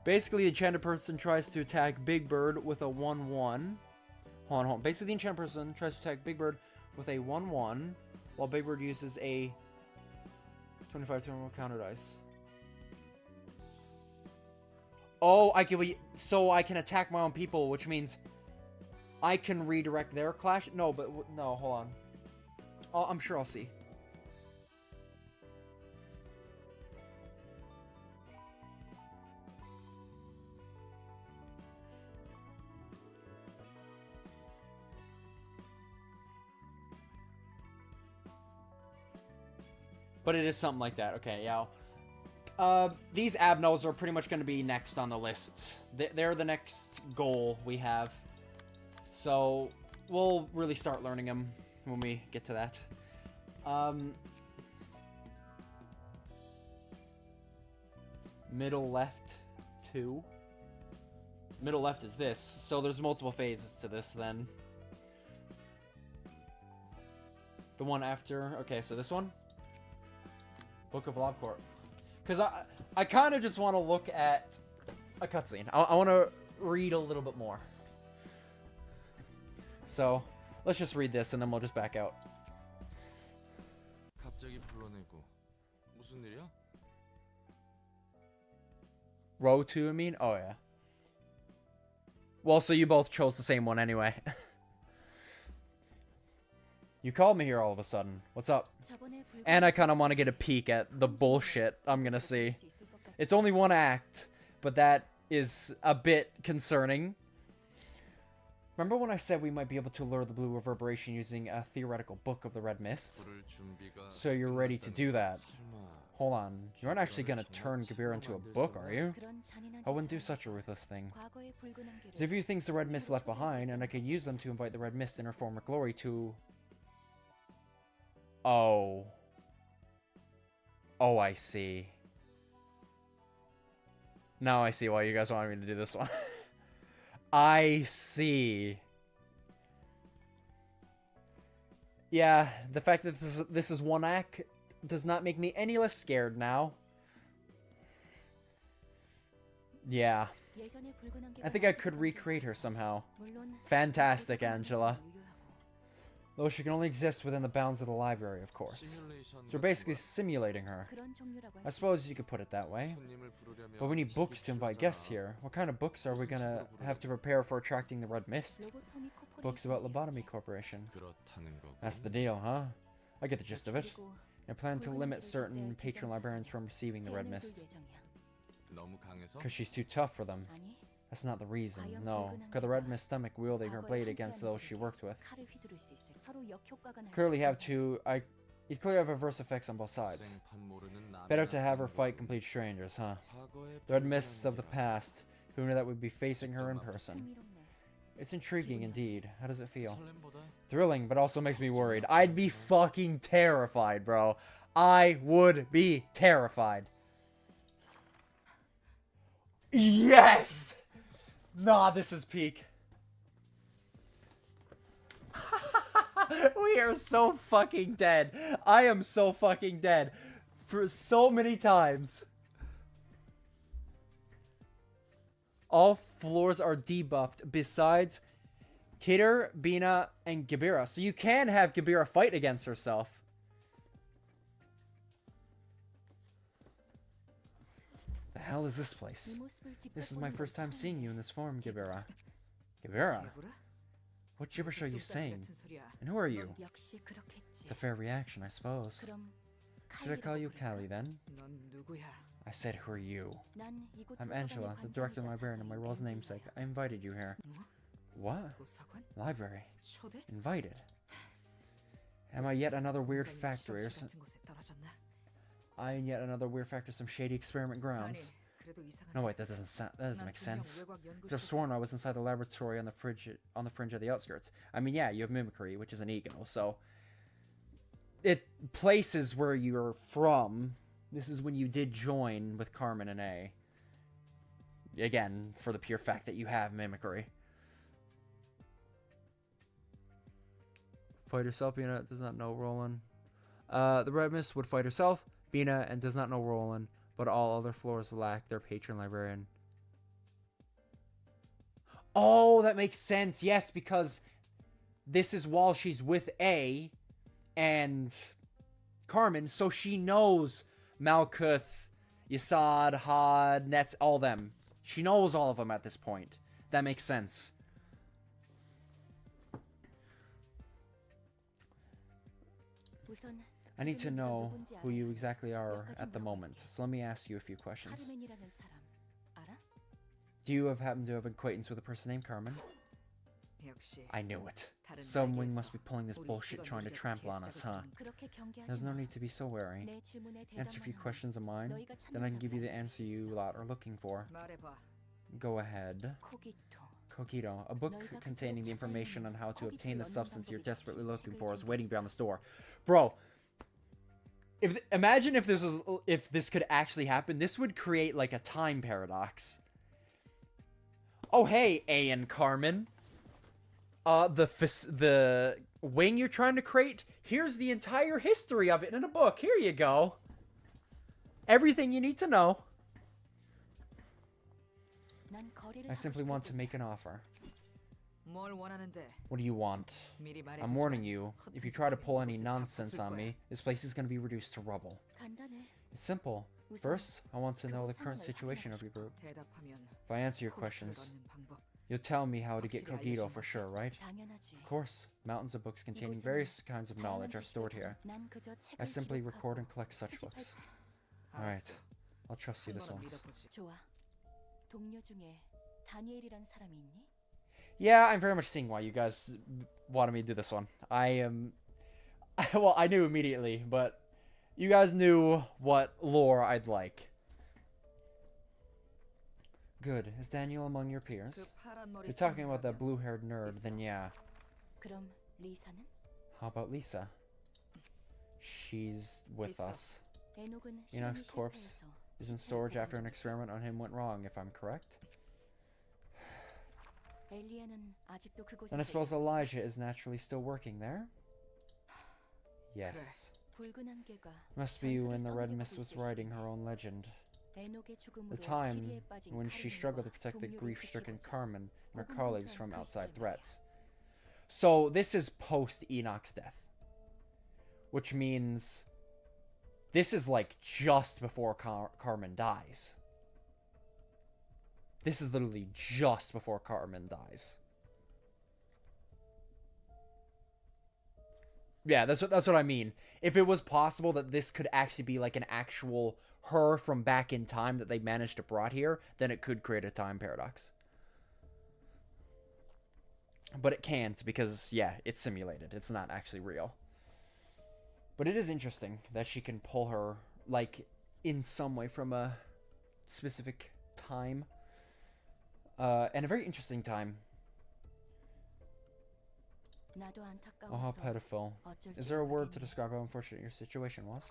Basically, the enchanted person tries to attack Big Bird with a 1-1. Hold on. Basically, the enchant person tries to attack Big Bird with a 1/1, while Big Bird uses a 25 terminal counter dice. Oh, so I can attack my own people, which means I can redirect their clash. No, but no, hold on. I'm sure I'll see. But it is something like that. Okay, yeah. These Abnos are pretty much going to be next on the list. They're the next goal we have. So, we'll really start learning them when we get to that. Middle left 2. Middle left is this. So there's multiple phases to this then. The one after... Okay, so this one. Book of Lobcorp. Because I kind of just want to look at a cutscene. I want to read a little bit more. So, let's just read this and then we'll just back out. 갑자기 불러내고 무슨 일이야? Row 2, I mean? Oh, yeah. Well, so you both chose the same one anyway. You called me here all of a sudden. What's up? And I kind of want to get a peek at the bullshit I'm gonna see. It's only one act, but that is a bit concerning. Remember when I said we might be able to lure the blue reverberation using a theoretical book of the red mist? So you're ready to do that. Hold on. You aren't actually gonna turn Gabira into a book, are you? I wouldn't do such a ruthless thing. There's a few things the red mist left behind, and I could use them to invite the red mist in her former glory to... Oh. Oh, I see. Now I see why you guys wanted me to do this one. I see. Yeah, the fact that this is one act does not make me any less scared now. Yeah. I think I could recreate her somehow. Fantastic, Angela. Though she can only exist within the bounds of the library, of course. So we're basically simulating her. I suppose you could put it that way. But we need books to invite guests here. What kind of books are we gonna have to prepare for attracting the Red Mist? Books about Lobotomy Corporation. That's the deal, huh? I get the gist of it. I plan to limit certain patron librarians from receiving the Red Mist. Because she's too tough for them. That's not the reason, no. Because the Red Mist stomach wielding her blade against those she worked with. Clearly you'd clearly have adverse effects on both sides. Better to have her fight complete strangers, huh? The Red Mists of the past, who knew that we'd be facing her in person. It's intriguing indeed. How does it feel? Thrilling, but also makes me worried. I'd be fucking terrified, bro. I would be terrified. Yes! Nah, this is peak. We are so fucking dead. I am so fucking dead. For so many times. All floors are debuffed besides Kitter, Bina, and Gabira. So you can have Gabira fight against herself. The hell is this place? This is my first time seeing you in this form, Gabira. Gabira? What gibberish are you saying? And who are you? It's a fair reaction, I suppose. Should I call you Callie then? I said, who are you? I'm Angela, the director and librarian of my role's namesake. I invited you here. What? Library? Invited? Am I yet another weird factory or some... I am yet another weird factor, some shady experiment grounds. No, wait, that doesn't make sense. Could have sworn I was inside the laboratory on the fringe of the outskirts. I mean, yeah, you have mimicry, which is an ego, so it places where you're from. This is when you did join with Carmen and A. Again, for the pure fact that you have mimicry. Fight herself, Bina does not know Roland. The Red Mist would fight herself, Bina, and does not know Roland, but all other floors lack their patron librarian. Oh, that makes sense. Yes, because this is while she's with A and Carmen, so she knows Malkuth, Yasad, Had, Nets, all them. She knows all of them at this point. That makes sense. I need to know who you exactly are at the moment, so let me ask you a few questions. Do you happen to have acquaintance with a person named Carmen? I knew it. Someone must be pulling this bullshit trying to trample on us, huh? There's no need to be so wary. Answer a few questions of mine, then I can give you the answer you lot are looking for. Go ahead. Kokito, a book containing the information on how to obtain the substance you're desperately looking for is waiting beyond the store. Bro, imagine if this could actually happen. This would create like a time paradox. Oh hey, A and Carmen. The wing you're trying to create, here's the entire history of it in a book. Here you go. Everything you need to know. I simply want to make an offer. What do you want? I'm warning you, if you try to pull any nonsense on me, this place is going to be reduced to rubble. It's simple. First, I want to know the current situation of your group. If I answer your questions, you'll tell me how to get Kogito for sure, right? Of course. Mountains of books containing various kinds of knowledge are stored here. I simply record and collect such books. Alright. I'll trust you this once. Yeah, I'm very much seeing why you guys wanted me to do this one. Well, I knew immediately, but you guys knew what lore I'd like. Good. Is Daniel among your peers? If you're talking about that blue-haired nerd, then yeah. How about Lisa? She's with us. Enoch's corpse is in storage after an experiment on him went wrong, if I'm correct. Then I suppose Elijah is naturally still working there? Yes. Must be when the Red Mist was writing her own legend. The time when she struggled to protect the grief-stricken Carmen and her colleagues from outside threats. So this is post-Enoch's death. Which means this is like just before Carmen dies. This is literally just before Carmen dies. Yeah, that's what I mean. If it was possible that this could actually be like an actual her from back in time that they managed to brought here, then it could create a time paradox. But it can't because, yeah, it's simulated. It's not actually real. But it is interesting that she can pull her, like, in some way from a specific time. And a very interesting time. Oh, how pitiful. Is there a word to describe how unfortunate your situation was?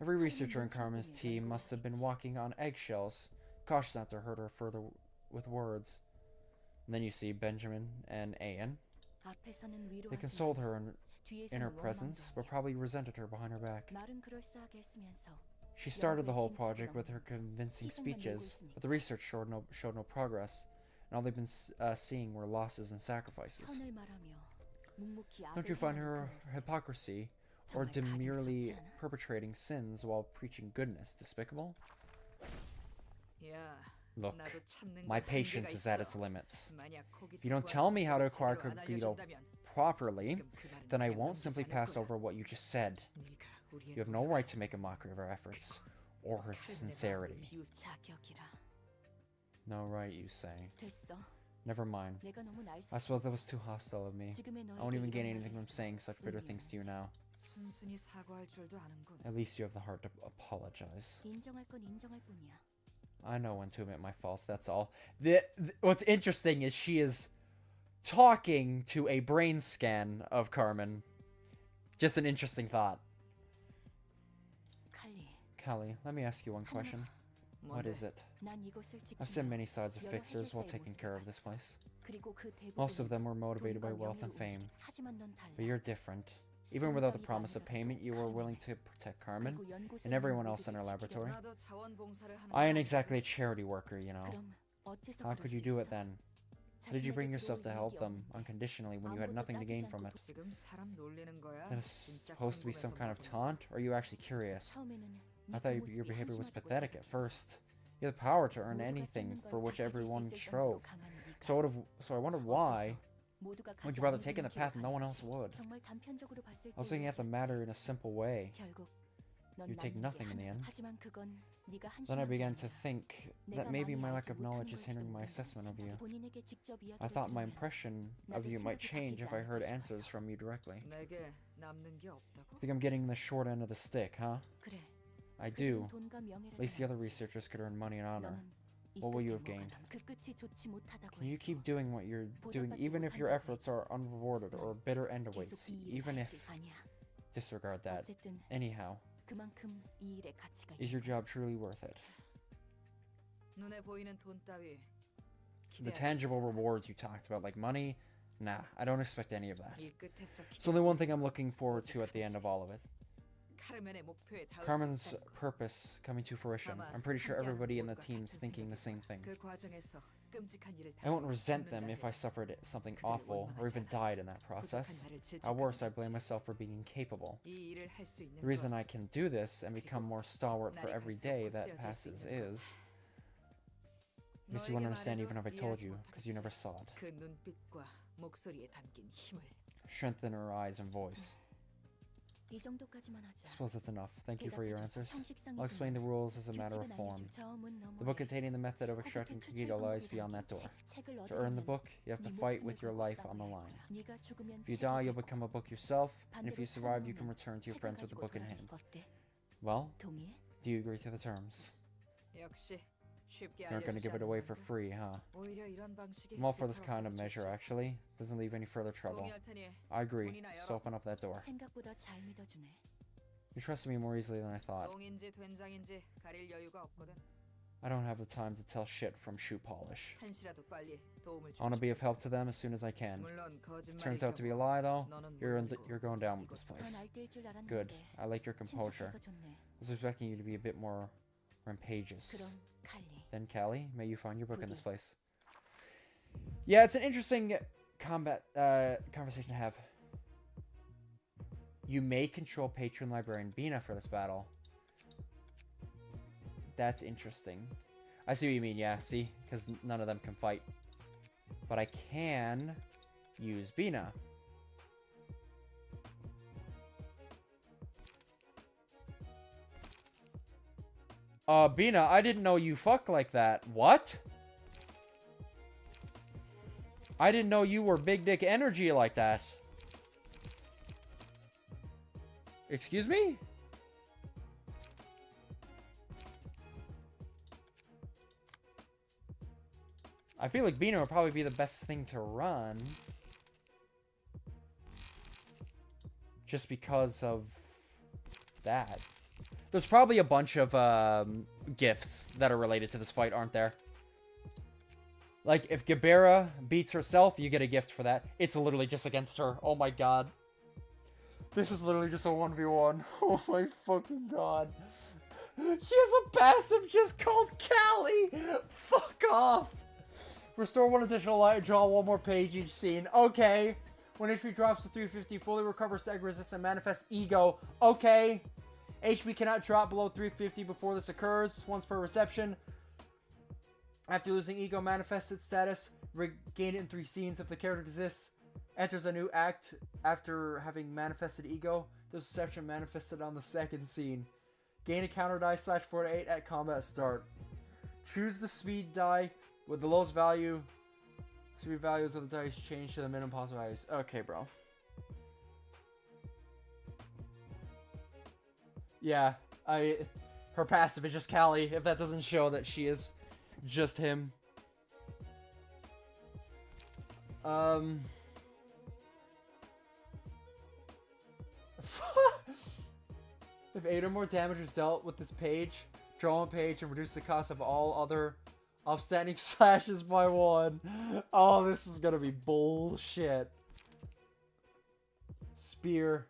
Every researcher in Carmen's team must have been walking on eggshells, cautious not to hurt her further with words. And then you see Benjamin and Ayan. They consoled her in her presence, but probably resented her behind her back. She started the whole project with her convincing speeches, but the research showed no progress, and all they've been seeing were losses and sacrifices. Don't you find her hypocrisy, or demurely perpetrating sins while preaching goodness, despicable? Look, my patience is at its limits. If you don't tell me how to acquire Kogito properly, then I won't simply pass over what you just said. You have no right to make a mockery of her efforts, or her sincerity. No right, you say. Never mind. I suppose that was too hostile of me. I won't even gain anything from saying such bitter things to you now. At least you have the heart to apologize. I know when to admit my faults, that's all. What's interesting is she is talking to a brain scan of Carmen. Just an interesting thought. Callie, let me ask you one question. What is it? I've seen many sides of fixers while taking care of this place. Most of them were motivated by wealth and fame. But you're different. Even without the promise of payment, you were willing to protect Carmen and everyone else in her laboratory. I ain't exactly a charity worker, you know. How could you do it then? How did you bring yourself to help them unconditionally when you had nothing to gain from it? That is supposed to be some kind of taunt? Or are you actually curious? I thought your behavior was pathetic at first. You have the power to earn anything for which everyone strove. So I wondered why would you rather taking the path no one else would? I was looking at the matter in a simple way. You take nothing in the end. Then I began to think that maybe my lack of knowledge is hindering my assessment of you. I thought my impression of you might change if I heard answers from you directly. Think I'm getting the short end of the stick, huh? I do. At least the other researchers could earn money and honor. What will you have gained? Can you keep doing what you're doing even if your efforts are unrewarded or a bitter end awaits? Even if... Disregard that. Anyhow. Is your job truly worth it? The tangible rewards you talked about, like money? Nah, I don't expect any of that. It's only one thing I'm looking forward to at the end of all of it. Carmen's purpose coming to fruition. I'm pretty sure everybody in the team's thinking the same thing. I won't resent them if I suffered something awful or even died in that process. At worst, I blame myself for being incapable. The reason I can do this and become more stalwart for every day that passes is... I guess you wouldn't understand even if I told you, because you never saw it. Strength in her eyes and voice. I suppose that's enough. Thank you for your answers. I'll explain the rules as a matter of form. The book containing the method of extracting Kagito lies beyond that door. To earn the book, you have to fight with your life on the line. If you die, you'll become a book yourself, and if you survive, you can return to your friends with the book in hand. Well, do you agree to the terms? You're not going to give it away for free, huh? I'm all for this kind of measure, actually. Doesn't leave any further trouble. I agree, so open up that door. You trusted me more easily than I thought. I don't have the time to tell shit from shoe polish. I want to be of help to them as soon as I can. Turns out to be a lie, though. You're going down with this place. Good. I like your composure. I was expecting you to be a bit more rampageous. Then, Callie, may you find your book in this place. Yeah, it's an interesting conversation to have. You may control Patron Librarian Bina for this battle. That's interesting. I see what you mean, yeah, see? Because none of them can fight. But I can use Bina. Bina, I didn't know you fuck like that. What? I didn't know you were big dick energy like that. Excuse me? I feel like Bina would probably be the best thing to run. Just because of that. There's probably a bunch of gifts that are related to this fight, aren't there? Like, if Gibera beats herself, you get a gift for that. It's literally just against her. Oh my god. This is literally just a 1v1. Oh my fucking god. She has a passive just called Callie. Fuck off. Restore one additional light, draw one more page each scene. Okay. When HP drops to 350, fully recovers egg resist and manifests ego. Okay. HP cannot drop below 350 before this occurs, once per reception. After losing ego manifested status, regain it in 3 scenes if the character exists. Enters a new act after having manifested ego. This reception manifested on the 2nd scene. Gain a counter die /4 to 8 at combat start. Choose the speed die with the lowest value. 3 values of the dice change to the minimum possible values. Okay, bro. Yeah, her passive is just Callie, if that doesn't show that she is just him. If 8 or more damage is dealt with this page, draw one page and reduce the cost of all other offstanding slashes by 1. Oh, this is gonna be bullshit. Spear.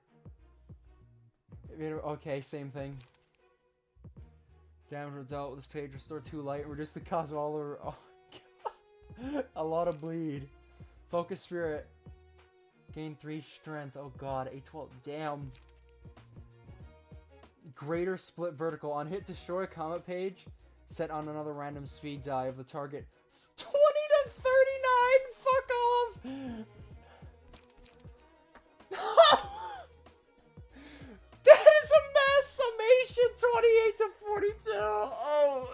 Okay, same thing. Damage dealt with this page, restore 2 light, and reduce the cost of all over. Oh, God. A lot of bleed. Focus Spirit. Gain 3 strength. Oh god, A12. Damn. Greater Split Vertical. On hit, destroy a combat page. Set on another random speed die of the target. 20 to 39! Fuck off! That is a mass summation! 28 to 42! Oh!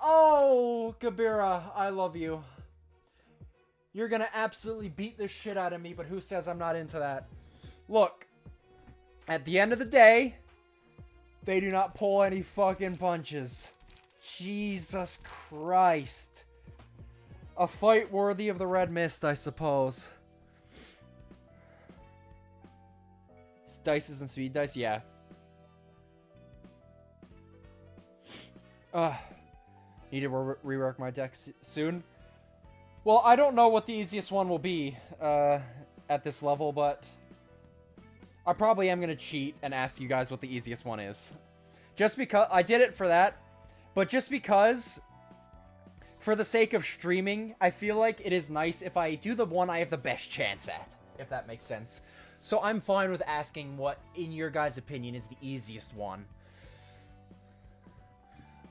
Oh, Kabira, I love you. You're gonna absolutely beat the shit out of me, but who says I'm not into that? Look, at the end of the day, they do not pull any fucking punches. Jesus Christ. A fight worthy of the Red Mist, I suppose. Dices and speed dice, yeah. Need to rework my deck soon. Well, I don't know what the easiest one will be at this level, but I probably am going to cheat and ask you guys what the easiest one is. Just because I did it for that, but just because, for the sake of streaming, I feel like it is nice if I do the one I have the best chance at, if that makes sense. So I'm fine with asking what, in your guys' opinion, is the easiest one.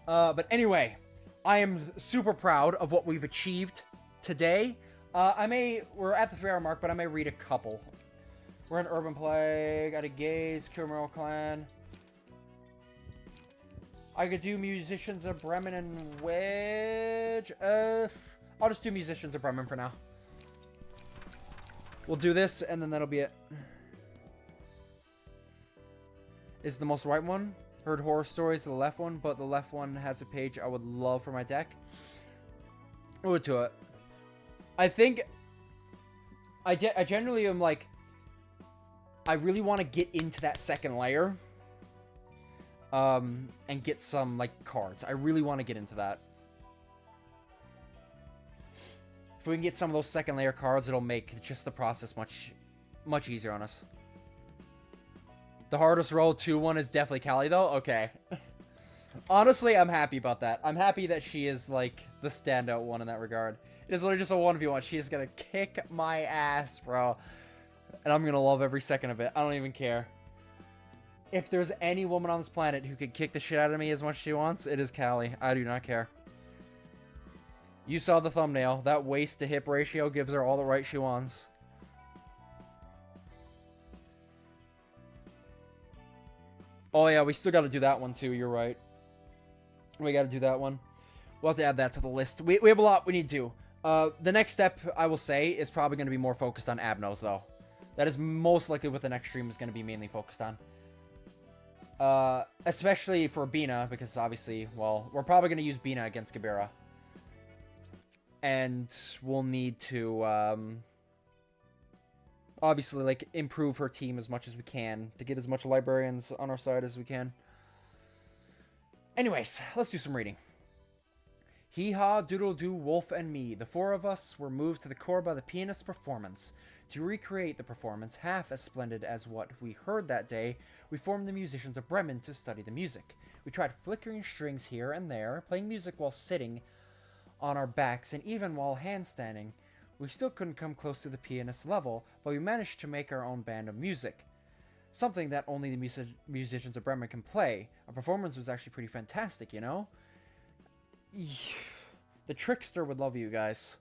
But anyway, I am super proud of what we've achieved today. We're at the 3-hour mark, but I may read a couple. We're in Urban Plague, Got a Gaze, Criminal Clan. I could do Musicians of Bremen and Wedge. I'll just do Musicians of Bremen for now. We'll do this, and then that'll be it. Is the most right one? Heard horror stories, the left one, but the left one has a page I would love for my deck. We'll do it. I think I generally am like, I really want to get into that second layer, and get some like cards. I really want to get into that. If we can get some of those second layer cards, it'll make just the process much easier on us. The hardest roll 2-1 is definitely Callie, though? Okay. Honestly, I'm happy about that. I'm happy that she is, like, the standout one in that regard. It is literally just a 1v1. She is gonna kick my ass, bro. And I'm gonna love every second of it. I don't even care. If there's any woman on this planet who could kick the shit out of me as much as she wants, it is Callie. I do not care. You saw the thumbnail. That waist to hip ratio gives her all the right she wants. Oh yeah, we still got to do that one too. You're right. We got to do that one. We'll have to add that to the list. We have a lot we need to do. The next step, I will say, is probably going to be more focused on Abnos, though. That is most likely what the next stream is going to be mainly focused on. Especially for Bina, because obviously, well, we're probably going to use Bina against Gabira. And we'll need to, obviously, like, improve her team as much as we can to get as much librarians on our side as we can. Anyways, let's do some reading. Hee-haw, doodle-doo, Wolf, and me. The four of us were moved to the core by the pianist's performance. To recreate the performance half as splendid as what we heard that day, we formed the Musicians of Bremen to study the music. We tried flickering strings here and there, playing music while sitting on our backs, and even while handstanding. We still couldn't come close to the pianist's level, but we managed to make our own band of music. Something that only the Musicians of Bremen can play. Our performance was actually pretty fantastic, you know? The Trickster would love you guys.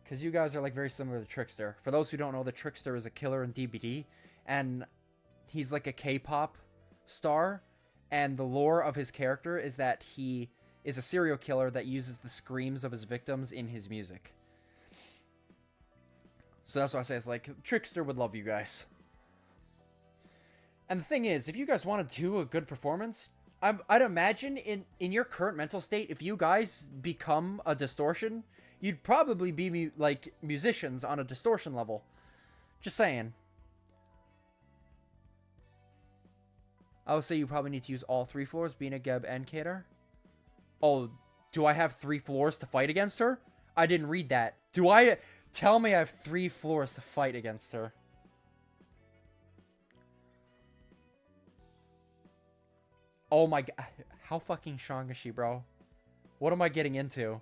Because you guys are like very similar to Trickster. For those who don't know, the Trickster is a killer in DBD. And he's like a K-pop star. And the lore of his character is that he is a serial killer that uses the screams of his victims in his music. So that's why I say it's like, Trickster would love you guys. And the thing is, if you guys want to do a good performance, I'd imagine in your current mental state, if you guys become a distortion, you'd probably be like musicians on a distortion level. Just saying. I would say you probably need to use all 3 floors, Bina, Geb, and Kadar. Oh, do I have 3 floors to fight against her? I didn't read that. Do I... Tell me I have 3 floors to fight against her. Oh my god. How fucking strong is she, bro? What am I getting into?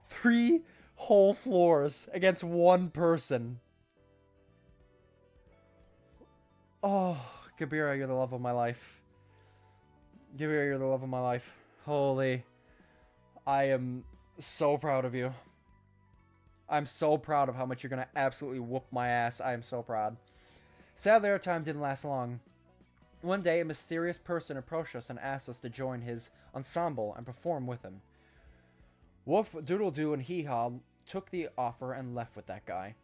3 whole floors against 1 person. Oh, Kabira, you're the love of my life. Kabira, you're the love of my life. Holy. I am so proud of you. I'm so proud of how much you're gonna absolutely whoop my ass. I am so proud. Sadly, our time didn't last long. One day, a mysterious person approached us and asked us to join his ensemble and perform with him. Woof, Doodle-Doo, and Hee-Haw took the offer and left with that guy.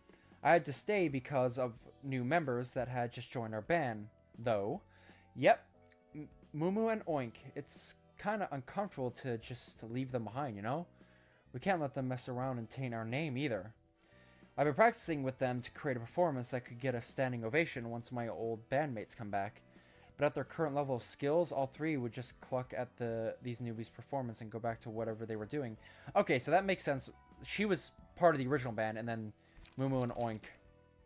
I had to stay because of new members that had just joined our band, though. Yep, Moo and Oink. It's kind of uncomfortable to just leave them behind, you know? We can't let them mess around and taint our name either. I've been practicing with them to create a performance that could get a standing ovation once my old bandmates come back. But at their current level of skills, all 3 would just cluck at these newbies' performance and go back to whatever they were doing. Okay, so that makes sense. She was part of the original band, and then Moo and Oink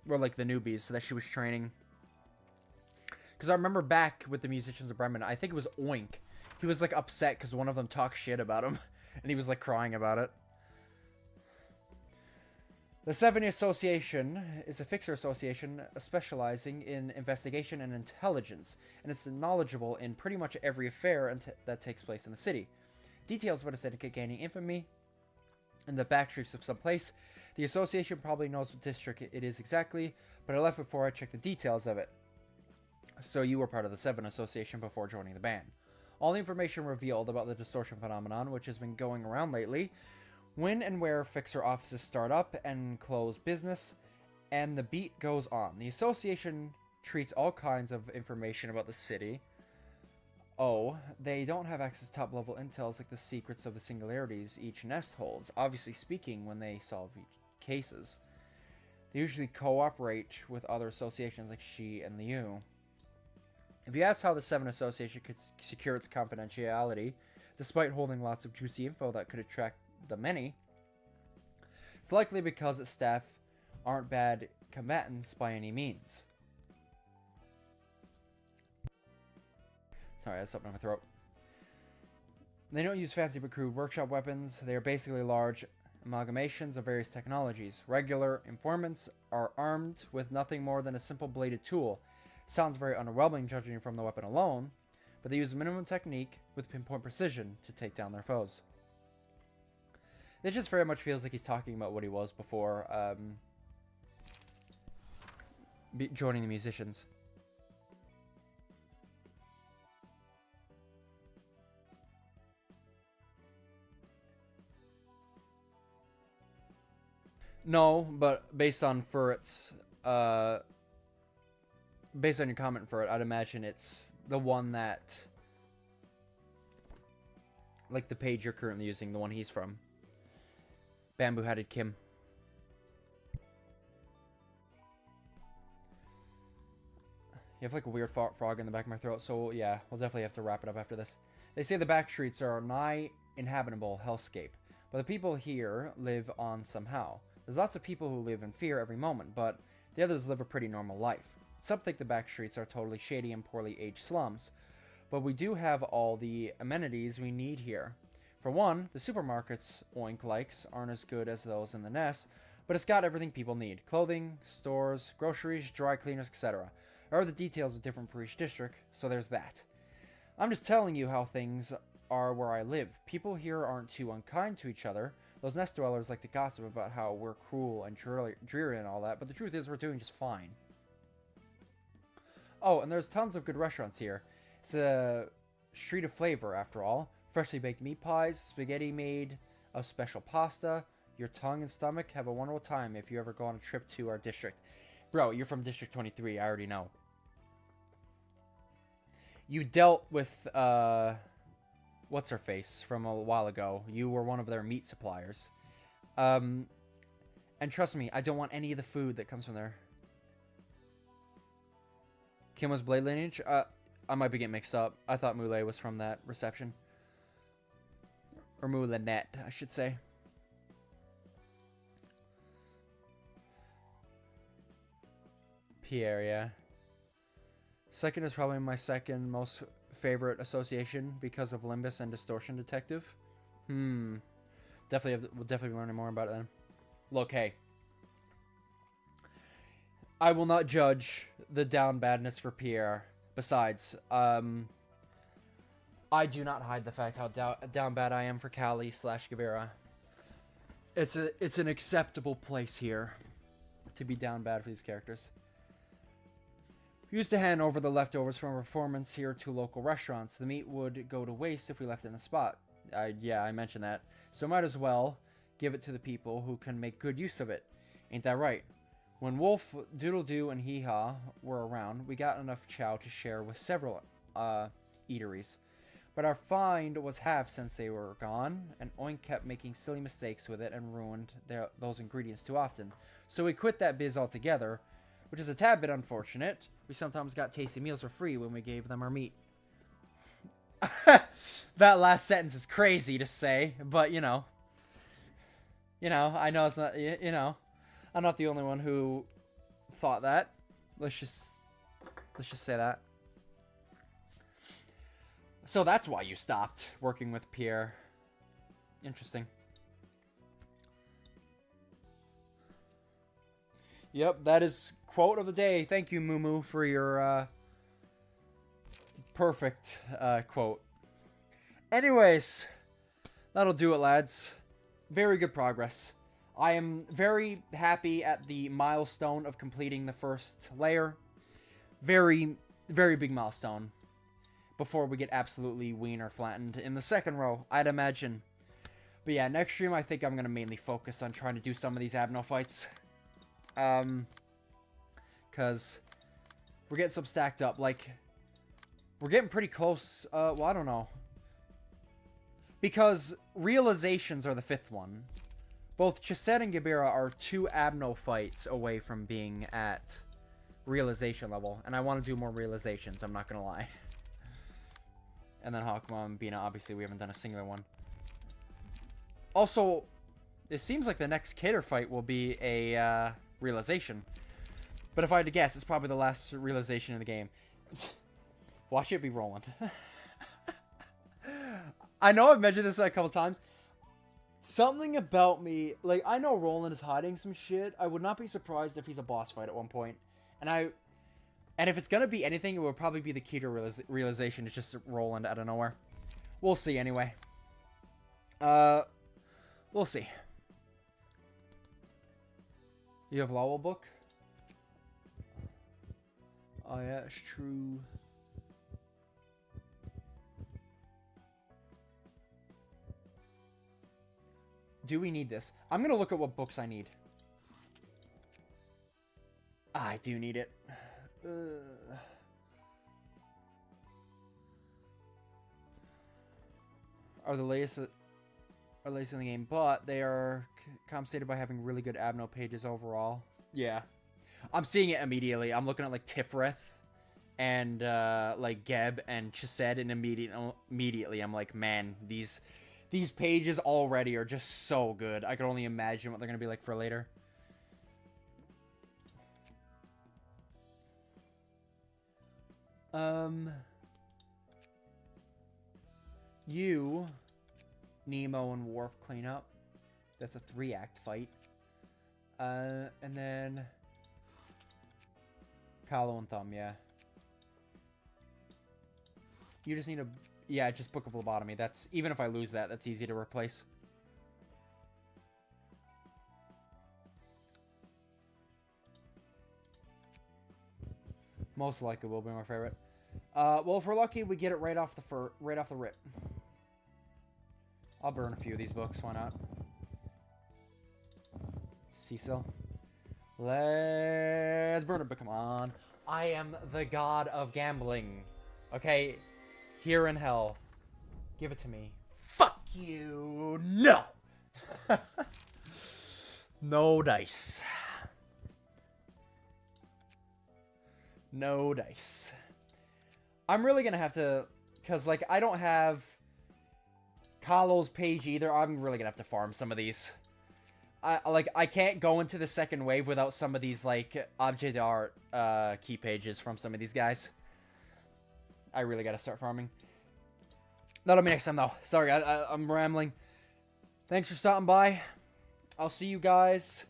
were like the newbies, so that she was training. Because I remember back with the musicians of Bremen, I think it was Oink. He was like upset because one of them talked shit about him, and he was like crying about it. The 7 Association is a fixer association specializing in investigation and intelligence, and it's knowledgeable in pretty much every affair that takes place in the city. Details about a syndicate gaining infamy in the backstreets of some place. The association probably knows what district it is exactly, but I left before I checked the details of it. So you were part of the 7 Association before joining the band. All the information revealed about the distortion phenomenon, which has been going around lately, when and where fixer offices start up and close business, and the beat goes on. The association treats all kinds of information about the city. Oh, they don't have access to top-level intels like the secrets of the singularities each nest holds, obviously speaking when they solve cases. They usually cooperate with other associations like She and the U. If you ask how the 7 Association could secure its confidentiality, despite holding lots of juicy info that could attract the many, it's likely because its staff aren't bad combatants by any means. Sorry, that's up in my throat. They don't use fancy but crude workshop weapons. They are basically large amalgamations of various technologies. Regular informants are armed with nothing more than a simple bladed tool. Sounds very underwhelming judging from the weapon alone, but they use minimum technique with pinpoint precision to take down their foes. This just very much feels like he's talking about what he was before joining the musicians. No, but based on Furret's, based on your comment for it, I'd imagine it's the one that, like the page you're currently using, the one he's from. Bamboo-hatted Kim. You have like a weird frog in the back of my throat, so yeah, we'll definitely have to wrap it up after this. They say the back streets are a nigh inhabitable hellscape, but the people here live on somehow. There's lots of people who live in fear every moment, but the others live a pretty normal life. Some think the back streets are totally shady and poorly aged slums, but we do have all the amenities we need here. For one, the supermarkets Oink likes aren't as good as those in the nest, but it's got everything people need. Clothing, stores, groceries, dry cleaners, etc. There are the details are different for each district, so there's that. I'm just telling you how things are where I live. People here aren't too unkind to each other. Those nest dwellers like to gossip about how we're cruel and dreary and all that, but the truth is we're doing just fine. Oh, and there's tons of good restaurants here. It's a street of flavor, after all. Freshly baked meat pies, spaghetti made of special pasta. Your tongue and stomach have a wonderful time if you ever go on a trip to our district. Bro, you're from District 23, I already know. You dealt with, what's-her-face from a while ago. You were one of their meat suppliers. And trust me, I don't want any of the food that comes from there. Kim was Blade lineage? I might be getting mixed up. I thought Moulay was from that reception. Or Moulinette, I should say. Pierre, yeah. Second is probably my second most favorite association because of Limbus and Distortion Detective. We'll definitely be learning more about it then. Look, hey. I will not judge the down badness for Pierre. Besides, I do not hide the fact how down bad I am for Callie / Gavira. It's an acceptable place here to be down bad for these characters. We used to hand over the leftovers from a performance here to local restaurants. The meat would go to waste if we left it in the spot. Yeah, I mentioned that. So might as well give it to the people who can make good use of it. Ain't that right? When Wolf, Doodle-Doo, and Hee-Haw were around, we got enough chow to share with several eateries. But our find was half since they were gone, and Oink kept making silly mistakes with it and ruined those ingredients too often. So we quit that biz altogether, which is a tad bit unfortunate. We sometimes got tasty meals for free when we gave them our meat. That last sentence is crazy to say, but you know, I know it's not, I'm not the only one who thought that. Let's just say that. So that's why you stopped working with Pierre. Interesting. Yep, that is quote of the day. Thank you, Moo, for your perfect quote. Anyways, that'll do it, lads. Very good progress. I am very happy at the milestone of completing the first layer. Very, very big milestone. Before we get absolutely wiener flattened in the second row, I'd imagine. But yeah, next stream I think I'm going to mainly focus on trying to do some of these Abno fights. Because we're getting some stacked up. Like, we're getting pretty close. Well, I don't know. Because realizations are the fifth one. Both Chisette and Gabira are 2 Abno fights away from being at realization level. And I want to do more realizations, I'm not going to lie. And then Hawkmom and Bina, obviously we haven't done a singular one. Also, it seems like the next Cater fight will be a realization. But if I had to guess, it's probably the last realization in the game. Watch it be Roland. I know I've mentioned this a couple times. Something about me, like, I know Roland is hiding some shit. I would not be surprised if he's a boss fight at one point. And if it's gonna be anything, it would probably be the key to realization. It's just Roland out of nowhere. We'll see anyway. We'll see. You have Lowell book? Oh yeah, it's true. Do we need this? I'm gonna look at what books I need. I do need it. Are the latest in the game, but they are compensated by having really good Abno pages overall. Yeah, I'm seeing it immediately. I'm looking at like Tifrith and like Geb and Chised, and immediately I'm like, man, these pages already are just so good. I can only imagine what they're gonna be like for later. You, Nemo, and Warp clean up. That's a 3-act fight. And then Kahlo and Thumb, yeah. You just need a... Yeah, just Book of Lobotomy. That's... Even if I lose that, that's easy to replace. Most likely will be my favorite. Well, if we're lucky, we get it right off the rip. I'll burn a few of these books. Why not? Cecil. Let's burn it, but come on. I am the god of gambling. Okay? Here in hell. Give it to me. Fuck you. No! No dice. No dice. I'm really gonna have to... Because, like, I don't have Kahlo's page either. I'm really gonna have to farm some of these. I can't go into the second wave without some of these, like, objet d'art key pages from some of these guys. I really gotta start farming. That'll be next time, though. Sorry, I'm rambling. Thanks for stopping by. I'll see you guys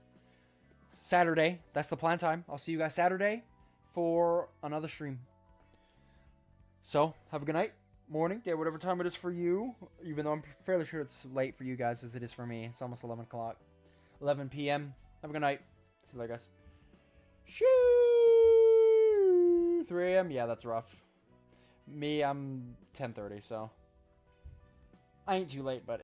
Saturday. That's the plan time. I'll see you guys Saturday for another stream. So, have a good night, morning, day, whatever time it is for you. Even though I'm fairly sure it's late for you guys as it is for me. It's almost 11 o'clock. 11 p.m. Have a good night. See you later, guys. Shoo! 3 a.m. Yeah, that's rough. Me, I'm 10:30, so I ain't too late, but